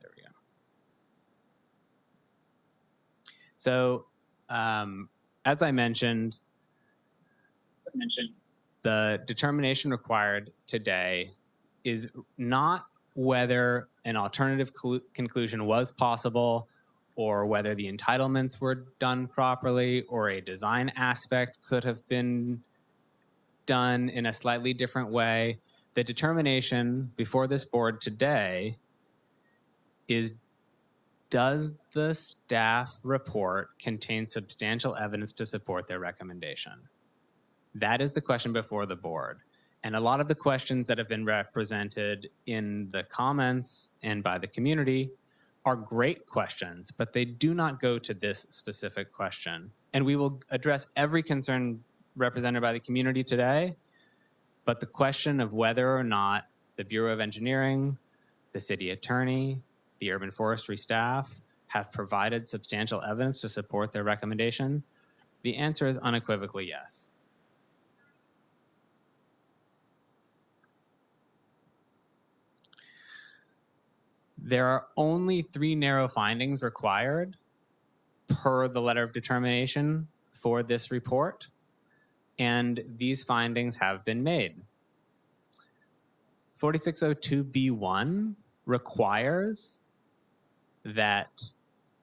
There we go. So, as I mentioned, the determination required today is not whether an alternative conclusion was possible or whether the entitlements were done properly or a design aspect could have been done in a slightly different way. The determination before this board today is, does the staff report contain substantial evidence to support their recommendation? That is the question before the board. And a lot of the questions that have been represented in the comments and by the community are great questions, but they do not go to this specific question. And we will address every concern represented by the community today, but the question of whether or not the Bureau of Engineering, the city attorney, the urban forestry staff have provided substantial evidence to support their recommendation, the answer is unequivocally yes. There are only 3 narrow findings required per the letter of determination for this report, and these findings have been made. 4602B1 requires that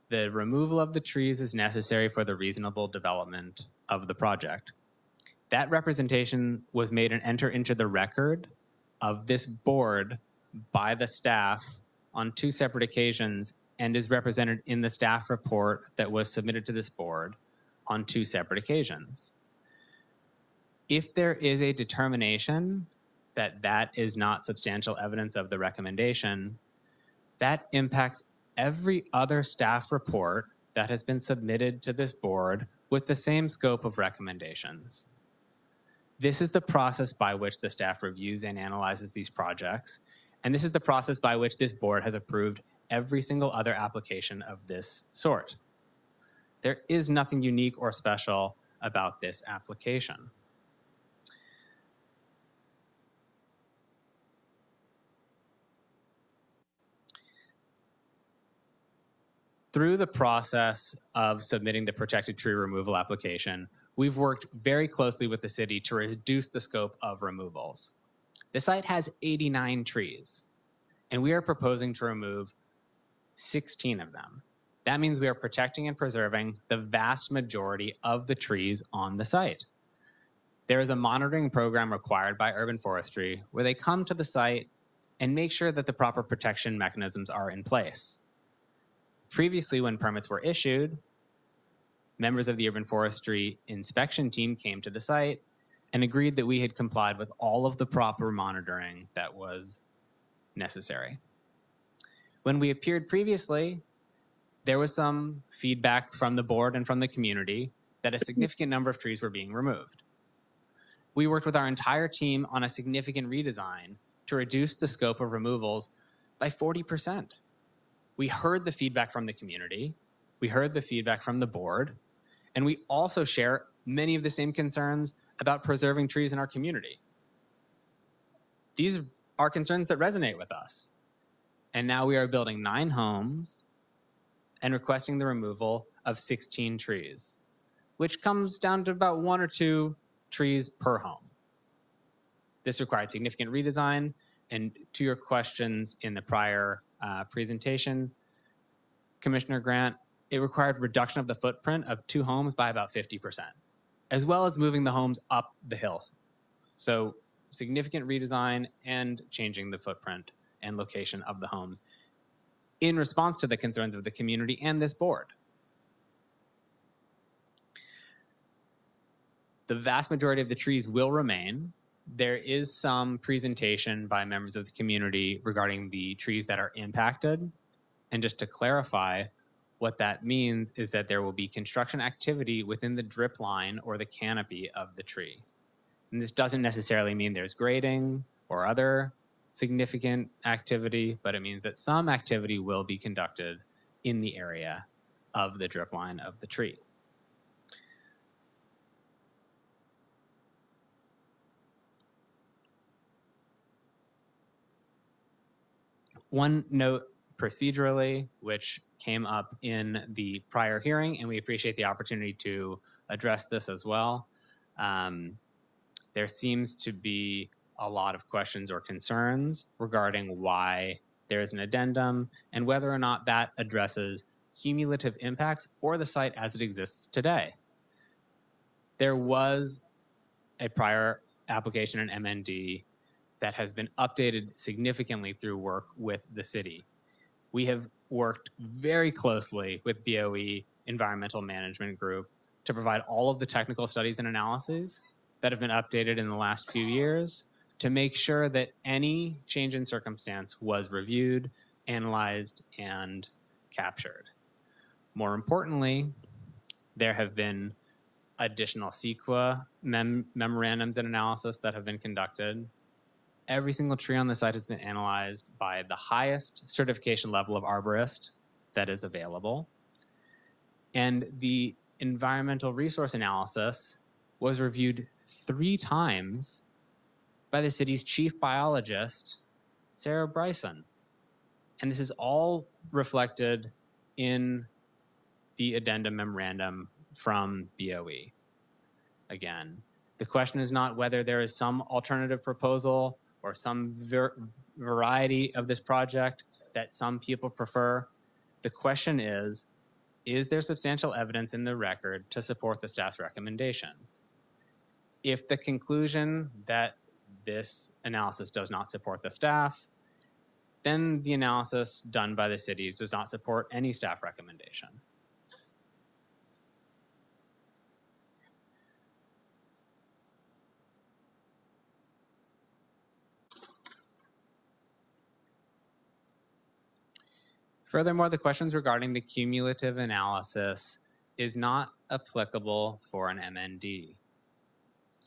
the removal of the trees is necessary for the reasonable development of the project. That representation was made and entered into the record of this board by the staff on 2 separate occasions and is represented in the staff report that was submitted to this board on 2 separate occasions. If there is a determination that that is not substantial evidence of the recommendation, that impacts every other staff report that has been submitted to this board with the same scope of recommendations. This is the process by which the staff reviews and analyzes these projects, and this is the process by which this board has approved every single other application of this sort. There is nothing unique or special about this application. Through the process of submitting the protected tree removal application, we've worked very closely with the city to reduce the scope of removals. The site has 89 trees, and we are proposing to remove 16 of them. That means we are protecting and preserving the vast majority of the trees on the site. There is a monitoring program required by urban forestry where they come to the site and make sure that the proper protection mechanisms are in place. Previously, when permits were issued, members of the urban forestry inspection team came to the site and agreed that we had complied with all of the proper monitoring that was necessary. When we appeared previously, there was some feedback from the board and from the community that a significant number of trees were being removed. We worked with our entire team on a significant redesign to reduce the scope of removals by 40%. We heard the feedback from the community, we heard the feedback from the board, and we also share many of the same concerns about preserving trees in our community. These are concerns that resonate with us. And now we are building 9 homes and requesting the removal of 16 trees, which comes down to about 1 or 2 trees per home. This required significant redesign, and to your questions in the prior presentation, Commissioner Grant, it required reduction of the footprint of 2 homes by about 50%, as well as moving the homes up the hills. So significant redesign and changing the footprint and location of the homes in response to the concerns of the community and this board. The vast majority of the trees will remain. There is some presentation by members of the community regarding the trees that are impacted. And just to clarify, what that means is that there will be construction activity within the drip line or the canopy of the tree. And this doesn't necessarily mean there's grading or other significant activity, but it means that some activity will be conducted in the area of the drip line of the tree. One note procedurally, which came up in the prior hearing, and we appreciate the opportunity to address this as well. There seems to be a lot of questions or concerns regarding why there is an addendum and whether or not that addresses cumulative impacts or the site as it exists today. There was a prior application, an MND, that has been updated significantly through work with the city. We have worked very closely with BOE Environmental Management Group to provide all of the technical studies and analyses that have been updated in the last few years to make sure that any change in circumstance was reviewed, analyzed, and captured. More importantly, there have been additional CEQA memorandums and analysis that have been conducted. Every single tree on the site has been analyzed by the highest certification level of arborist that is available. And the environmental resource analysis was reviewed 3 times by the city's chief biologist, Sarah Bryson. And this is all reflected in the addendum memorandum from BOE. Again, the question is not whether there is some alternative proposal or some variety of this project that some people prefer. The question is there substantial evidence in the record to support the staff's recommendation? If the conclusion that this analysis does not support the staff, then the analysis done by the city does not support any staff recommendation. Furthermore, the questions regarding the cumulative analysis is not applicable for an MND.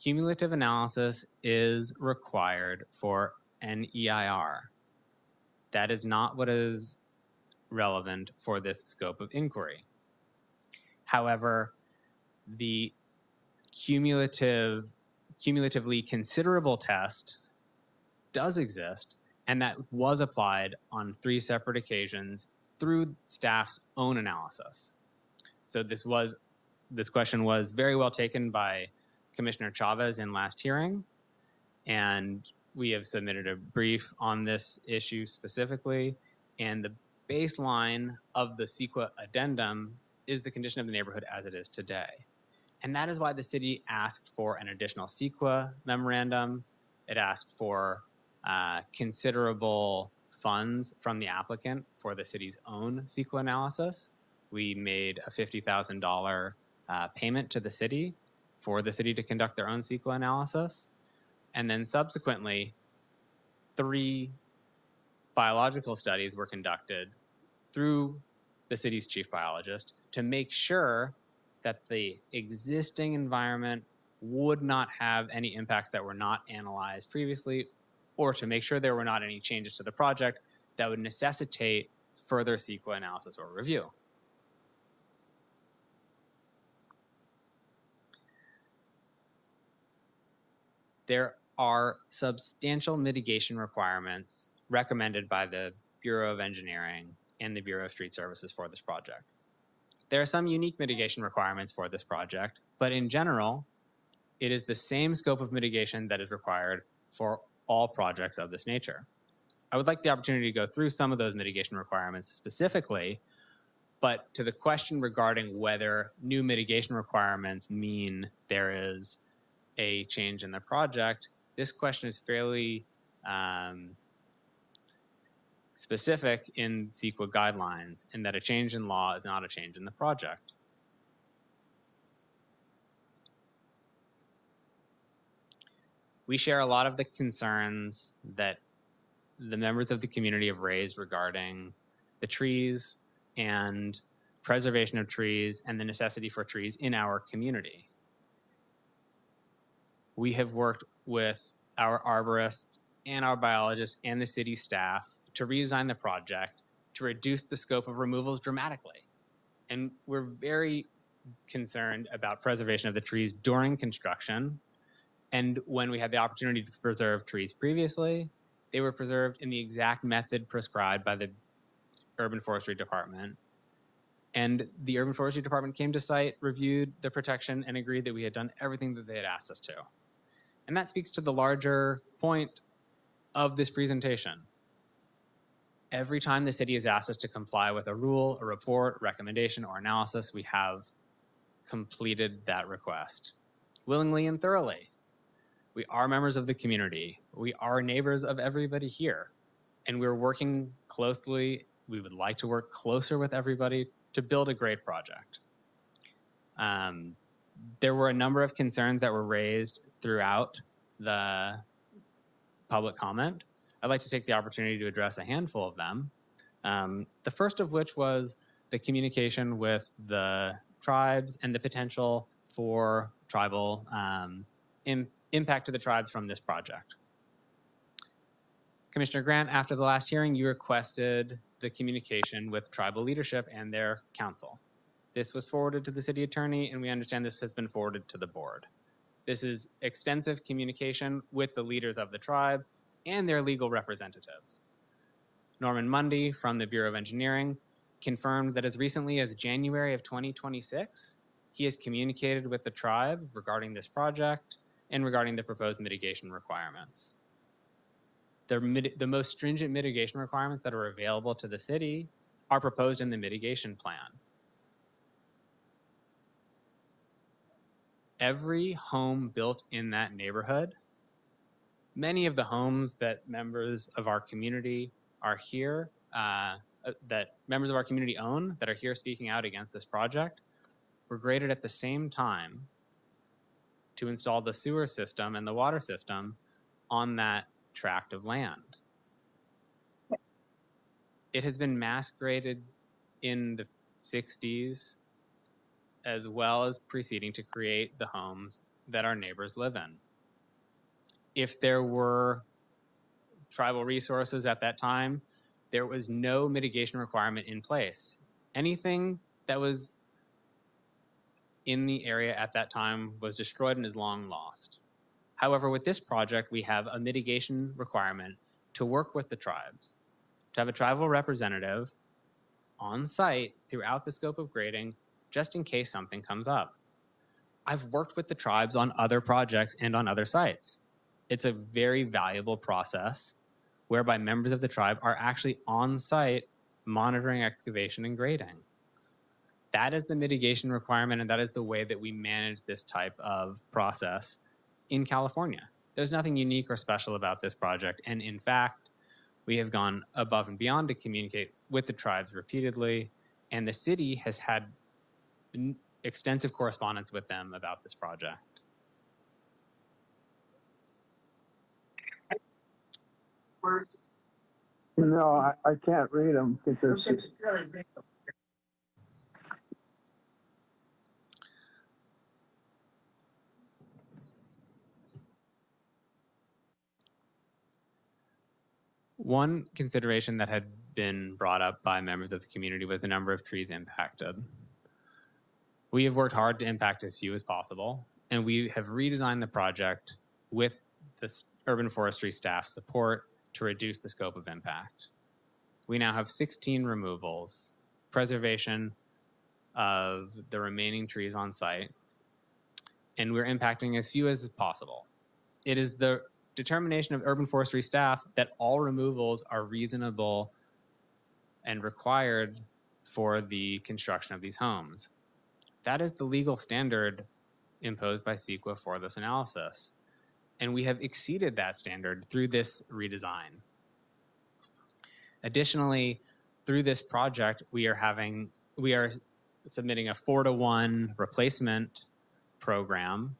Cumulative analysis is required for an EIR. That is not what is relevant for this scope of inquiry. However, the cumulatively considerable test does exist, and that was applied on 3 separate occasions through staff's own analysis. So this question was very well taken by Commissioner Chavez in last hearing, and we have submitted a brief on this issue specifically, and the baseline of the CEQA addendum is the condition of the neighborhood as it is today. And that is why the city asked for an additional CEQA memorandum. It asked for considerable funds from the applicant for the city's own CEQA analysis. We made a $50,000 payment to the city for the city to conduct their own CEQA analysis. And then subsequently, 3 biological studies were conducted through the city's chief biologist to make sure that the existing environment would not have any impacts that were not analyzed previously, or to make sure there were not any changes to the project that would necessitate further CEQA analysis or review. There are substantial mitigation requirements recommended by the Bureau of Engineering and the Bureau of Street Services for this project. There are some unique mitigation requirements for this project, but in general, it is the same scope of mitigation that is required for all projects of this nature. I would like the opportunity to go through some of those mitigation requirements specifically, but to the question regarding whether new mitigation requirements mean there is a change in the project, this question is fairly specific in CEQA guidelines, in that a change in law is not a change in the project. We share a lot of the concerns that the members of the community have raised regarding the trees and preservation of trees and the necessity for trees in our community. We have worked with our arborists and our biologists and the city staff to redesign the project to reduce the scope of removals dramatically. And we're very concerned about preservation of the trees during construction. And when we had the opportunity to preserve trees previously, they were preserved in the exact method prescribed by the Urban Forestry Department. And the Urban Forestry Department came to site, reviewed the protection, and agreed that we had done everything that they had asked us to. And that speaks to the larger point of this presentation. Every time the city has asked us to comply with a rule, a report, recommendation, or analysis, we have completed that request willingly and thoroughly. We are members of the community. We are neighbors of everybody here. And we're working closely. We would like to work closer with everybody to build a great project. There were a number of concerns that were raised throughout the public comment. I'd like to take the opportunity to address a handful of them. The first of which was the communication with the tribes and the potential for tribal impact to the tribes from this project. Commissioner Grant, after the last hearing, you requested the communication with tribal leadership and their council. This was forwarded to the city attorney, and we understand this has been forwarded to the board. This is extensive communication with the leaders of the tribe and their legal representatives. Norman Mundy from the Bureau of Engineering confirmed that as recently as January of 2026, he has communicated with the tribe regarding this project and regarding the proposed mitigation requirements. The most stringent mitigation requirements that are available to the city are proposed in the mitigation plan. Every home built in that neighborhood, many of the homes that members of our community are here, that members of our community own, that are here speaking out against this project, were graded at the same time to install the sewer system and the water system on that tract of land. It has been mass graded in the 60s as well as preceding to create the homes that our neighbors live in. If there were tribal resources at that time, there was no mitigation requirement in place. Anything that was in the area at that time was destroyed and is long lost. However, with this project, we have a mitigation requirement to work with the tribes, to have a tribal representative on site throughout the scope of grading, just in case something comes up. I've worked with the tribes on other projects and on other sites. It's a very valuable process whereby members of the tribe are actually on site monitoring excavation and grading. That is the mitigation requirement, and that is the way that we manage this type of process in California. There's nothing unique or special about this project, and in fact, we have gone above and beyond to communicate with the tribes repeatedly, and the city has had extensive correspondence with them about this project. No, I can't read them because they're so. One consideration that had been brought up by members of the community was the number of trees impacted. We have worked hard to impact as few as possible, and we have redesigned the project with the urban forestry staff support to reduce the scope of impact. We now have 16 removals, preservation of the remaining trees on site, and we're impacting as few as possible. It is the determination of urban forestry staff that all removals are reasonable and required for the construction of these homes. That is the legal standard imposed by CEQA for this analysis. And we have exceeded that standard through this redesign. Additionally, through this project, we are submitting a 4-to-1 replacement program,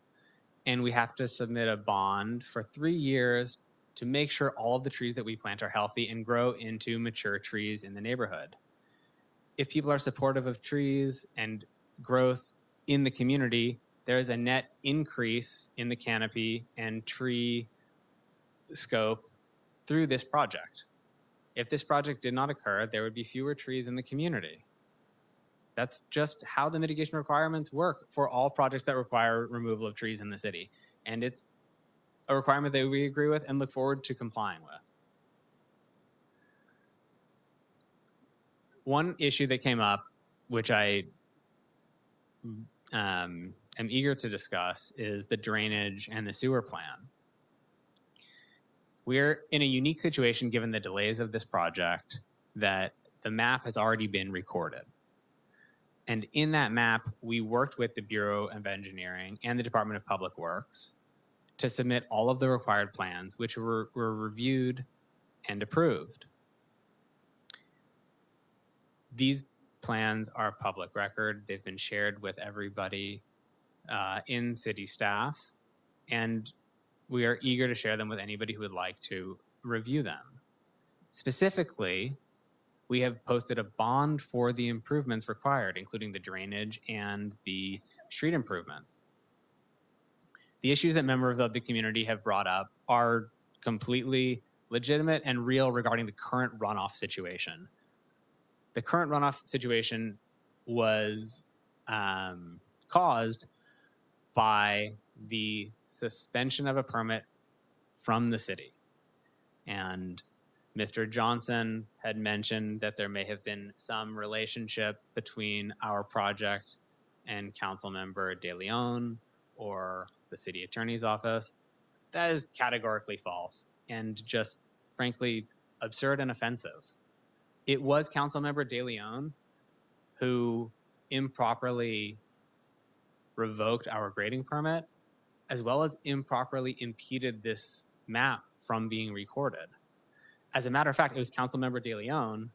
and we have to submit a bond for 3 years to make sure all of the trees that we plant are healthy and grow into mature trees in the neighborhood. If people are supportive of trees and growth in the community, there is a net increase in the canopy and tree scope through this project. If this project did not occur, there would be fewer trees in the community. That's just how the mitigation requirements work for all projects that require removal of trees in the city. And it's a requirement that we agree with and look forward to complying with. One issue that came up, which I am eager to discuss, is the drainage and the sewer plan. We're in a unique situation given the delays of this project that the map has already been recorded. And in that map, we worked with the Bureau of Engineering and the Department of Public Works to submit all of the required plans, which were reviewed and approved. These plans are public record. They've been shared with everybody in city staff, and we are eager to share them with anybody who would like to review them. Specifically, we have posted a bond for the improvements required, including the drainage and the street improvements. The issues that members of the community have brought up are completely legitimate and real regarding the current runoff situation. The current runoff situation was caused by the suspension of a permit from the city. And Mr. Johnson had mentioned that there may have been some relationship between our project and Councilmember De Leon or the city attorney's office. That is categorically false and just frankly absurd and offensive. It was Councilmember De Leon who improperly revoked our grading permit, as well as improperly impeded this map from being recorded. As a matter of fact, it was Councilmember De Leon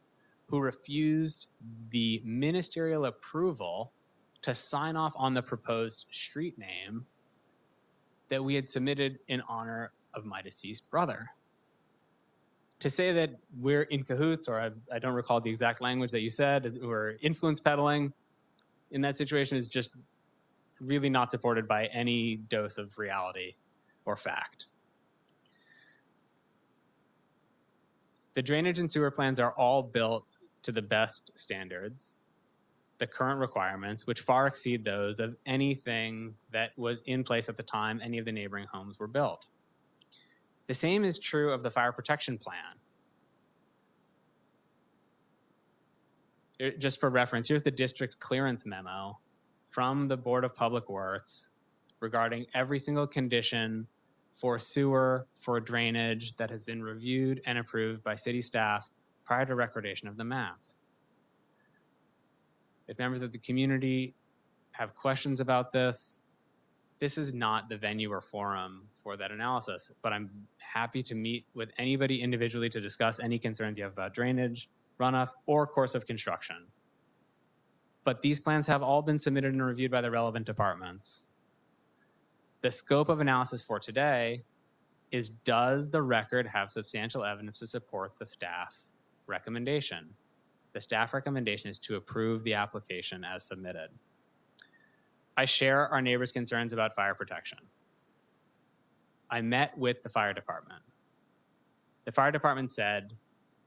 who refused the ministerial approval to sign off on the proposed street name that we had submitted in honor of my deceased brother. To say that we're in cahoots, or I don't recall the exact language that you said, we're influence peddling in that situation is just really not supported by any dose of reality or fact. The drainage and sewer plans are all built to the best standards, the current requirements, which far exceed those of anything that was in place at the time any of the neighboring homes were built. The same is true of the fire protection plan. Just for reference, here's the district clearance memo from the Board of Public Works regarding every single condition for sewer, for drainage that has been reviewed and approved by city staff prior to recordation of the map. If members of the community have questions about this, this is not the venue or forum for that analysis, but I'm happy to meet with anybody individually to discuss any concerns you have about drainage, runoff, or course of construction. But these plans have all been submitted and reviewed by the relevant departments. The scope of analysis for today is, does the record have substantial evidence to support the staff recommendation? The staff recommendation is to approve the application as submitted. I share our neighbors' concerns about fire protection. I met with the fire department. The fire department said,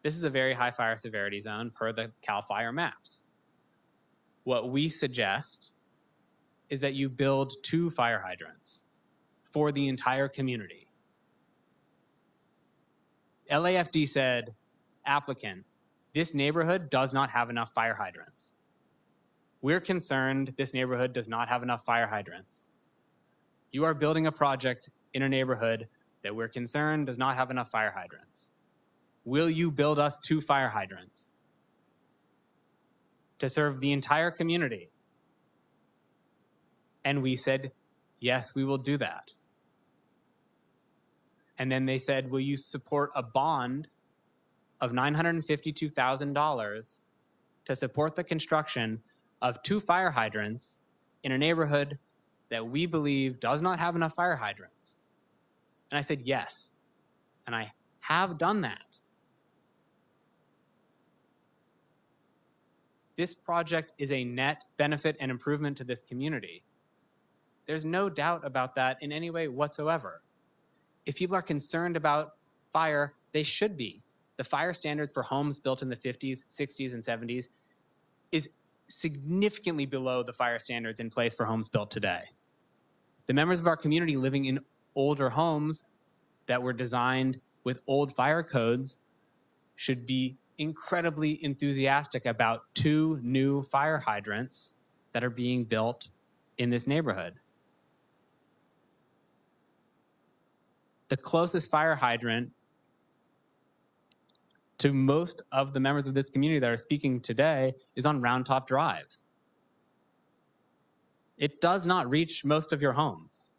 this is a very high fire severity zone per the CAL FIRE maps. What we suggest is that you build 2 fire hydrants for the entire community. LAFD said, applicant, this neighborhood does not have enough fire hydrants. We're concerned this neighborhood does not have enough fire hydrants. You are building a project in a neighborhood that we're concerned does not have enough fire hydrants. Will you build us 2 fire hydrants to serve the entire community? And we said, yes, we will do that. And then they said, will you support a bond of $952,000 to support the construction of 2 fire hydrants in a neighborhood that we believe does not have enough fire hydrants? And I said, yes. And I have done that. This project is a net benefit and improvement to this community. There's no doubt about that in any way whatsoever. If people are concerned about fire, they should be. The fire standard for homes built in the 50s, 60s, and 70s is significantly below the fire standards in place for homes built today. The members of our community living in older homes that were designed with old fire codes should be incredibly enthusiastic about 2 new fire hydrants that are being built in this neighborhood. The closest fire hydrant to most of the members of this community that are speaking today is on Round Top Drive. It does not reach most of your homes.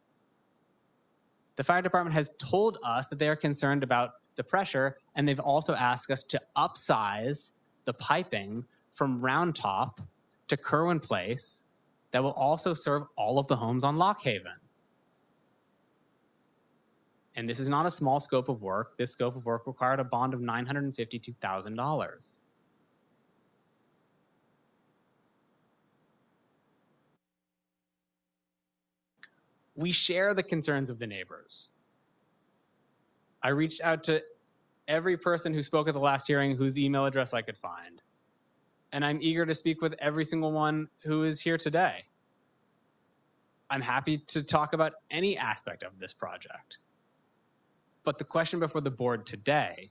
The fire department has told us that they are concerned about the pressure, and they've also asked us to upsize the piping from Round Top to Kerwin Place that will also serve all of the homes on Lock Haven. And this is not a small scope of work. This scope of work required a bond of $952,000. We share the concerns of the neighbors. I reached out to every person who spoke at the last hearing whose email address I could find. And I'm eager to speak with every single one who is here today. I'm happy to talk about any aspect of this project. But the question before the board today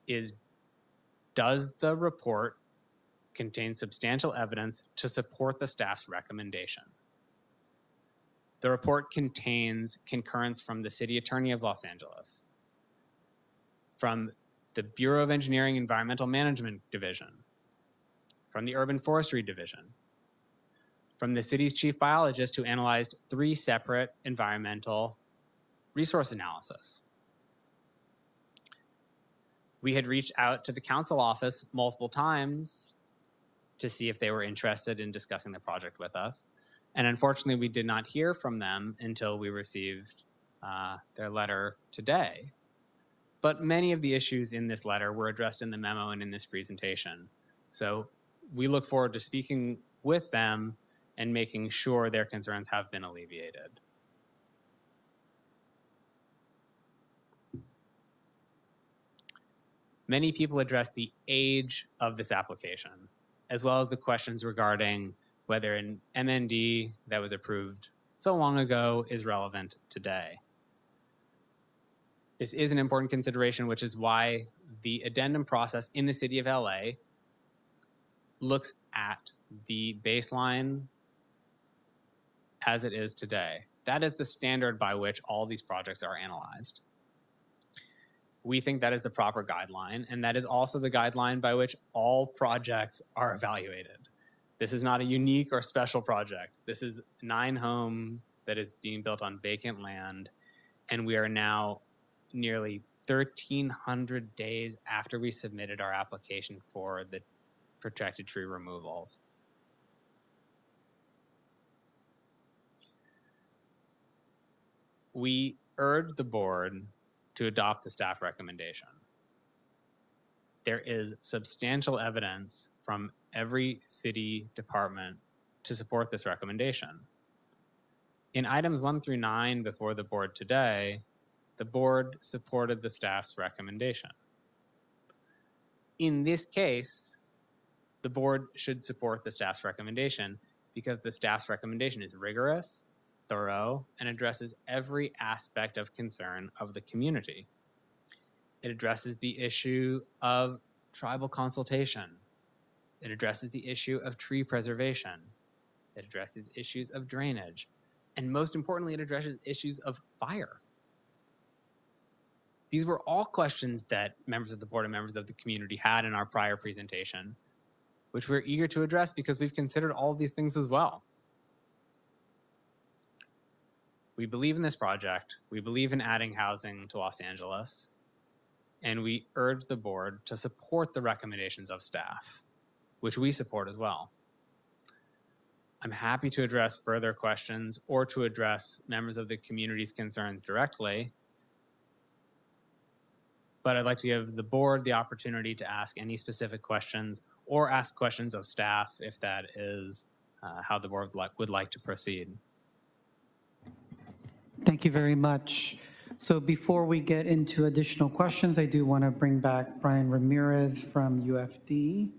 is, does the report contain substantial evidence to support the staff's recommendation? The report contains concurrence from the City Attorney of Los Angeles, from the Bureau of Engineering Environmental Management Division, from the Urban Forestry Division, from the city's chief biologist who analyzed 3 separate environmental resource analysis. We had reached out to the council office multiple times to see if they were interested in discussing the project with us. And unfortunately, we did not hear from them until we received their letter today. But many of the issues in this letter were addressed in the memo and in this presentation. So we look forward to speaking with them and making sure their concerns have been alleviated. Many people addressed the age of this application, as well as the questions regarding whether an MND that was approved so long ago is relevant today. This is an important consideration, which is why the addendum process in the city of LA looks at the baseline as it is today. That is the standard by which all these projects are analyzed. We think that is the proper guideline, and that is also the guideline by which all projects are evaluated. This is not a unique or special project. This is 9 homes that is being built on vacant land, and we are now nearly 1,300 days after we submitted our application for the protected tree removals. We urge the board to adopt the staff recommendation. There is substantial evidence from every city department to support this recommendation. In items 1 through 9 before the board today, the board supported the staff's recommendation. In this case, the board should support the staff's recommendation because the staff's recommendation is rigorous, thorough, and addresses every aspect of concern of the community. It addresses the issue of tribal consultation. It addresses the issue of tree preservation. It addresses issues of drainage. And most importantly, it addresses issues of fire. These were all questions that members of the board and members of the community had in our prior presentation, which we're eager to address because we've considered all of these things as well. We believe in this project. We believe in adding housing to Los Angeles. And we urge the board to support the recommendations of staff, which we support as well. I'm happy to address further questions or to address members of the community's concerns directly, but I'd like to give the board the opportunity to ask any specific questions or ask questions of staff if that is how the board would like to proceed. Thank you very much. So before we get into additional questions, I do want to bring back Brian Ramirez from UFD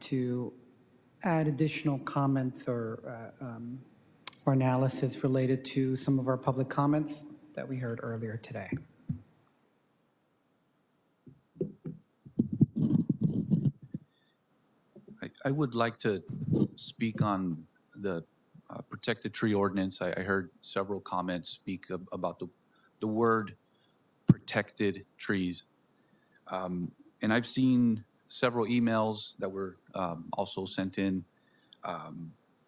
to add additional comments or analysis related to some of our public comments that we heard earlier today. I would like to speak on the protected tree ordinance. I heard several comments speak about the word protected trees. And I've seen several emails that were also sent in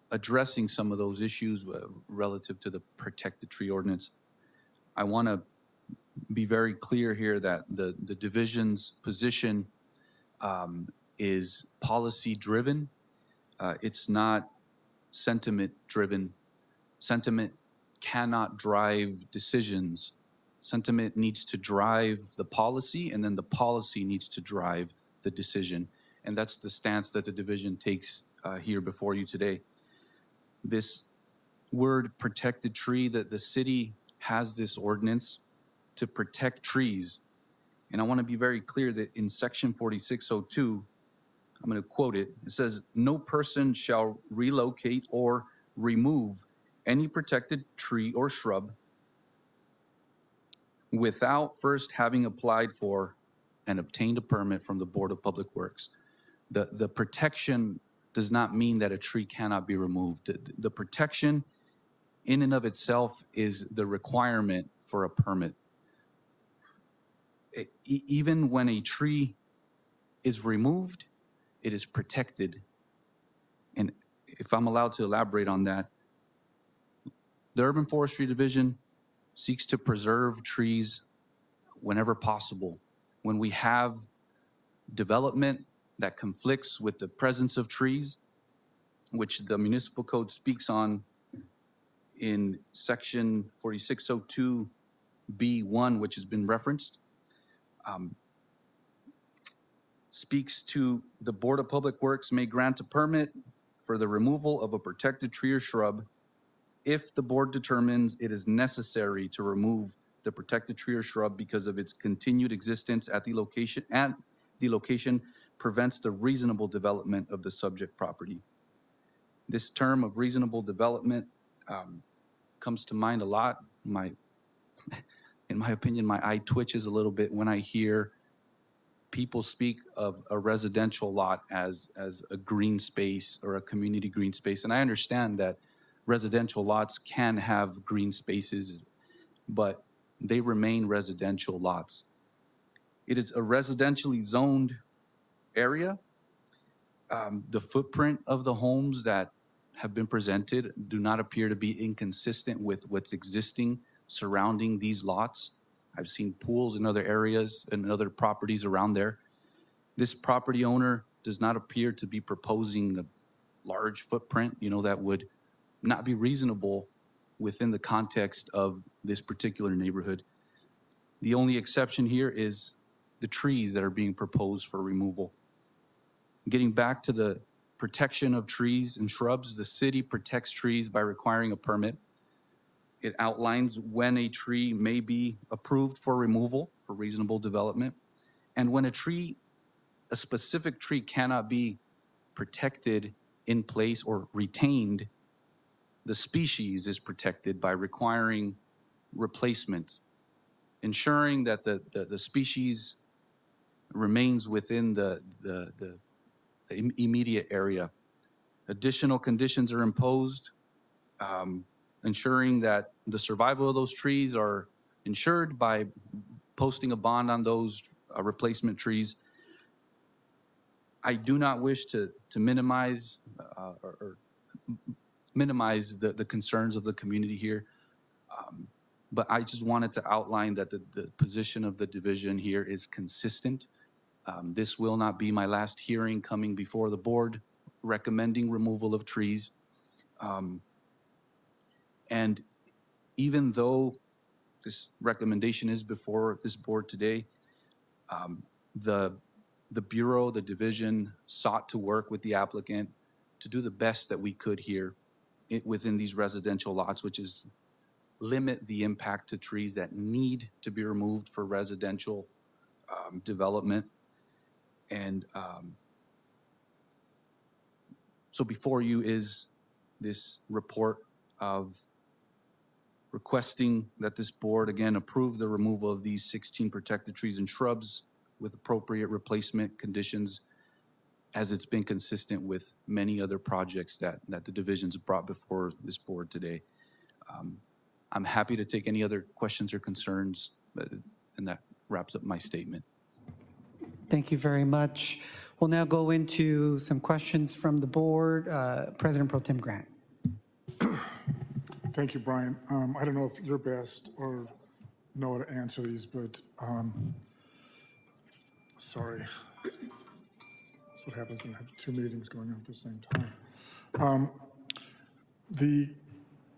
addressing some of those issues relative to the protected tree ordinance. I want to be very clear here that the division's position is policy driven. It's not sentiment driven. Sentiment cannot drive decisions. Sentiment needs to drive the policy, and then the policy needs to drive the decision. And that's the stance that the division takes here before you today. This word protected tree, that the city has this ordinance to protect trees. And I want to be very clear that in section 4602, I'm going to quote it. It says, "No person shall relocate or remove any protected tree or shrub without first having applied for and obtained a permit from the Board of Public Works." The protection does not mean that a tree cannot be removed. The protection in and of itself is the requirement for a permit. Even when a tree is removed, it is protected. And if I'm allowed to elaborate on that, the Urban Forestry Division seeks to preserve trees whenever possible. When we have development that conflicts with the presence of trees, which the municipal code speaks on in section 4602B1, which has been referenced, speaks to the Board of Public Works may grant a permit for the removal of a protected tree or shrub if the board determines it is necessary to remove the protected tree or shrub because of its continued existence at the location, and the location prevents the reasonable development of the subject property. This term of reasonable development comes to mind a lot. In my opinion, my eye twitches a little bit when I hear people speak of a residential lot as a green space or a community green space. And I understand that residential lots can have green spaces, but they remain residential lots. It is a residentially zoned area. The footprint of the homes that have been presented do not appear to be inconsistent with what's existing surrounding these lots. I've seen pools in other areas and other properties around there. This property owner does not appear to be proposing a large footprint, that would not be reasonable within the context of this particular neighborhood. The only exception here is the trees that are being proposed for removal. Getting back to the protection of trees and shrubs, the city protects trees by requiring a permit. It outlines when a tree may be approved for removal for reasonable development, and when a specific tree cannot be protected in place or retained, the species is protected by requiring replacement, ensuring that the species remains within the immediate area. Additional conditions are imposed, ensuring that the survival of those trees are ensured by posting a bond on those replacement trees. I do not wish to minimize or minimize the concerns of the community here, but I just wanted to outline that the position of the division here is consistent. This will not be my last hearing coming before the board recommending removal of trees. And even though this recommendation is before this board today, the Bureau, the division sought to work with the applicant to do the best that we could here within these residential lots, which is limit the impact to trees that need to be removed for residential development. And so before you is this report of requesting that this board again approve the removal of these 16 protected trees and shrubs with appropriate replacement conditions, as it's been consistent with many other projects that the divisions brought before this board today. I'm happy to take any other questions or concerns, and that wraps up my statement. Thank you very much. We'll now go into some questions from the board. President Pro Tem Grant. Thank you, Brian. I don't know if you're best or know how to answer these, but sorry. That's what happens when I have two meetings going on at the same time. The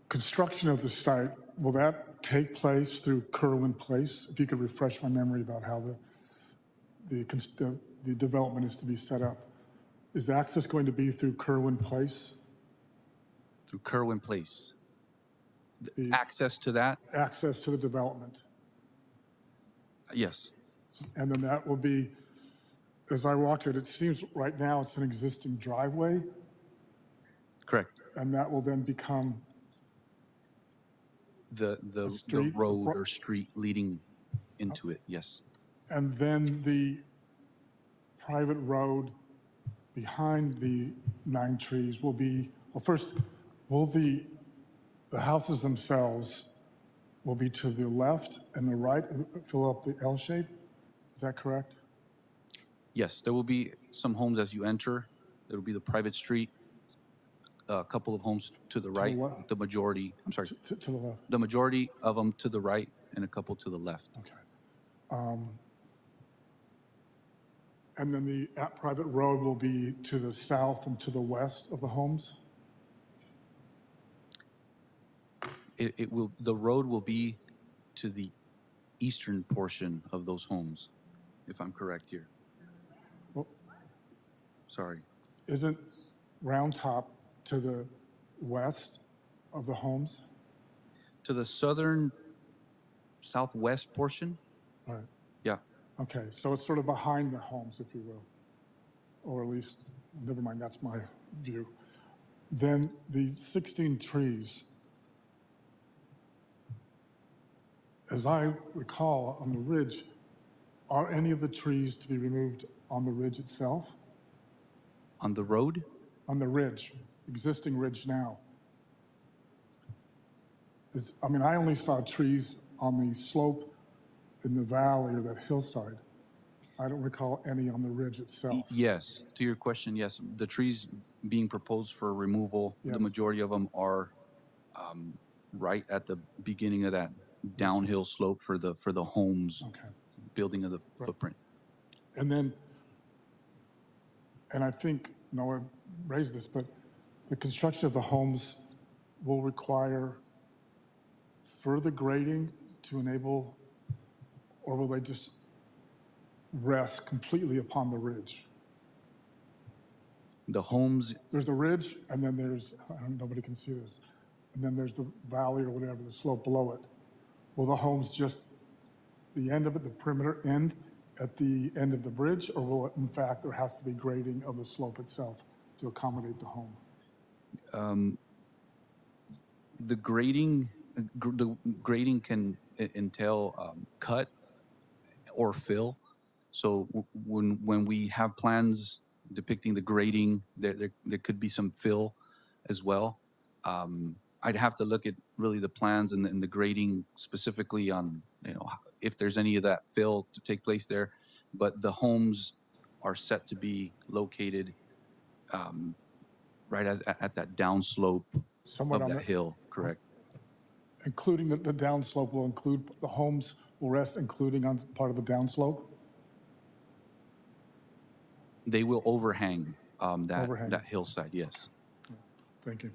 construction of the site, will that take place through Kerwin Place? If you could refresh my memory about how the development is to be set up. Is access going to be through Kerwin Place? Through Kerwin Place. The access to that? Access to the development. Yes. And then that will be, as I walked it seems right now it's an existing driveway. Correct. And that will then become the road or street leading into it, yes. And then the private road behind the 9 trees will be, well, first, will the houses themselves will be to the left and the right, fill up the L shape? Is that correct? Yes, there will be some homes as you enter. There will be the private street, a couple of homes to the right, the majority, I'm sorry. To the left. The majority of them to the right and a couple to the left. Okay. And then the private road will be to the south and to the west of the homes? The road will be to the eastern portion of those homes, if I'm correct here. Well, sorry. Isn't Round Top to the west of the homes? To the southern, southwest portion? All right. Yeah. Okay, so it's sort of behind the homes, if you will, or at least, never mind, that's my view. Then the 16 trees, as I recall, on the ridge, are any of the trees to be removed on the ridge itself? On the road? On the ridge, existing ridge now. I mean, I only saw trees on the slope in the valley or that hillside. I don't recall any on the ridge itself. Yes, to your question, yes. The trees being proposed for removal, Yes. the majority of them are right at the beginning of that downhill slope for the homes, building of the footprint. And then, and I think Noah raised this, but the construction of the homes will require further grading to enable, or will they just rest completely upon the ridge? The homes. There's a ridge, and then there's, nobody can see this, and then there's the valley or whatever, the slope below it. Will the homes just, the end of it, the perimeter end at the end of the bridge, or will it, in fact, there has to be grading of the slope itself to accommodate the home? The grading can entail cut or fill. So when we have plans depicting the grading, there could be some fill as well. I'd have to look at really the plans and the grading specifically on, if there's any of that fill to take place there. But the homes are set to be located right at that downslope Somewhat of on that hill, correct? Including the downslope will include, the homes will rest including on part of the downslope? They will overhang Overhang. that hillside, yes. Thank you.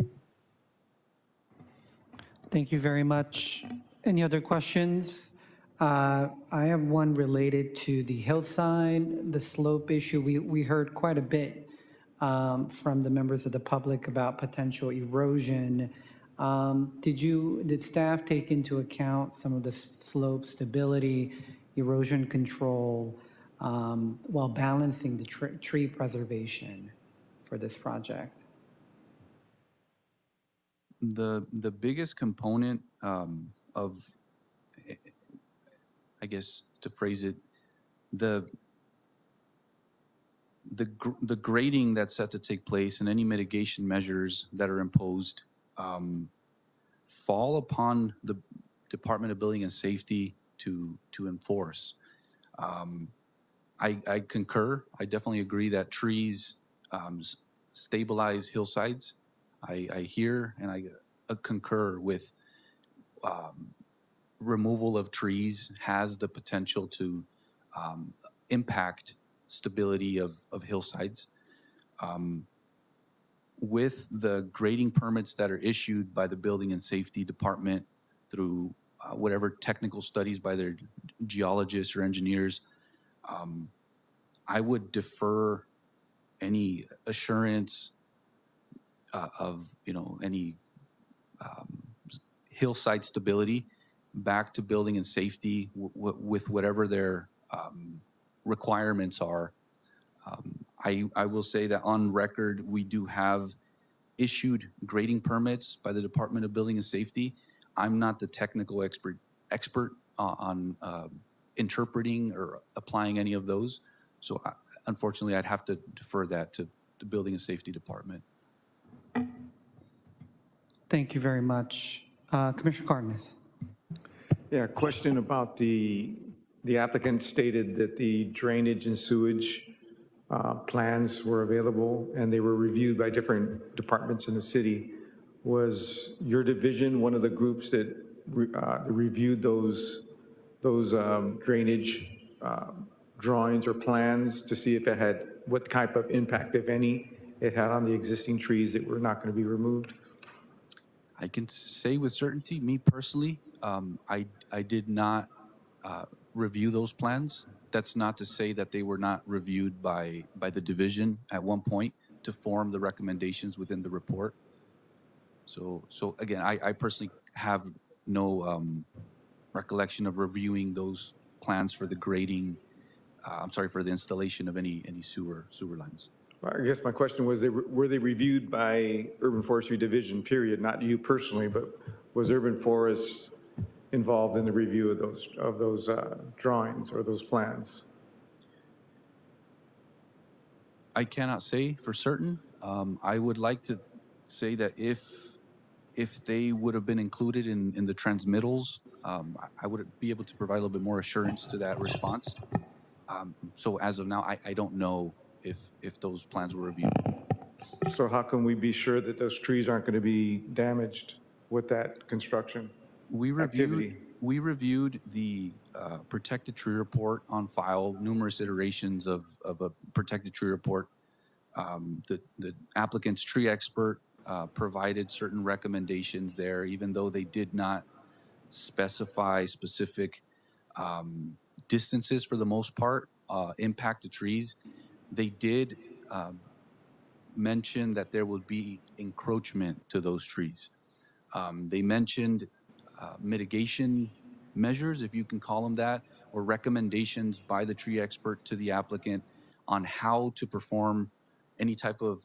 Thank you very much. Any other questions? I have one related to the hillside, the slope issue. We heard quite a bit from the members of the public about potential erosion. Did staff take into account some of the slope stability, erosion control, while balancing the tree preservation for this project? The biggest component of, I guess to phrase it, the grading that's set to take place and any mitigation measures that are imposed fall upon the Department of Building and Safety to enforce. I concur. I definitely agree that trees stabilize hillsides. I hear and I concur with removal of trees has the potential to impact stability of hillsides. With the grading permits that are issued by the Building and Safety Department through whatever technical studies by their geologists or engineers, I would defer any assurance of any hillside stability back to Building and Safety with whatever their requirements are. I will say that on record, we do have issued grading permits by the Department of Building and Safety. I'm not the technical expert on interpreting or applying any of those. So unfortunately, I'd have to defer that to the Building and Safety Department. Thank you very much. Commissioner Cardenas. Yeah, question about the applicant stated that the drainage and sewage plans were available and they were reviewed by different departments in the city. Was your division one of the groups that reviewed those drainage drawings or plans to see if it had, what type of impact, if any, it had on the existing trees that were not going to be removed? I can say with certainty, me personally, I did not review those plans. That's not to say that they were not reviewed by the division at one point to form the recommendations within the report. So again, I personally have no recollection of reviewing those plans for the grading. I'm sorry, for the installation of any sewer lines. I guess my question was, were they reviewed by Urban Forestry Division, period, not you personally, but was Urban Forest involved in the review of those drawings or those plans? I cannot say for certain. I would like to say that if they would have been included in the transmittals, I would be able to provide a little bit more assurance to that response. So as of now, I don't know if those plans were reviewed. So how can we be sure that those trees aren't going to be damaged with that construction activity? We reviewed the protected tree report on file, numerous iterations of a protected tree report. The applicant's tree expert provided certain recommendations there, even though they did not specify specific distances for the most part, impact to trees. They did mention that there would be encroachment to those trees. They mentioned mitigation measures, if you can call them that, or recommendations by the tree expert to the applicant on how to perform any type of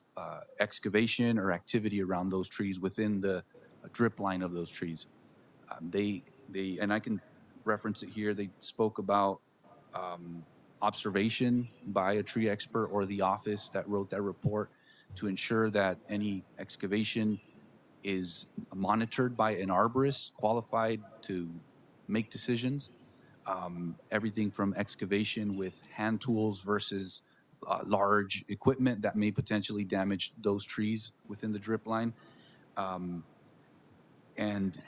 excavation or activity around those trees within the drip line of those trees. And I can reference it here, they spoke about observation by a tree expert or the office that wrote that report to ensure that any excavation is monitored by an arborist qualified to make decisions. Everything from excavation with hand tools versus large equipment that may potentially damage those trees within the drip line. And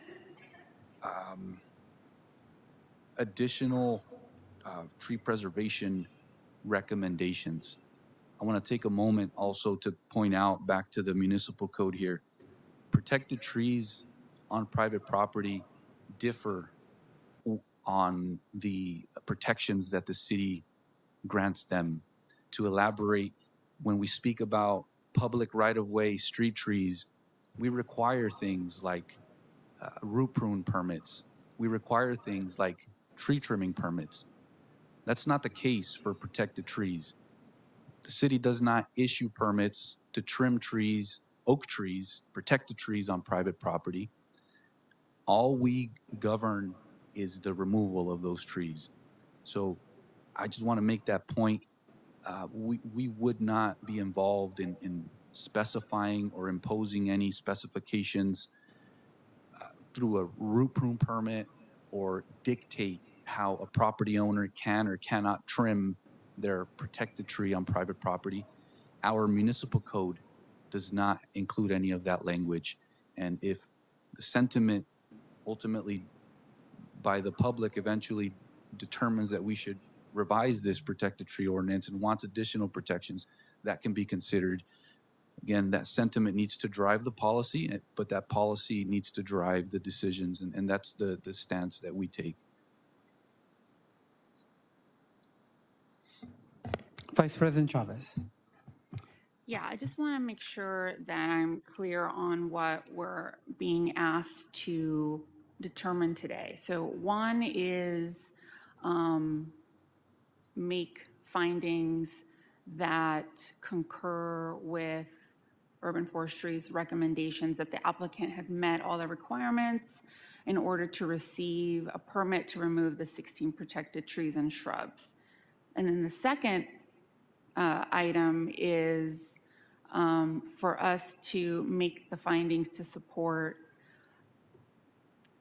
additional tree preservation recommendations. I want to take a moment also to point out back to the municipal code here. Protected trees on private property differ on the protections that the city grants them. To elaborate, when we speak about public right-of-way street trees, we require things like root prune permits. We require things like tree trimming permits. That's not the case for protected trees. The city does not issue permits to trim trees, oak trees, protected trees on private property. All we govern is the removal of those trees. So I just want to make that point. We would not be involved in specifying or imposing any specifications through a root prune permit or dictate how a property owner can or cannot trim their protected tree on private property. Our municipal code does not include any of that language. And if the sentiment ultimately by the public eventually determines that we should revise this protected tree ordinance and wants additional protections, that can be considered. Again, that sentiment needs to drive the policy, but that policy needs to drive the decisions, and that's the stance that we take. Vice President Chavez. Yeah, I just want to make sure that I'm clear on what we're being asked to determine today. So one is make findings that concur with Urban Forestry's recommendations that the applicant has met all the requirements in order to receive a permit to remove the 16 protected trees and shrubs. And then the second item is for us to make the findings to support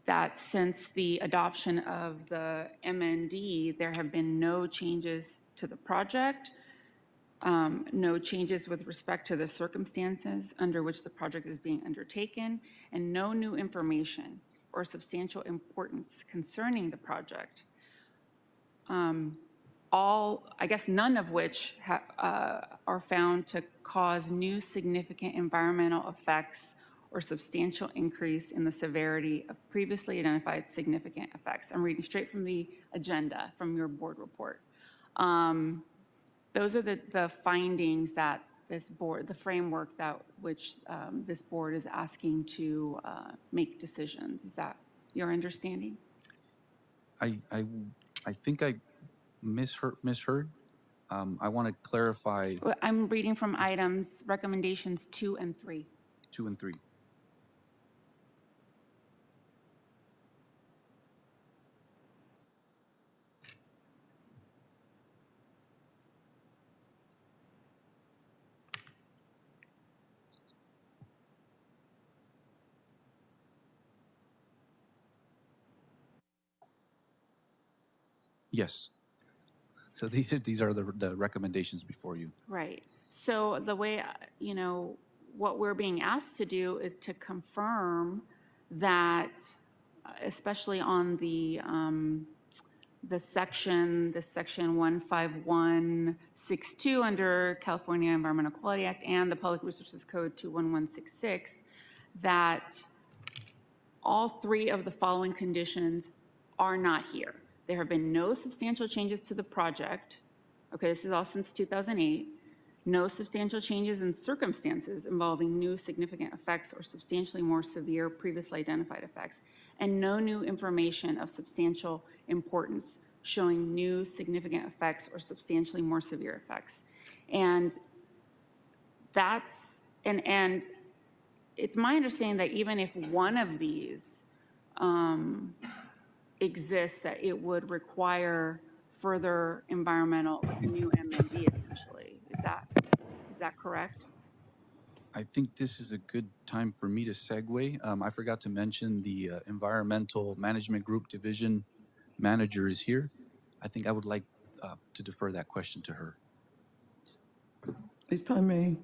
that since the adoption of the MND, there have been no changes to the project, no changes with respect to the circumstances under which the project is being undertaken, and no new information or substantial importance concerning the project. I guess none of which are found to cause new significant environmental effects or substantial increase in the severity of previously identified significant effects. I'm reading straight from the agenda from your board report. Those are the findings that this board, the framework that which this board is asking to make decisions. Is that your understanding? I think I misheard. I want to clarify. I'm reading from items, recommendations 2 and 3. 2 and 3. Yes. So these are the recommendations before you. Right. So the way, what we're being asked to do is to confirm that, especially on the section 15162 under California Environmental Quality Act and the Public Resources Code 21166, that all 3 of the following conditions are not here. There have been no substantial changes to the project. Okay, this is all since 2008. no substantial changes in circumstances involving new significant effects or substantially more severe previously identified effects, and no new information of substantial importance showing new significant effects or substantially more severe effects. And that's, and it's my understanding that even if one of these exists, that it would require further environmental, like a new MND essentially. Is that correct? I think this is a good time for me to segue. I forgot to mention the Environmental Management Group Division Manager is here. I think I would like to defer that question to her. If I may.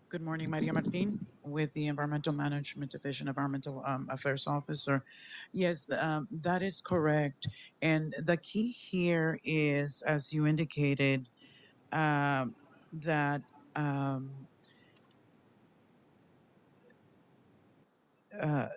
Good morning, Maria Martin with the Environmental Management Division, Environmental Affairs Officer. Yes, that is correct. And the key here is, as you indicated, that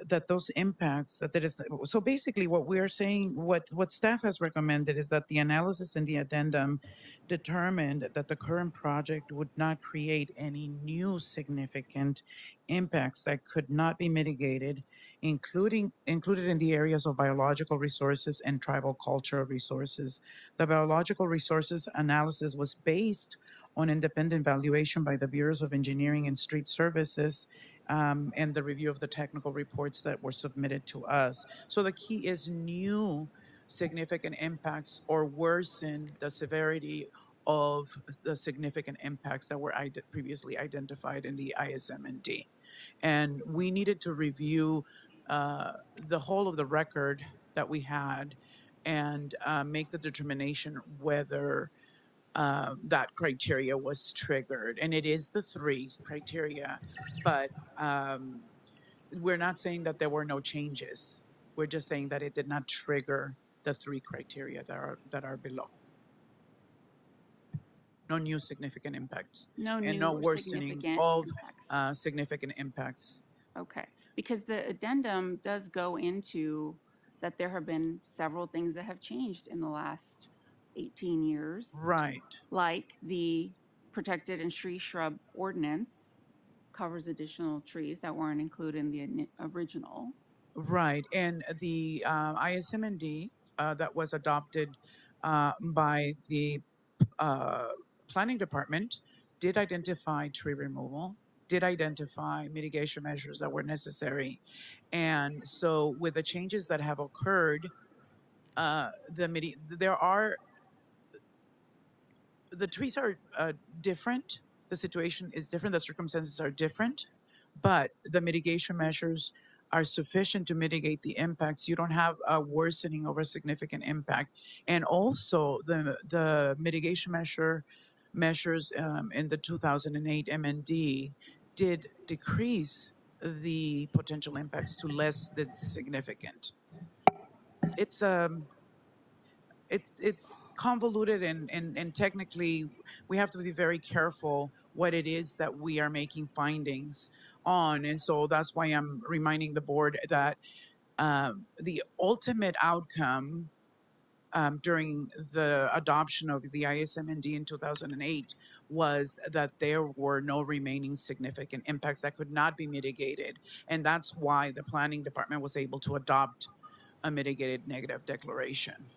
that those impacts that there is. So basically what we're saying, what staff has recommended is that the analysis in the addendum determined that the current project would not create any new significant impacts that could not be mitigated, included in the areas of biological resources and tribal cultural resources. The biological resources analysis was based on independent valuation by the Bureaus of Engineering and Street Services, and the review of the technical reports that were submitted to us. So the key is new significant impacts or worsen the severity of the significant impacts that were previously identified in the ISM&D. And we needed to review the whole of the record that we had and make the determination whether that criteria was triggered. And it is the 3 criteria, but we're not saying that there were no changes. We're just saying that it did not trigger the 3 criteria that are below. No new significant impacts. No and new no or worsening significant of impacts. significant impacts. Okay, because the addendum does go into that there have been several things that have changed in the last 18 years. Right. Like the protected and tree shrub ordinance covers additional trees that weren't included in the original. Right, and the ISM&D that was adopted by the planning department did identify tree removal, did identify mitigation measures that were necessary. And so with the changes that have occurred, the trees are different, the situation is different, the circumstances are different, but the mitigation measures are sufficient to mitigate the impacts. You don't have a worsening of a significant impact. And also the mitigation measures in the 2008 MND did decrease the potential impacts to less than significant. It's convoluted and technically we have to be very careful what it is that we are making findings on. And so that's why I'm reminding the board that the ultimate outcome during the adoption of the ISM&D in 2008 was that there were no remaining significant impacts that could not be mitigated. And that's why the planning department was able to adopt a mitigated negative declaration.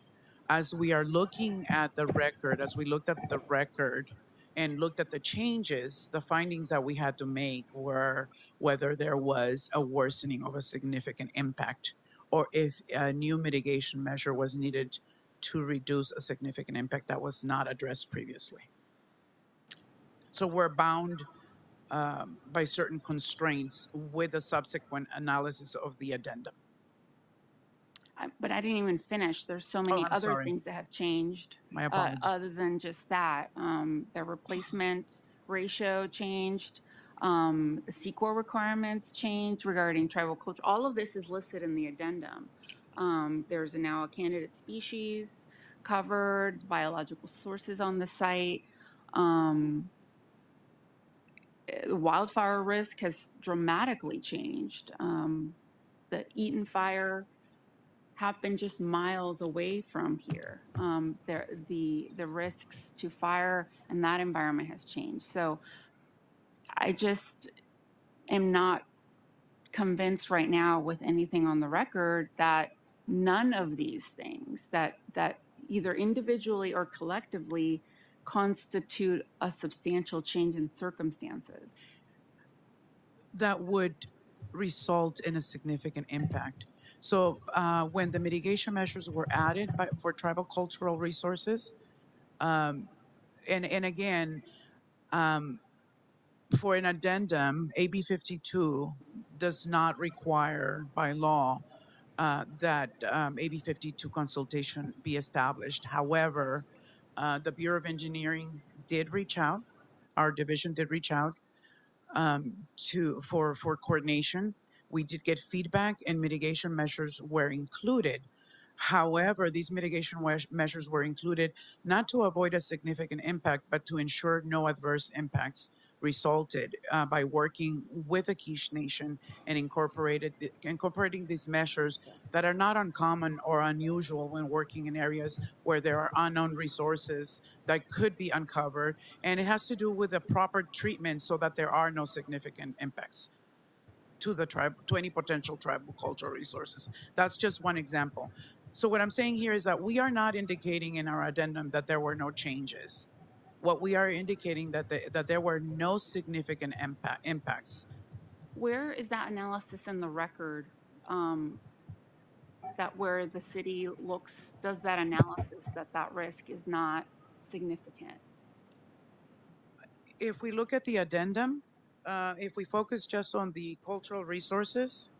As we are looking at the record, as we looked at the record and looked at the changes, the findings that we had to make were whether there was a worsening of a significant impact or if a new mitigation measure was needed to reduce a significant impact that was not addressed previously. So we're bound by certain constraints with the subsequent analysis of the addendum. But I didn't even finish. There's so many I'm other sorry. things that have changed. My apologies. Other than just that, the replacement ratio changed. The CEQA requirements changed regarding tribal culture. All of this is listed in the addendum. There's now a candidate species covered, biological sources on the site. Wildfire risk has dramatically changed. The Eaton fire have been just miles away from here. The risks to fire and that environment has changed. So I just am not convinced right now with anything on the record that none of these things that either individually or collectively constitute a substantial change in circumstances. That would result in a significant impact. So when the mitigation measures were added for tribal cultural resources, and again, for an addendum, AB 52 does not require by law that AB 52 consultation be established. However, the Bureau of Engineering did reach out, our division did reach out for coordination. We did get feedback and mitigation measures were included. However, these mitigation measures were included not to avoid a significant impact, but to ensure no adverse impacts resulted by working with the Quiche Nation and incorporating these measures that are not uncommon or unusual when working in areas where there are unknown resources that could be uncovered. And it has to do with the proper treatment so that there are no significant impacts to the tribe, to any potential tribal cultural resources. That's just one example. So what I'm saying here is that we are not indicating in our addendum that there were no changes. What we are indicating that there were no significant impacts. Where is that analysis in the record? That where the city does that analysis that risk is not significant? If we look at the addendum, if we focus just on the cultural resources,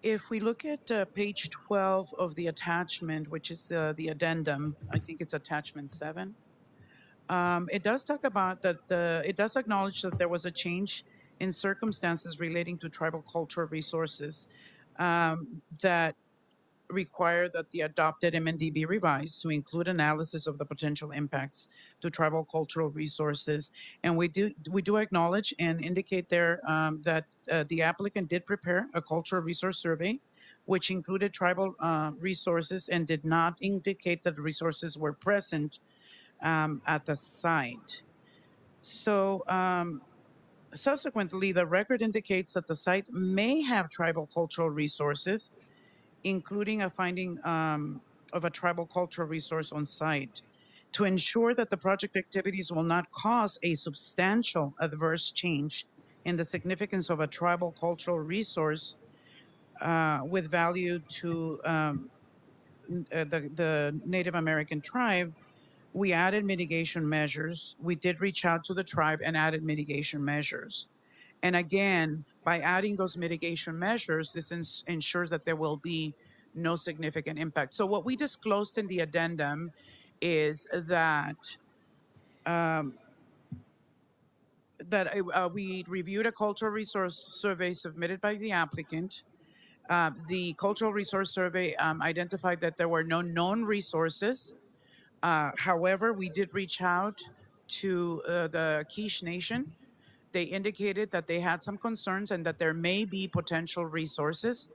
if we look at page 12 of the attachment, which is the addendum, I think it's attachment 7, it does talk about that it does acknowledge that there was a change in circumstances relating to tribal cultural resources that require that the adopted MND be revised to include analysis of the potential impacts to tribal cultural resources. And we do acknowledge and indicate there that the applicant did prepare a cultural resource survey, which included tribal resources and did not indicate that the resources were present at the site. So subsequently, the record indicates that the site may have tribal cultural resources, including a finding of a tribal cultural resource on site. To ensure that the project activities will not cause a substantial adverse change in the significance of a tribal cultural resource with value to the Native American tribe, we added mitigation measures. We did reach out to the tribe and added mitigation measures. And again, by adding those mitigation measures, this ensures that there will be no significant impact. So what we disclosed in the addendum is that we reviewed a cultural resource survey submitted by the applicant. The cultural resource survey identified that there were no known resources. However, we did reach out to the Quiche Nation. They indicated that they had some concerns and that there may be potential resources.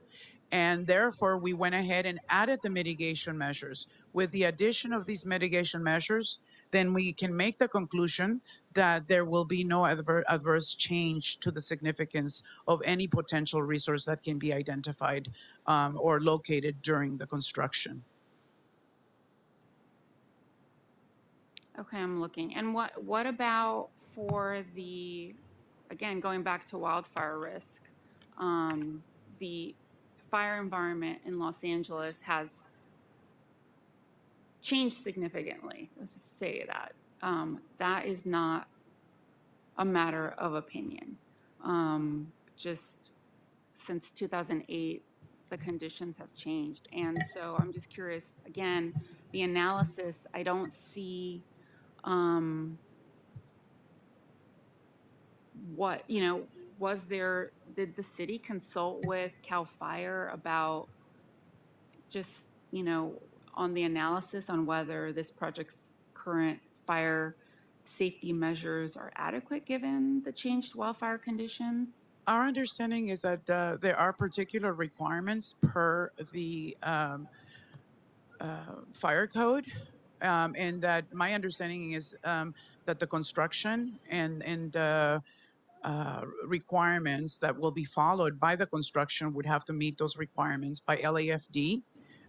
And therefore, we went ahead and added the mitigation measures. With the addition of these mitigation measures, then we can make the conclusion that there will be no adverse change to the significance of any potential resource that can be identified or located during the construction. Okay, I'm looking. And what about for the, again, going back to wildfire risk, the fire environment in Los Angeles has changed significantly. Let's just say that. That is not a matter of opinion. Just since 2008, the conditions have changed. And so I'm just curious, again, the analysis, I don't see what, did the city consult with CAL FIRE about just, on the analysis on whether this project's current fire safety measures are adequate given the changed wildfire conditions? Our understanding is that there are particular requirements per the fire code, and that my understanding is that the construction and requirements that will be followed by the construction would have to meet those requirements by LAFD.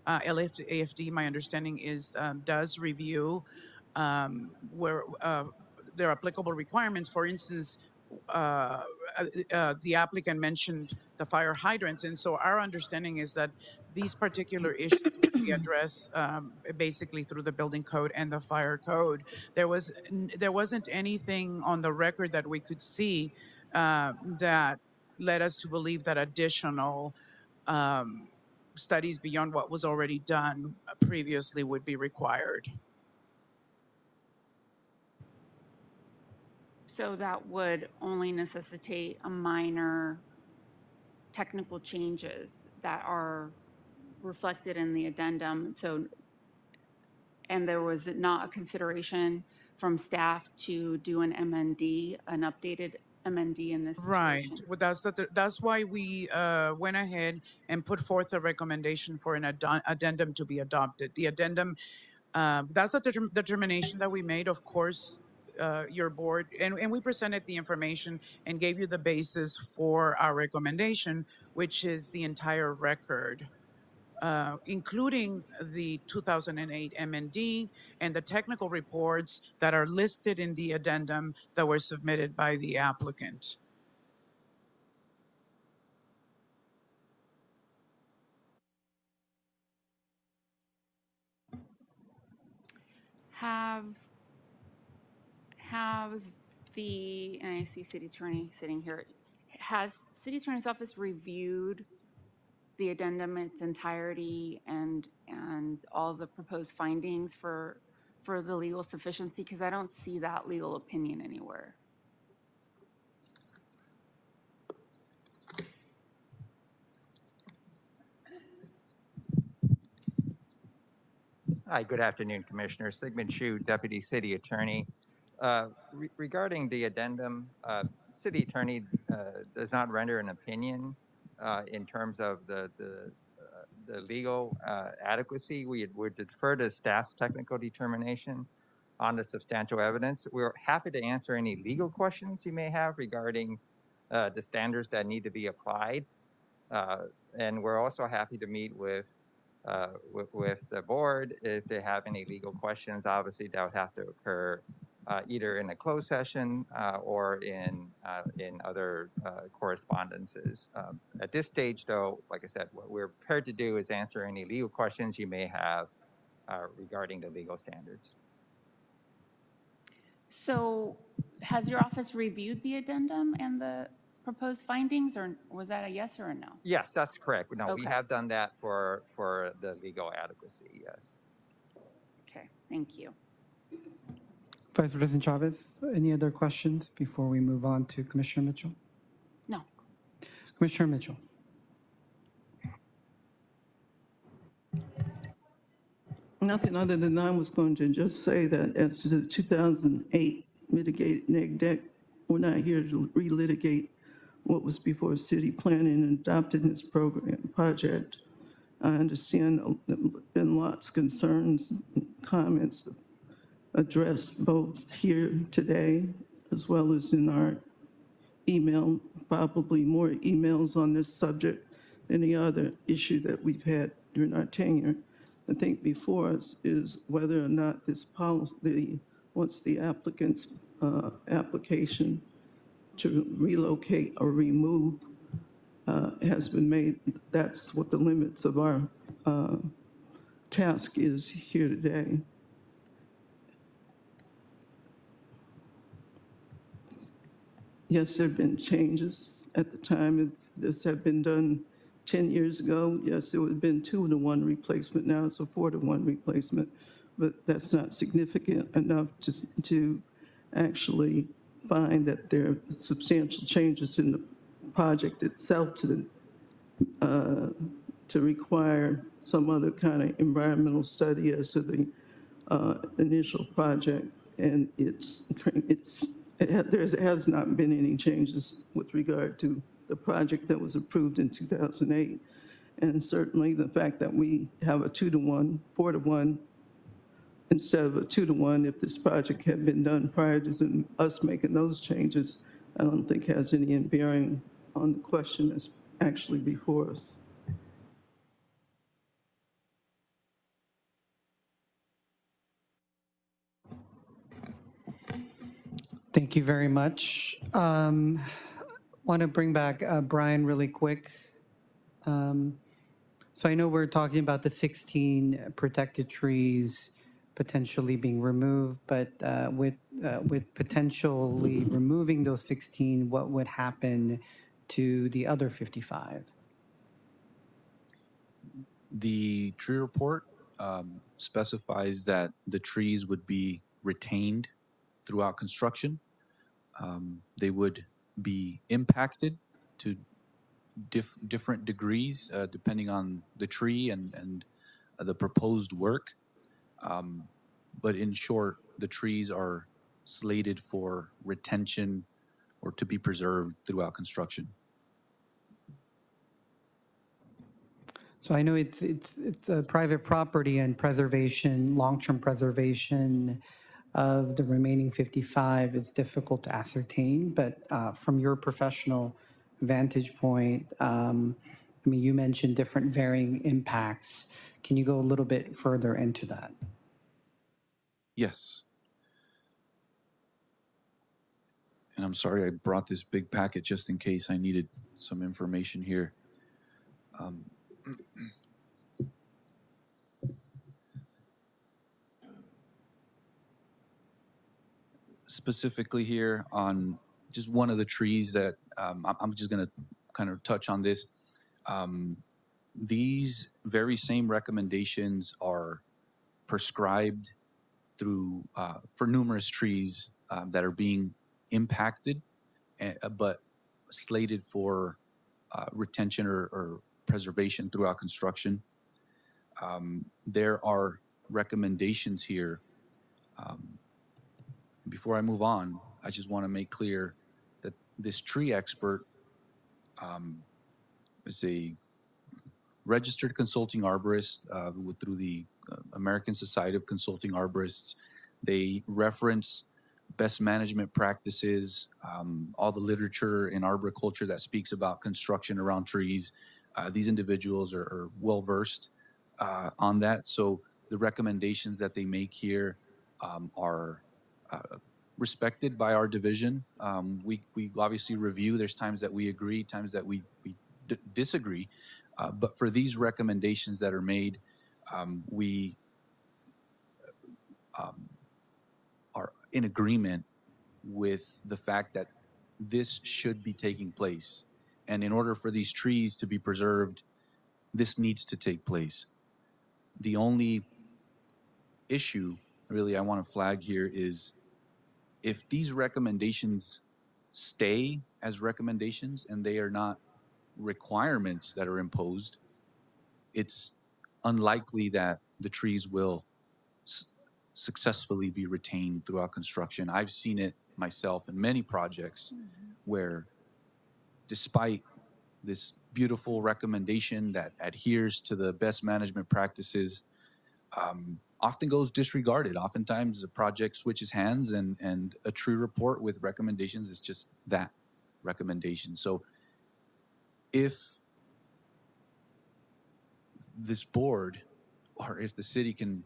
LAFD, my understanding is, does review where there are applicable requirements. For instance, the applicant mentioned the fire hydrants, and so our understanding is that these particular issues will be addressed basically through the building code and the fire code. There wasn't anything on the record that we could see that led us to believe that additional studies beyond what was already done previously would be required. So that would only necessitate a minor technical changes that are reflected in the addendum. So, and there was not a consideration from staff to do an MND, an updated MND in this situation? Right. Well, that's why we went ahead and put forth a recommendation for an addendum to be adopted. The addendum, that's a determination that we made, of course, your board, and we presented the information and gave you the basis for our recommendation, which is the entire record, including the 2008 MND and the technical reports that are listed in the addendum that were submitted by the applicant. Has the, and I see city attorney sitting here, has city attorney's office reviewed the addendum in its entirety and all the proposed findings for the legal sufficiency? Because I don't see that legal opinion anywhere. Hi, good afternoon, Commissioner. Sigmund Shu, Deputy City Attorney. Regarding the addendum, City Attorney does not render an opinion in terms of the legal adequacy. We would defer to staff's technical determination on the substantial evidence. We're happy to answer any legal questions you may have regarding the standards that need to be applied. And we're also happy to meet with the board if they have any legal questions. Obviously, that would have to occur either in a closed session or in other correspondences. At this stage, though, like I said, what we're prepared to do is answer any legal questions you may have regarding the legal standards. So has your office reviewed the addendum and the proposed findings, or was that a yes or a no? Yes, that's correct. No, Okay. we have done that for the legal adequacy, yes. Okay, thank you. Vice President Chavez, any other questions before we move on to Commissioner Mitchell? No. Commissioner Mitchell. Nothing other than I was going to just say that as to the 2008 mitigated neg deck, we're not here to relitigate what was before city planning and adopted in this project. I understand there have been lots of concerns and comments addressed both here today as well as in our email, probably more emails on this subject than any other issue that we've had during our tenure. I think before us is whether or not this policy, once the applicant's application to relocate or remove has been made, that's what the limits of our task is here today. Yes, there have been changes at the time. If this had been done 10 years ago, yes, it would have been 2-to-1 replacement. Now it's a 4-to-1 replacement, but that's not significant enough to actually find that there are substantial changes in the project itself to require some other kind of environmental study as to the initial project. and there has not been any changes with regard to the project that was approved in 2008. And certainly the fact that we have a 2-to-1, 4-to-1, instead of a 2-to-1, if this project had been done prior to us making those changes, I don't think has any bearing on the question that's actually before us. Thank you very much. Want to bring back Brian really quick. So I know we're talking about the 16 protected trees potentially being removed, but with potentially removing those 16, what would happen to the other 55? The tree report specifies that the trees would be retained throughout construction. They would be impacted to different degrees depending on the tree and the proposed work. But in short, the trees are slated for retention or to be preserved throughout construction. So I know it's a private property, and preservation, long-term preservation of the remaining 55 is difficult to ascertain. But from your professional vantage point, I mean, you mentioned different varying impacts. Can you go a little bit further into that? Yes. And I'm sorry I brought this big packet just in case I needed some information here. Specifically here on just one of the trees that I'm just going to kind of touch on this. These very same recommendations are prescribed through for numerous trees that are being impacted, but slated for retention or preservation throughout construction. There are recommendations here. Before I move on, I just want to make clear that this tree expert is a registered consulting arborist through the American Society of Consulting Arborists. They reference best management practices, all the literature in arboriculture that speaks about construction around trees. These individuals are well versed on that. So the recommendations that they make here are respected by our division. We obviously review. There's times that we agree, times that we disagree. But for these recommendations that are made, we are in agreement with the fact that this should be taking place. And in order for these trees to be preserved, this needs to take place. The only issue really I want to flag here is if these recommendations stay as recommendations and they are not requirements that are imposed, it's unlikely that the trees will successfully be retained throughout construction. I've seen it myself in many projects where despite this beautiful recommendation that adheres to the best management practices, often goes disregarded. Oftentimes the project switches hands and a tree report with recommendations is just that recommendation. So if this board or if the city can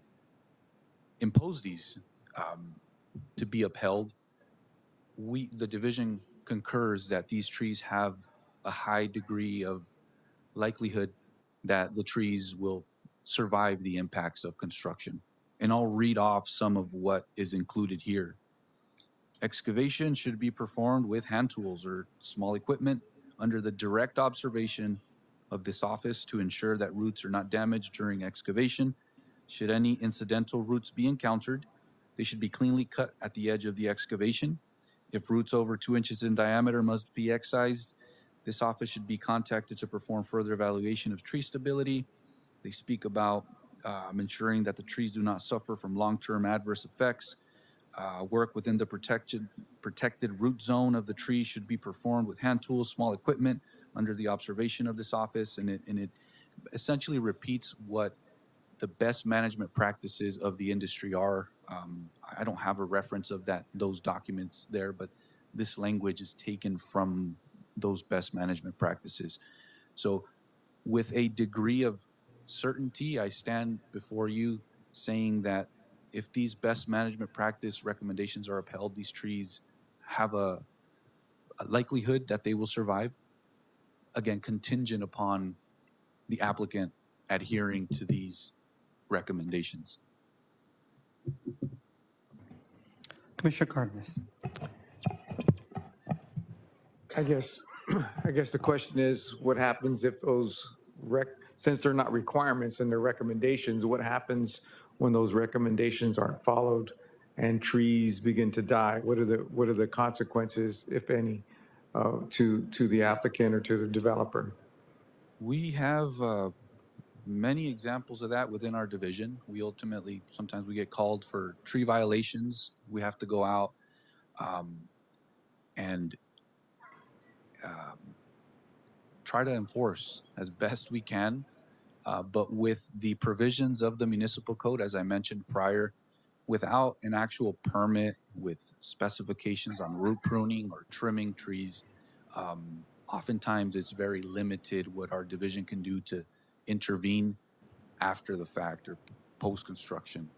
impose these to be upheld, the division concurs that these trees have a high degree of likelihood that the trees will survive the impacts of construction. And I'll read off some of what is included here. Excavation should be performed with hand tools or small equipment under the direct observation of this office to ensure that roots are not damaged during excavation. Should any incidental roots be encountered, they should be cleanly cut at the edge of the excavation. If roots over 2 inches in diameter must be excised, this office should be contacted to perform further evaluation of tree stability. They speak about ensuring that the trees do not suffer from long-term adverse effects Work within the protected root zone of the tree should be performed with hand tools, small equipment under the observation of this office, and it essentially repeats what the best management practices of the industry are. I don't have a reference of those documents there, but this language is taken from those best management practices. So with a degree of certainty, I stand before you saying that if these best management practice recommendations are upheld, these trees have a likelihood that they will survive, again, contingent upon the applicant adhering to these recommendations. Commissioner Cardenas. I guess the question is, what happens if those since they're not requirements and they're recommendations, what happens when those recommendations aren't followed and trees begin to die? What are the consequences, if any, to the applicant or to the developer? We have many examples of that within our division. We ultimately, sometimes we get called for tree violations. We have to go out and try to enforce as best we can. But with the provisions of the municipal code, as I mentioned prior, without an actual permit with specifications on root pruning or trimming trees, oftentimes it's very limited what our division can do to intervene after the fact or post-construction.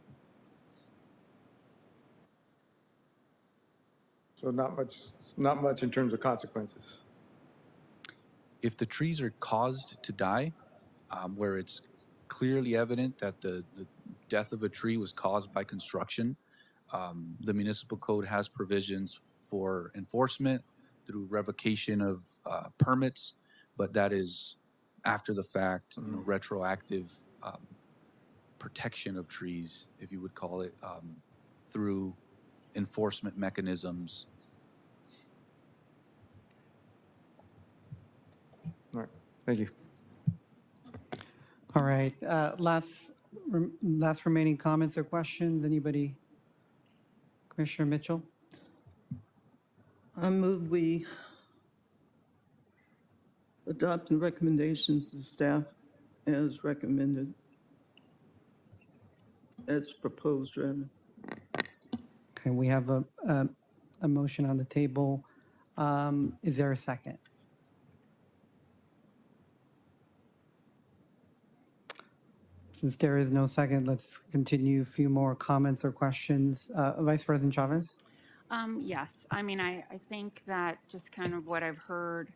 So not much in terms of consequences. If the trees are caused to die, where it's clearly evident that the death of a tree was caused by construction, the municipal code has provisions for enforcement through revocation of permits, but that is after the fact, retroactive protection of trees, if you would call it, through enforcement mechanisms. All right, thank you. All right, last remaining comments or questions? Anybody? Commissioner Mitchell? I move we adopt the recommendations of staff as recommended, as proposed, rather. Okay, we have a motion on the table. Is there a second? Since there is no second, let's continue. A few more comments or questions. Vice President Chavez? Yes, I mean, I think that just kind of what I've heard,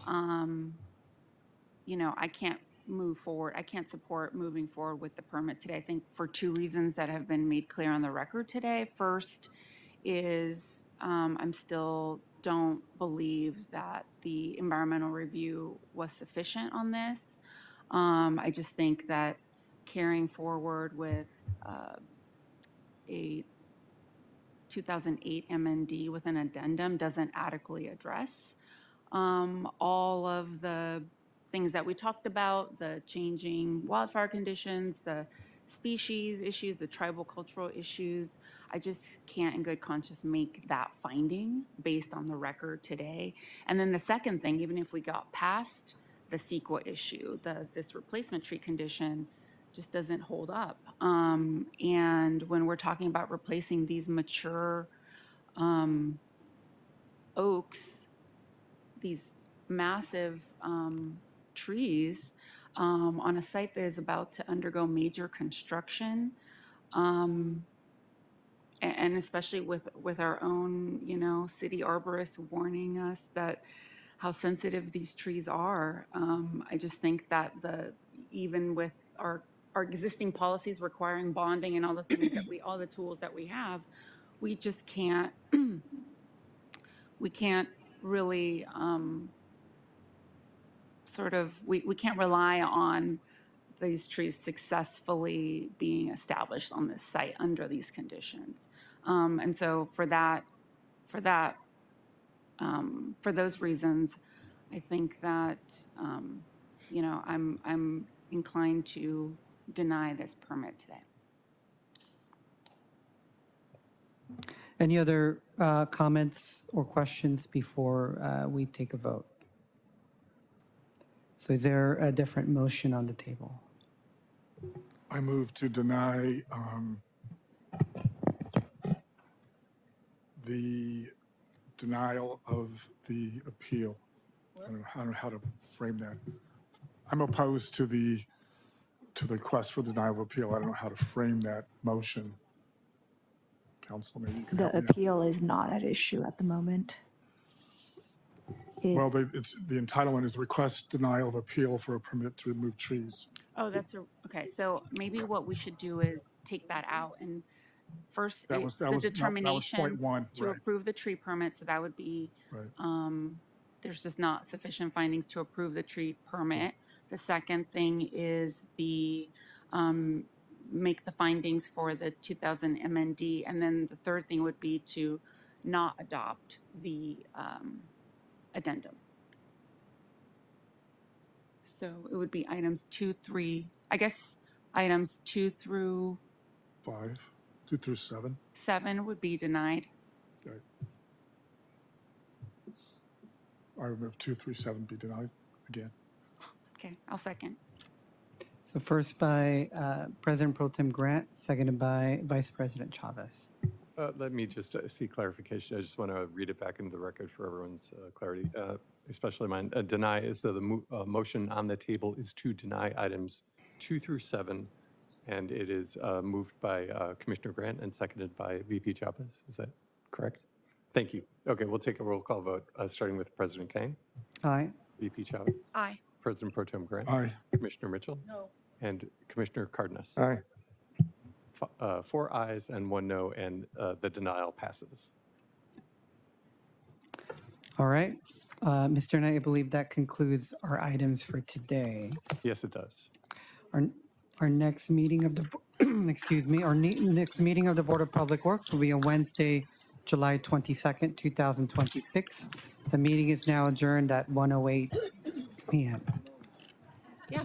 you know, I can't move forward. I can't support moving forward with the permit today. I think for two reasons that have been made clear on the record today. First is I'm still don't believe that the environmental review was sufficient on this. I just think that carrying forward with a 2008 MND with an addendum doesn't adequately address all of the things that we talked about, the changing wildfire conditions, the species issues, the tribal cultural issues. I just can't in good conscience make that finding based on the record today. And then the second thing, even if we got past the CEQA issue, this replacement tree condition just doesn't hold up. And when we're talking about replacing these mature oaks, these massive trees on a site that is about to undergo major construction, and especially with our own, you know, city arborist warning us that how sensitive these trees are. I just think that even with our existing policies requiring bonding and all the things that all the tools that we have, we just can't, we can't really we can't rely on these trees successfully being established on this site under these conditions. And so for those reasons, I think that, you know, I'm inclined to deny this permit today. Any other comments or questions before we take a vote? So is there a different motion on the table? I move to deny the denial of the appeal. I don't know how to frame that. I'm opposed to the request for denial of appeal. I don't know how to frame that motion. Council, maybe you can help The me out. appeal is not at issue at the moment. Well, it's the entitlement is request denial of appeal for a permit to remove trees. Oh, okay. So maybe what we should do is take that out and first it's the determination point one, to right. approve the tree permit. So that would be, Right. there's just not sufficient findings to approve the tree permit. The second thing is make the findings for the 2000 MND. And then the third thing would be to not adopt the addendum. So it would be items 2 through 5, 2 through 7. 7 would be denied. Right. I move 2 through 7 be denied again. Okay, I'll second. So first by President Pro Tem Grant, seconded by Vice President Chavez. Let me just see clarification. I just want to read it back into the record for everyone's clarity, especially mine. Deny, so the motion on the table is to deny items 2 through 7, and it is moved by Commissioner Grant and seconded by VP Chavez. Is that correct? Thank you. Okay, we'll take a roll call vote, starting with President Kang. Aye. VP Chavez. Aye. President Pro Tem Grant. Aye. Commissioner Mitchell. No. And Commissioner Cardenas. Aye. 4 ayes and 1 no, and the denial passes. All right. Mr. Knight, I believe that concludes our items for today. Yes, it does. Our next meeting of the, excuse me, our next meeting of the Board of Public Works will be on Wednesday, July 22nd, 2026. The meeting is now adjourned at 1:08 p.m. Yeah.